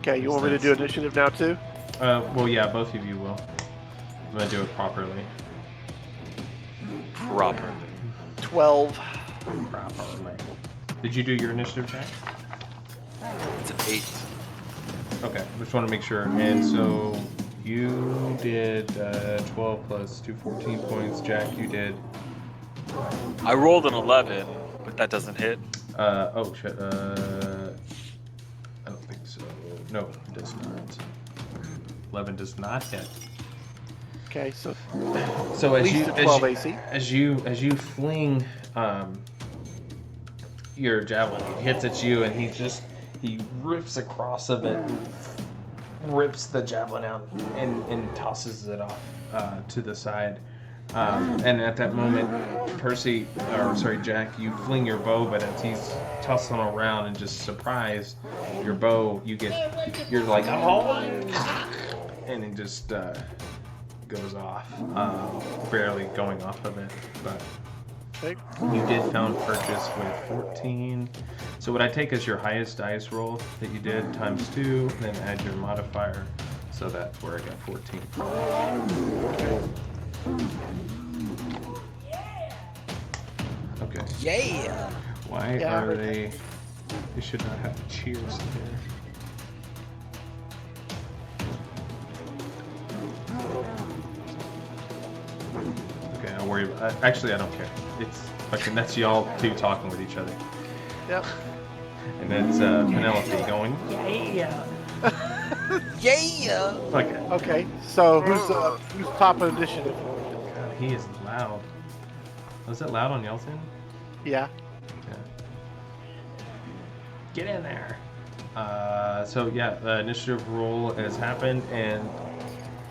Okay, you want me to do initiative now too? Well, yeah, both of you will. I'm gonna do it properly. Proper. 12. Properly. Did you do your initiative check? It's an 8. Okay, just want to make sure. And so you did 12 plus 2, 14 points. Jack, you did. I rolled an 11, but that doesn't hit. Oh shit. I don't think so. No, it does not. 11 does not hit. Okay, so So at as least you a 12 AC. as you fling your javelin, he hits at you, and he rips across of it, rips the javelin out, and tosses it off to the side. And at that moment, Jack, you fling your bow, but as he's tossing around and just surprised, your bow, you're like, I'm holding, and it just goes off, barely going off of it. But Okay. you did found purchase with 14. So what I take as your highest dice roll that you did times 2, then add your modifier. So that's where I got 14 from. Okay. Yeah. Why Yeah, I are heard they? They should not have cheers here. Okay, I'll worry. Actually, I don't care. It's fucking. That's y'all two talking with each other, Yep. and that's Penelope going. Yeah. Okay. Okay, so who's top of initiative? God, he is loud. Was it loud on y'all's end? Yeah. Yeah. Get in there. So yeah, the initiative roll has happened, and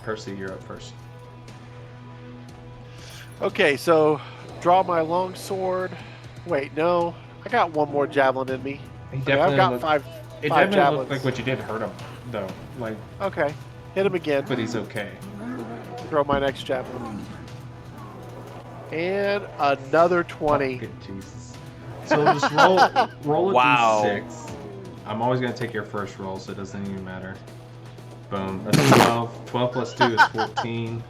Percy, you're up first. Okay, so draw my long sword. Wait, no, I got one more javelin in me. He Okay, I've got looked- five It javelins. definitely looked like what you did hurt him, though. Like, Okay, hit him again. but he's okay. Throw my next javelin. And another 20. Fucking Jesus. So just roll a Wow. d6. I'm always gonna take your first roll, so it doesn't even matter. Boom. That's 12. 12 plus 2 is 14.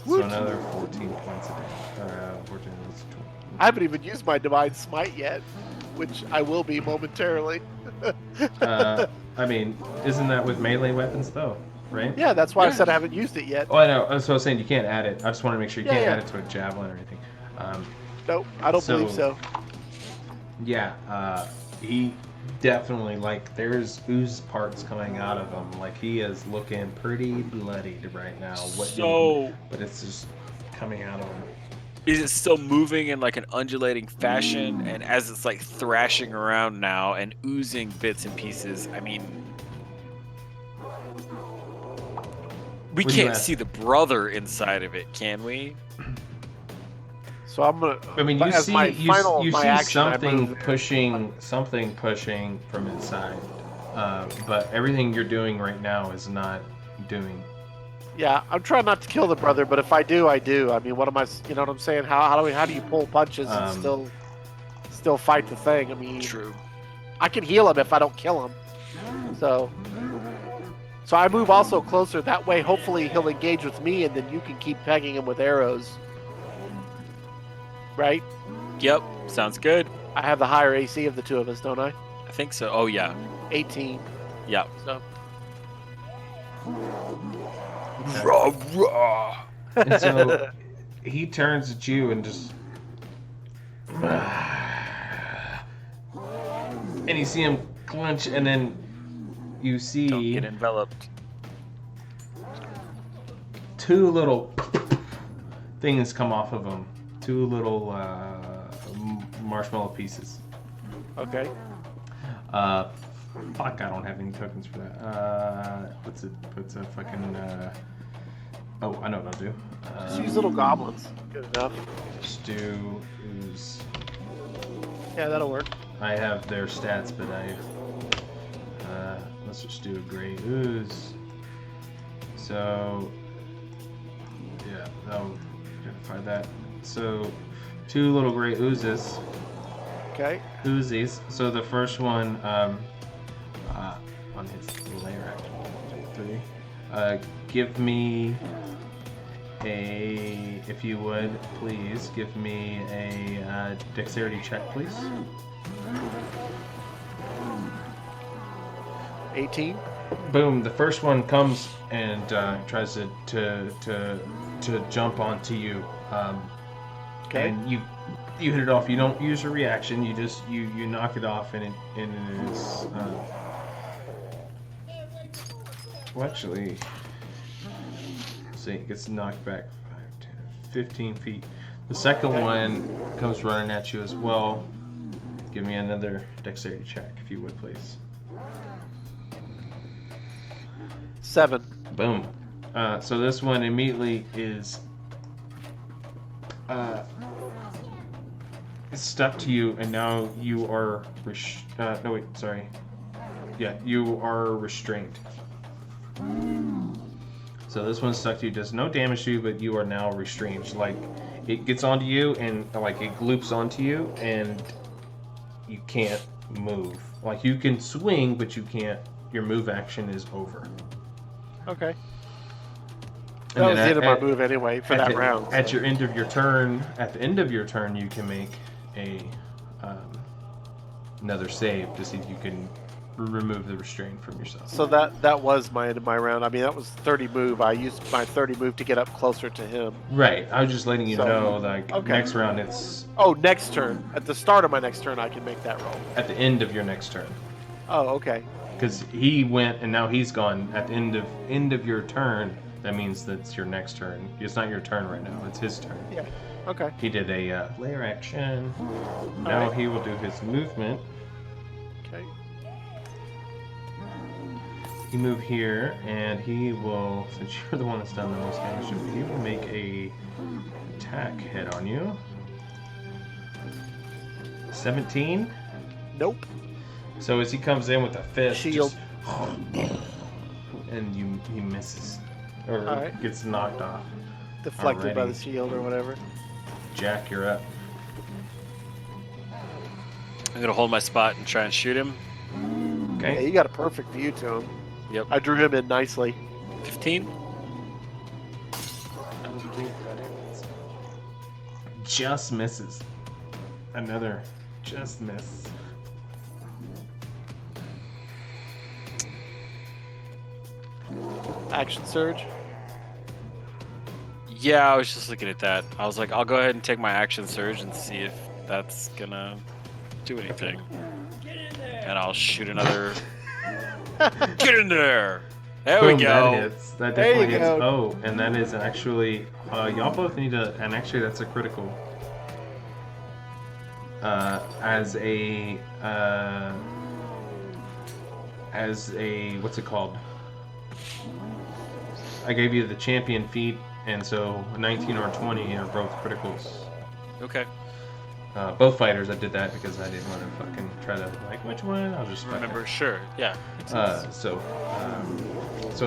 So Woot. another 14 points of damage. 14 is 20. I haven't even used my divine smite yet, which I will be momentarily. I mean, isn't that with melee weapons though, right? Yeah, that's why I said I haven't used it yet. Oh, I know. So I was saying you can't add it. I just want to make sure you Yeah, can't yeah. add it to a javelin or anything. Nope, I don't So- believe so. Yeah, he definitely, like, there's ooze parts coming out of him. Like, he is looking pretty bloodied right now. But it's just coming out of him. Is it still moving in like an undulating fashion? And as it's like thrashing around now and oozing bits and pieces, I mean, we What do you can't ask? see the brother inside of it, can we? So I'm gonna. I mean, but you as see, my you, final, you my see action, I something move. pushing from inside, but everything you're doing right now is not doing. Yeah, I'm trying not to kill the brother, but if I do, I do. I mean, what am I? You know what I'm saying? How do you pull punches and still fight the thing? I mean, True. I can heal him if I don't kill him. So I move also closer. That way, hopefully, he'll engage with me, and then you can keep pegging him with arrows. Right? Yep. Sounds good. I have the higher AC of the two of us, don't I? I think so. Oh yeah. 18. Yeah. So Rah, rah. And so he turns at you and just, and you see him clench, and then you Don't see get enveloped. two little things come off of him. Two little marshmallow pieces. okay. Fuck, I don't have any tokens for that. What's a fucking, oh, I know what I'll do. Just use little goblins. Good enough. Stew, ooze. Yeah, that'll work. I have their stats, but let's just do a gray ooze. So, yeah, that'll identify that. So, two little gray oozes. Okay. Uzis. So the first one, on his layer action, 3. Give me a, if you would, please, give me a dexterity check, please. 18. Boom! The first one comes and tries to jump onto you. Okay. And you hit it off. You don't use a reaction. You just you knock it off, and it is. Well, actually, see, it gets knocked back 5, 10, 15 feet. The second one comes running at you as well. Give me another dexterity check, if you would, please. 7. Boom. So this one immediately is stuck to you, and now you are no wait, sorry. Yeah, you are restrained. So this one's stuck to you, does no damage to you, but you are now restrained. Like, it gets onto you, and like it gloops onto you, and you can't move. Like, you can swing, but you can't. Your move action is over. Okay. And That was then the end of my move anyway for that round. At so. your end of your turn, at the end of your turn, you can make a another save to see if you can remove the restraint from yourself. So that was my end of my round. I mean, that was 30 move. I used my 30 move to get up closer to him. Right. I was just letting you So, know, like, okay. next round it's Oh, next turn. At the start of my next turn, I can make that roll. at the end of your next turn. Oh, okay. Because he went and now he's gone. At the end of your turn, that means that's your next turn. It's not your turn right now. It's his turn. Yeah. Okay. He did a layer action. Now Alright. he will do his movement. Okay. He move here, and he will, since you're the one that's done the most damage, he will make a attack hit on you. 17. Nope. So as he comes in with a fist, Shield. just, and he misses, or Alright. gets knocked off. Deflected by Alrighty. the shield or whatever. Jack, you're up. I'm gonna hold my spot and try and shoot him. Yeah, Okay. you got a perfect view to him. Yep. I drew him in nicely. 15. Just misses. Another just miss. Action surge. Yeah, I was just looking at that. I was like, I'll go ahead and take my action surge and see if that's gonna do anything. Get in there. And I'll shoot another. Get in there! There Boom, we go. That hits. That There you definitely hits. go. Oh, and that is actually, y'all both need to, and actually that's a critical. As a, what's it called? I gave you the champion feat, and so 19 or 20 are both criticals. Okay. Both fighters, I did that because I didn't want to fucking try to like which one. I'll just Remember, sure. Yeah. So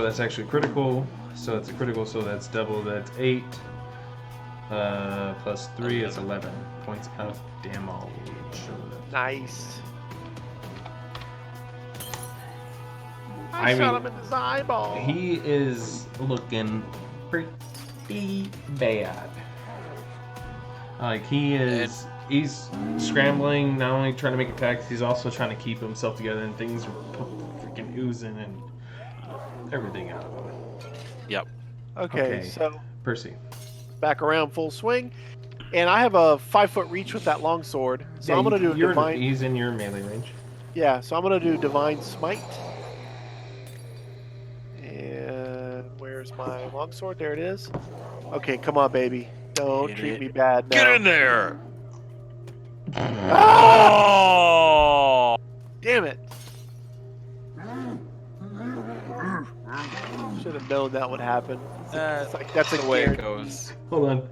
that's actually critical. So it's a critical. So that's double. That's 8. Plus 3 is 11 points of damage. Nice. I I shot mean, him in his eyeball. He is looking pretty bad. Like he's scrambling, not only trying to make attacks, he's also trying to keep himself together, and things are freaking oozing and everything out of him. Yep. Okay, so Percy. back around full swing, and I have a 5-foot reach with that longsword, so I'm gonna do a divine. He's in your melee range. Yeah, so I'm gonna do divine smite. And where's my longsword? There it is. Okay, come on, baby. Don't treat me bad now. Get in there! Oh! Damn it! Should have known that would happen. It's like that's the way it guarantee. goes. Hold on.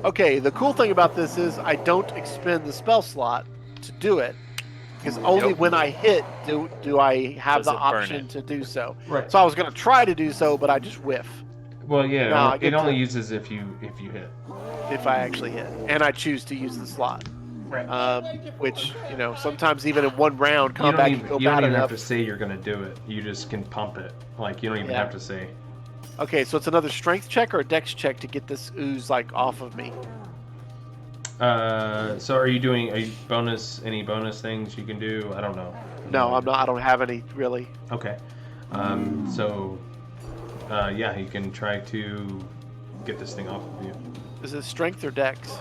Okay, the cool thing about this is I don't expend the spell slot to do it, because only when I hit do I have Does the it burn option it? to do so. Right. So I was gonna try to do so, but I just whiff Well, yeah. No, I it get only to- uses if you hit. if I actually hit, and I choose to use the slot. Right. Which sometimes even in one round, You combat don't can go even bad have enough. to say you're gonna do it. You just can pump it. Like you don't even Yeah. have to say. Okay, so it's another strength check or a dex check to get this ooze like off of me. So are you doing any bonus things you can do? I don't know. No, I'm not. I don't have any really. Okay. Yeah, you can try to get this thing off of you. Is it strength or dex?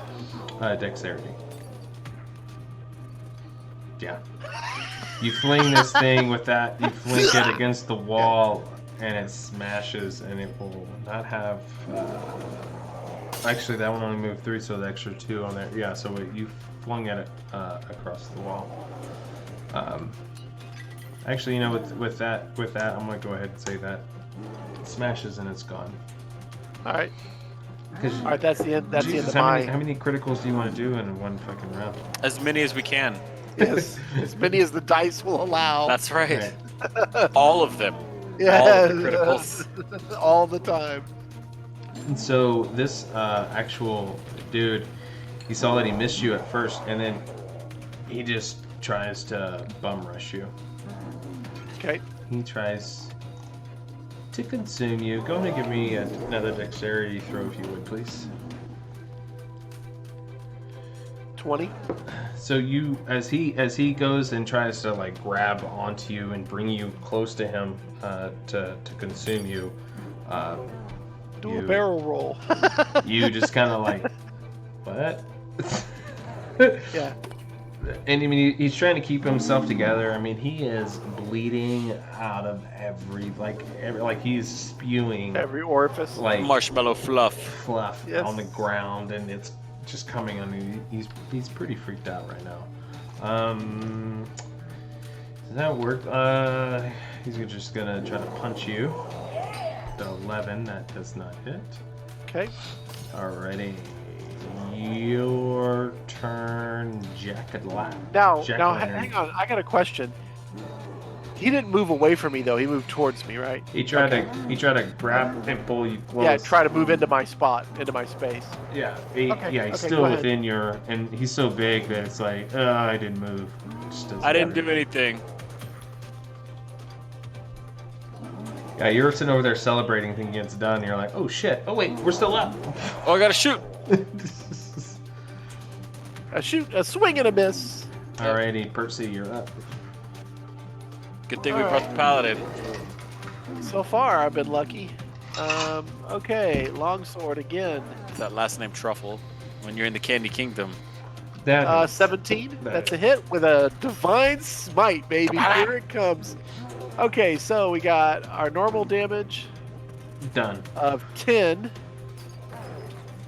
Dexterity. Yeah. You fling this thing with that. You fling it against the wall, and it smashes, and it will not have. Actually, that one only moved 3, so the extra 2 on there. Yeah, so you flung at it across the wall. Actually, with that, I'm gonna go ahead and say that it smashes and it's gone. All right. All All right, that's the end. That's Jesus, the end of how many criticals do you want to do in one fucking round? As many as we can. Yes, as many as the dice will allow. That's right. Right. All of them. yeah, all of the criticals. all the time. And so this actual dude, he saw that he missed you at first, and then he just tries to bum rush you. Okay. He tries to consume you. Go ahead and give me another dexterity throw if you would, please. 20. So you, as he goes and tries to like grab onto you and bring you close to him to consume you, Do a barrel roll. you just kind of like, what? Yeah. And I mean, he's trying to keep himself together. I mean, he is bleeding out of every he's spewing Every orifice. like Marshmallow fluff. fluff Yes. on the ground, and it's just coming on him. He's pretty freaked out right now. Does that work? He's just gonna try to punch you. The 11, that does not hit. Okay. Alrighty. Your turn, Jack and Lap. Now, Jack-o'-lantern. hang on. I got a question. He didn't move away from me though. He moved towards me, right? He tried to grab and pull you close. Yeah, try to move into my spot, into my space. Yeah, Okay, he's okay, still go ahead. within your, and he's so big that it's like, I didn't move. It just doesn't I didn't matter. do anything. Yeah, you're sitting over there celebrating, thinking it's done. And you're like, oh shit! Oh wait, we're still up. Oh, I gotta shoot. A shoot, a swing and a miss. Alrighty, Percy, you're up. Good thing we brought the paladin. So far, I've been lucky. Okay, longsword again. That last name Truffle. When you're in the Candy Kingdom. That 17. That's a hit with a divine smite, baby. Here it comes. Okay, so we got our normal damage done. of 10.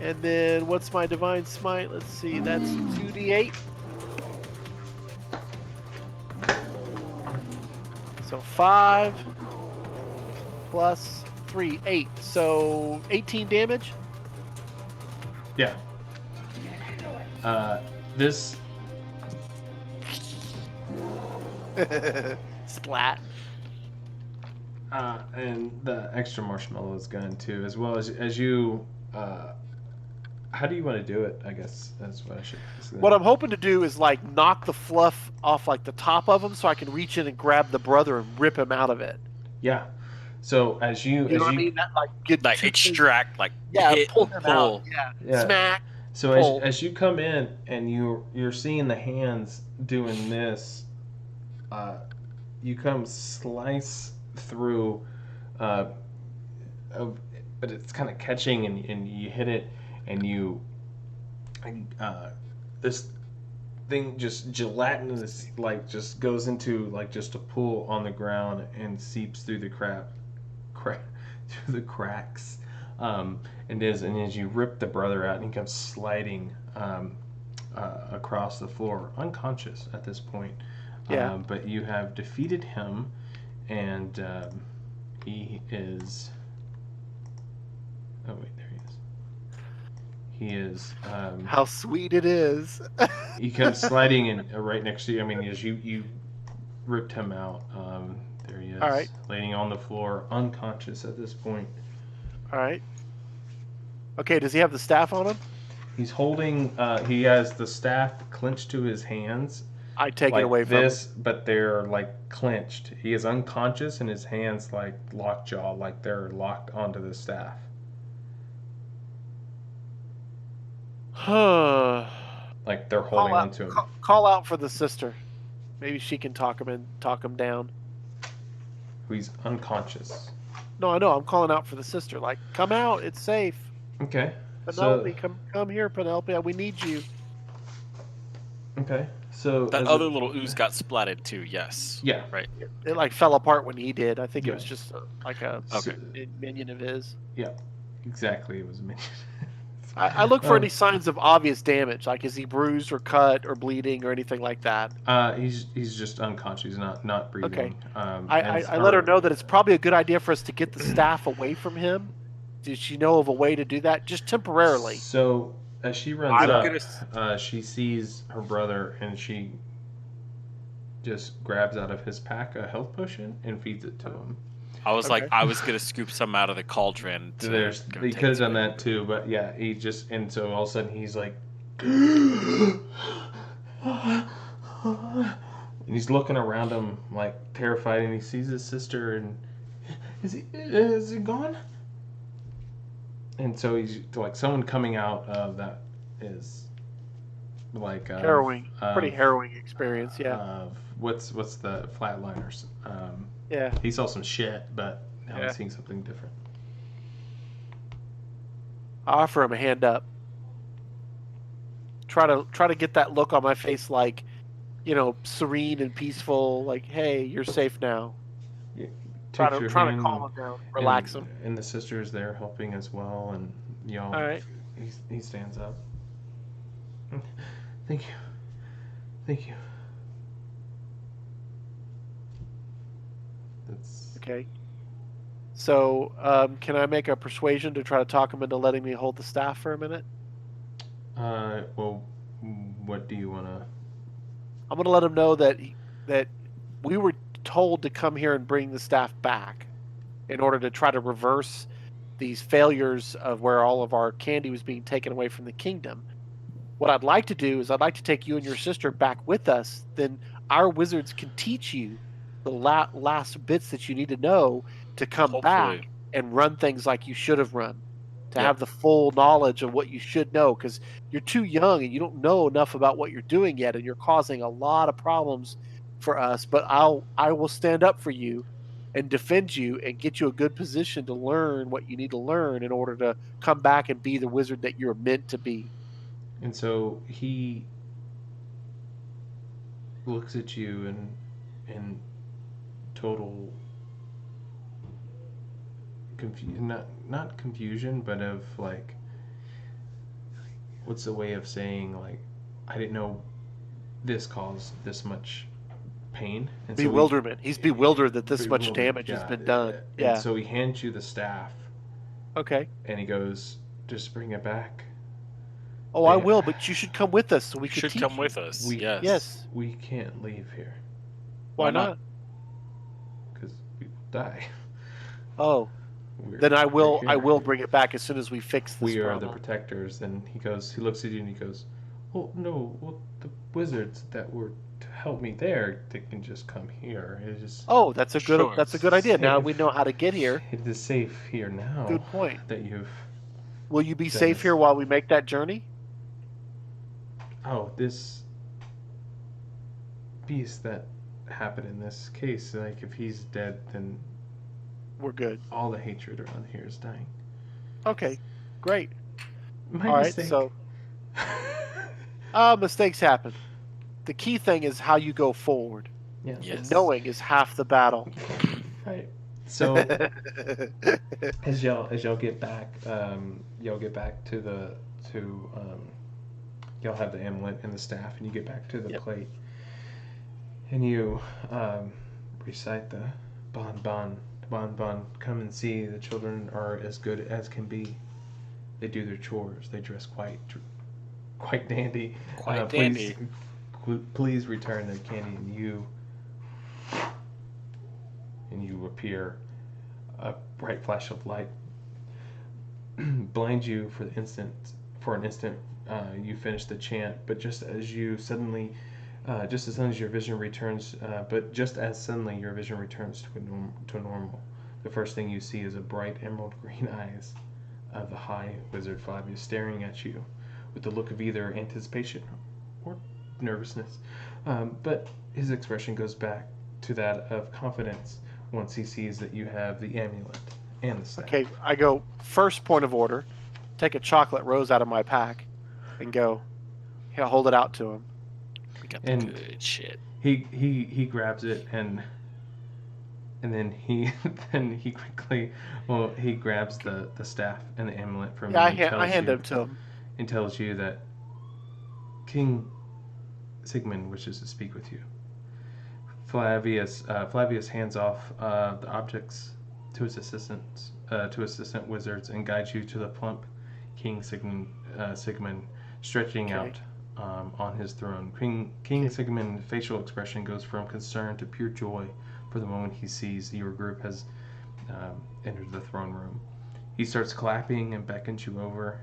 And then what's my divine smite? Let's see, that's 2d8. So 5 plus 3, 8. So 18 damage. Yeah. This Splat. and the extra marshmallow is gone too, as well as you. How do you want to do it? I guess that's what I should. What I'm hoping to do is like knock the fluff off like the top of him, so I can reach in and grab the brother and rip him out of it. Yeah. So as you You know what I mean? That like get Like two things- extract, like yeah, hit, pull him pull. out. Yeah. Yeah. Smack. So pull. as you come in and you're seeing the hands doing this, you come slice through, but it's kind of catching and you hit it and you this thing just gelatinous like just goes into like just a pool on the ground and seeps through the through the cracks, and as you rip the brother out and he comes sliding across the floor unconscious at this point. Yeah. But you have defeated him, and he is. Oh wait, there he is. He is. How sweet it is. He comes sliding in right next to you. I mean, as you ripped him out. There he is. All right. Laying on the floor, unconscious at this point. All right. Okay. Does he have the staff on him? He's holding. He has the staff clenched to his hands. I take like it away from this, him. but they're like clenched. He is unconscious, and his hands like lockjaw, like they're locked onto the staff. Like they're holding onto him. Call out for the sister. Maybe she can talk him down. He's unconscious. No, I know. I'm calling out for the sister. Like, come out. It's safe. Okay. Penelope, come here, Penelope. We need you. Okay. So That other little ooze got splatted too. Yes. Yeah. Right. It like fell apart when he did. I think Yeah. it was just like a minion of his. Yeah. Exactly. It was me. I look for any signs of obvious damage. Like, is he bruised or cut or bleeding or anything like that? He's just unconscious. He's not breathing. Okay. And I let her know that it's probably a good idea for us to get the staff away from him. Does she know of a way to do that, just temporarily? So as she runs I'm up, she sees her brother, and she just grabs out of his pack a health potion and feeds it to him. I was like, Okay. I was gonna scoop some out of the cauldron. He go could take have some. done that too, but yeah, he just, and so all of a sudden he's like, and he's looking around him like terrified, and he sees his sister, and is he gone? And so he's like, someone coming out of that is like Harrowing, pretty harrowing experience. Yeah, what's the flatliners? yeah. He saw some shit, but now Yeah. he's seeing something different. I offer him a hand up. Try to get that look on my face, like, serene and peaceful. Like, hey, you're safe now. Trying Takes your to hand, calm him down, relax him. And the sister is there helping as well, and All right. he stands up. Thank you. That's Okay. So, can I make a persuasion to try to talk him into letting me hold the staff for a minute? well, what do you want to? I'm going to let him know that we were told to come here and bring the staff back in order to try to reverse these failures of where all of our candy was being taken away from the kingdom. What I'd like to do is I'd like to take you and your sister back with us. Then our wizards can teach you the last bits that you need to know to come back Hopefully. and run things like you should have run, to Yeah. have the full knowledge of what you should know, because you're too young and you don't know enough about what you're doing yet, and you're causing a lot of problems for us. But I will stand up for you and defend you and get you a good position to learn what you need to learn in order to come back and be the wizard that you're meant to be. And so he looks at you in total not confusion, but of like, what's the way of saying, like, I didn't know this caused this much pain and bewilderment. He's bewildered that this much bewildered, damage has yeah. been done. And Yeah. so he hands you the staff, Okay. and he goes, "Just bring it back." Oh, I will, but you should come with us so we You can should teach come you. with us. We- Yes. Yes. We can't leave here Why Why not? not? because we will die. Oh, We're- then I will. we're I here. will bring it back as soon as we fix this We are the problem. protectors. And he goes, he looks at you and he goes, "Well, no, well, the wizards that were to help me there, they can just come here. It is, Oh, that's a good. Sure. That's a good idea. Now Safe. we know how to get here. It is safe here now. Good point. That you've, Will you be That safe is- here while we make that journey? oh, this beast that happened in this case, like if he's dead, then We're good. all the hatred around here is dying. Okay, great. My All right. mistake. So, mistakes happen. The key thing is how you go forward. yeah. Yes. And knowing is half the battle. Right. So as y'all get back, y'all get back to y'all have the amulet and the staff, and you get back to the Yep. plate, and you recite the Bonbon. Bonbon, come and see. The children are as good as can be. They do their chores. They dress quite dandy. Quite dandy. Please return their candy, and you appear. A bright flash of light blinds you for an instant. You finish the chant, but just as suddenly your vision returns, to normal. The first thing you see is a bright emerald green eyes of the High Wizard Flavius staring at you with a look of either anticipation or nervousness. But his expression goes back to that of confidence once he sees that you have the amulet and the staff. Okay, I go first point of order. Take a chocolate rose out of my pack, and go. Here, hold it out to him. We got the And- good shit. He grabs it and then he quickly he grabs the staff and the amulet from Yeah, you and I hand them to him. and tells you that King Sigmund wishes to speak with you. Flavius hands off the objects to his assistant wizards and guides you to the plump King Sigmund stretching Okay. out on his throne. King Sigmund's facial expression goes from concern to pure joy for the moment he sees your group has entered the throne room. He starts clapping and beckons you over.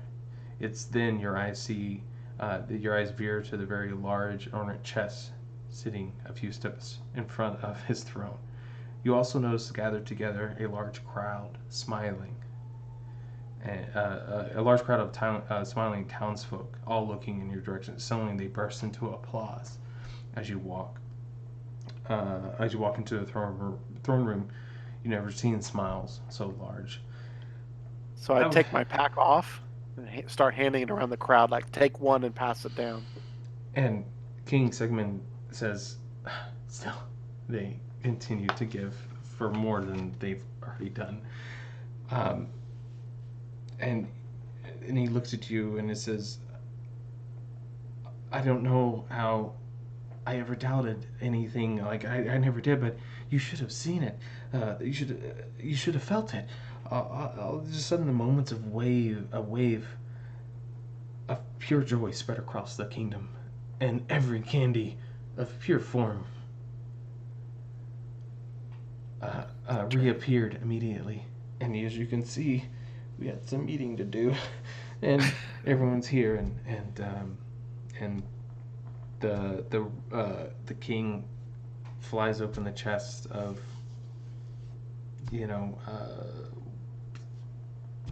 It's then your eyes veer to the very large ornate chest sitting a few steps in front of his throne. You also notice gathered together a large crowd smiling, and a large crowd of smiling townsfolk, all looking in your direction. Suddenly, they burst into applause as you walk. Into the throne room, you never seen smiles so large. So I take my pack off and start handing it around the crowd. Like, take one and pass it down. And King Sigmund says, still, they continue to give for more than they've already done. And he looks at you and it says, I don't know how I ever doubted anything. Like, I never did, but you should have seen it. You should have felt it. All of a sudden, the moments of a wave of pure joy spread across the kingdom, and every candy of pure form reappeared immediately. And as you can see, we had some eating to do, and everyone's here, and the king flies open the chest of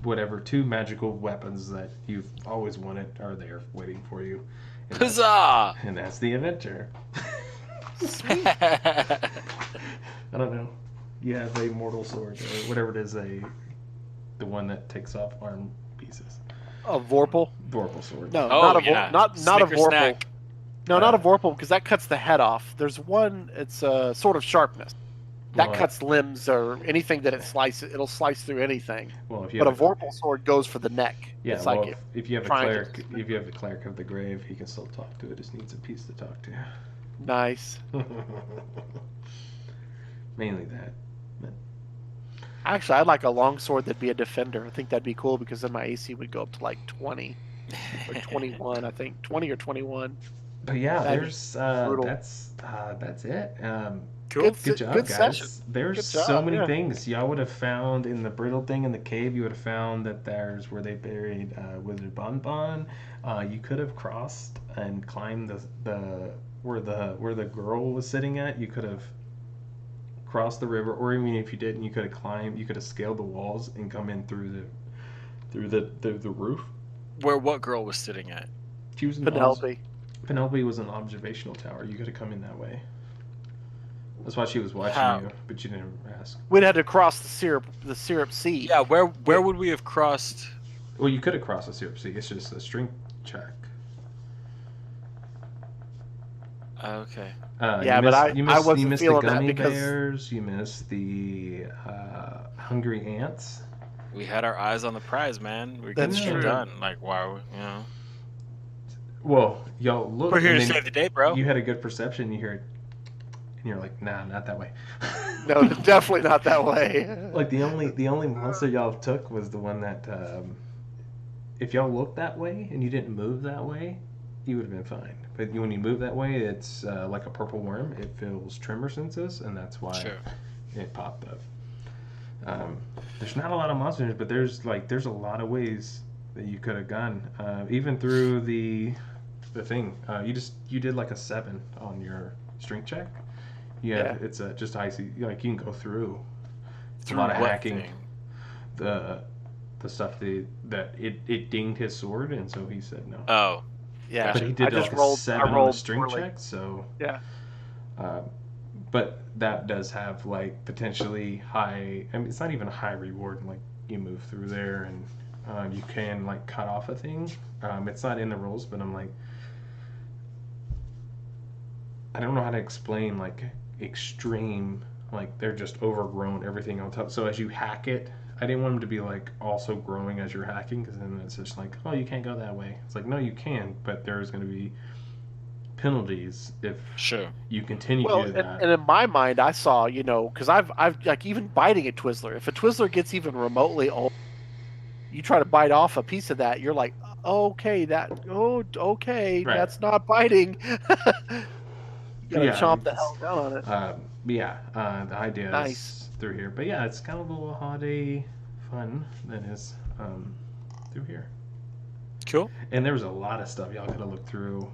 whatever two magical weapons that you've always wanted are there waiting for you. And that's- Huzzah! And that's the inventor. I don't know. You have a mortal sword or whatever it is, the one that takes off arm pieces. A Vorpal? Vorpal sword. No, Oh, not a yeah. not a Snicker Vorpal. snack. No, not a Vorpal, because that cuts the head off. There's one. It's a sword of sharpness. That Well, cuts limbs or anything that it slices. It'll slice through anything. Well, if you But a have Vorpal sword goes for the neck. yeah, It's well, like if you have a trying cleric, to- if you have the cleric of the grave, he can still talk to it. Just needs a piece to talk to. Nice. Mainly that. Actually, I'd like a longsword that'd be a defender. I think that'd be cool because then my AC would go up to like 20 or 21. I think 20 or 21. But yeah, That'd be there's brutal. that's it. Cool. Good job, Good session. guys. There's Good so job. many Yeah. things y'all would have found in the brittle thing in the cave. You would have found that there's where they buried Wizard Bonbon. You could have crossed and climbed the where the girl was sitting at. You could have crossed the river, or even if you didn't, you could have climbed. You could have scaled the walls and come in through the roof. Where what girl was sitting at? She was Penelope. Penelope was an observational tower. You could have come in that way. That's why she was watching How? you, but you didn't ask. We'd had to cross the syrup sea. Yeah, where would we have crossed? Well, you could have crossed the syrup sea. It's just a strength check. Okay. Yeah, but I wasn't you missed the feeling that gummy because- bears. You missed the hungry ants. We had our eyes on the prize, man. We're That's getting shit true. done. Like, why? Well, y'all look. We're here and to then save the day, bro. You had a good perception. You hear it, and you're like, nah, not that way. No, definitely not that way. Like the only monster y'all took was the one that if y'all looked that way and you didn't move that way, you would have been fine. But when you move that way, it's like a purple worm. It feels tremor senses, and that's why Sure. it popped up. There's not a lot of monsters, but there's a lot of ways that you could have gone. Even through the thing, you did like a 7 on your strength check. Yeah, it's just icy. Like you can go through. It's a lot of what hacking. thing? The stuff that it dinged his sword, and so he said no. Oh, Yeah, But he I did just like rolled. a 7 I on the rolled strength poorly. check, so Yeah. but that does have like potentially high. I mean, it's not even a high reward. Like you move through there, and you can like cut off a thing. It's not in the rules, but I'm like, I don't know how to explain like extreme. Like they're just overgrown everything on top. So as you hack it, I didn't want them to be like also growing as you're hacking, because then it's just like, oh, you can't go that way. It's like, no, you can, but there's going to be penalties if sure. you continue Well, to do that. and in my mind, I saw, because I've like even biting a Twizzler. If a Twizzler gets even remotely old, you try to bite off a piece of that, you're like, okay, Right. that's not biting. You gotta Yeah, chomp the it's- hell down on it. The idea Nice. is through here, but yeah, it's kind of a little holiday fun that is through here. Cool. And there was a lot of stuff y'all could have looked through.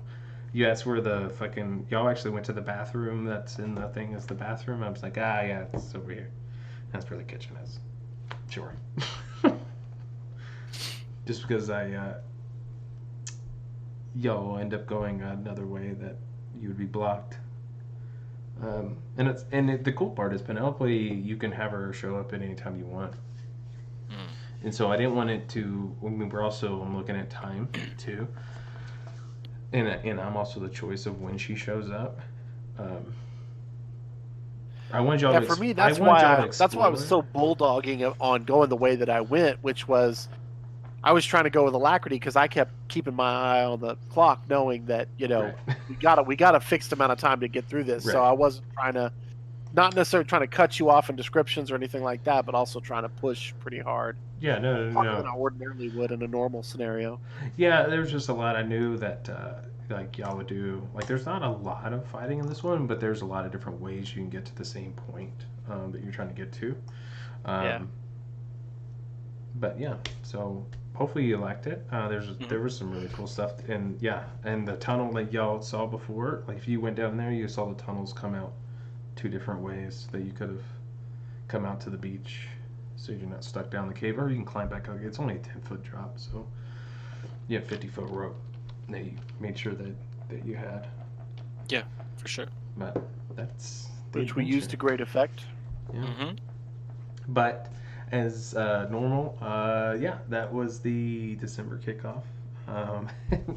Yeah, that's where y'all actually went to the bathroom. That's in the thing is the bathroom. I was like, yeah, it's over here. That's where the kitchen is. Sure. Just because y'all end up going another way that you would be blocked. The cool part is Penelope, you can have her show up at any time you want. And so I didn't want it to. I mean, I'm looking at time too, and I'm also the choice of when she shows up. I wanted y'all. Yeah, to for ex- me, that's I wanted y'all why to that's why I was so explore. bulldogging on going the way that I went, which was I was trying to go with alacrity because I kept keeping my eye on the clock, knowing that Right. we got a fixed amount of time to get through this. So Right. I wasn't not necessarily trying to cut you off in descriptions or anything like that, but also trying to push pretty hard, Yeah, no. harder than I ordinarily would in a normal scenario. Yeah, there's just a lot I knew that like y'all would do. Like, there's not a lot of fighting in this one, but there's a lot of different ways you can get to the same point that you're trying to get to. Yeah. But yeah, so hopefully you liked it. There was some really cool stuff, and the tunnel that y'all saw before. Like if you went down there, you saw the tunnels come out 2 different ways that you could have come out to the beach, so you're not stuck down the cave, or you can climb back up. It's only a 10-foot drop, so you have 50-foot rope that you made sure that you had. Yeah, for sure. But that's the Which we used to adventure. great effect. Yeah. Mm-hmm. But as normal, that was the December kickoff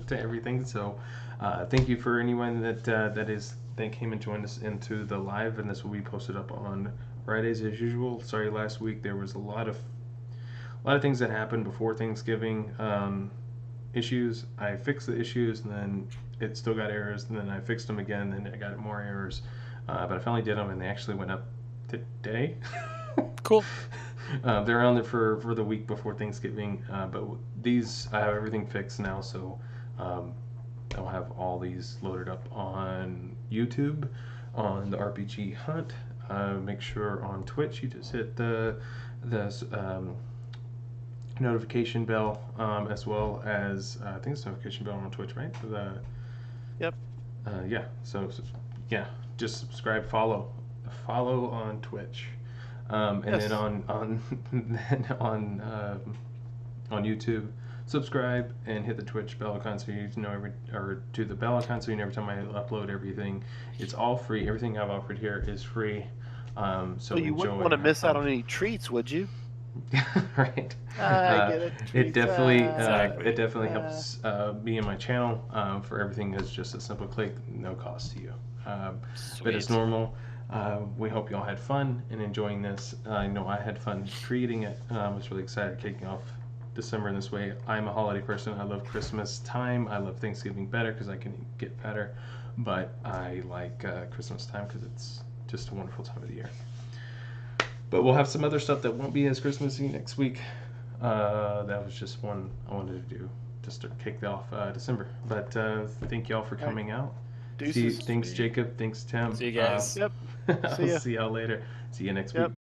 to everything. So thank you for anyone that came and joined us into the live, and this will be posted up on Fridays as usual. Sorry, last week there was a lot of things that happened before Thanksgiving. Issues. I fixed the issues, and then it still got errors, and then I fixed them again, and I got more errors. But I finally did them, and they actually went up today. Cool. They're on there for the week before Thanksgiving, but these I have everything fixed now, so I'll have all these loaded up on YouTube, on the RPG Hunt. Make sure on Twitch you just hit the notification bell, as well as I think it's notification bell on Twitch, right? Yep. Yeah. So yeah, just subscribe, follow on Twitch, and Yes. then on YouTube, subscribe and hit the Twitch bell icon so you know to the bell icon so you know every time I upload everything. It's all free. Everything I've offered here is free. So you wouldn't want to miss out on any treats, would you? Right. I get it. It definitely Exactly. it definitely helps me and my channel. For everything is just a simple click, no cost to you. But as Sweet. normal, we hope y'all had fun in enjoying this. I know I had fun creating it. I was really excited kicking off December in this way. I'm a holiday person. I love Christmas time. I love Thanksgiving better because I can get better. But I like Christmas time because it's just a wonderful time of the year. But we'll have some other stuff that won't be as Christmassy next week. That was just one I wanted to do just to kick off December. But thank y'all for coming out. Deuces. Thanks, Jacob. Thanks, Tim. See you guys. Yep. I'll See ya. see y'all later. See you next Yep. week.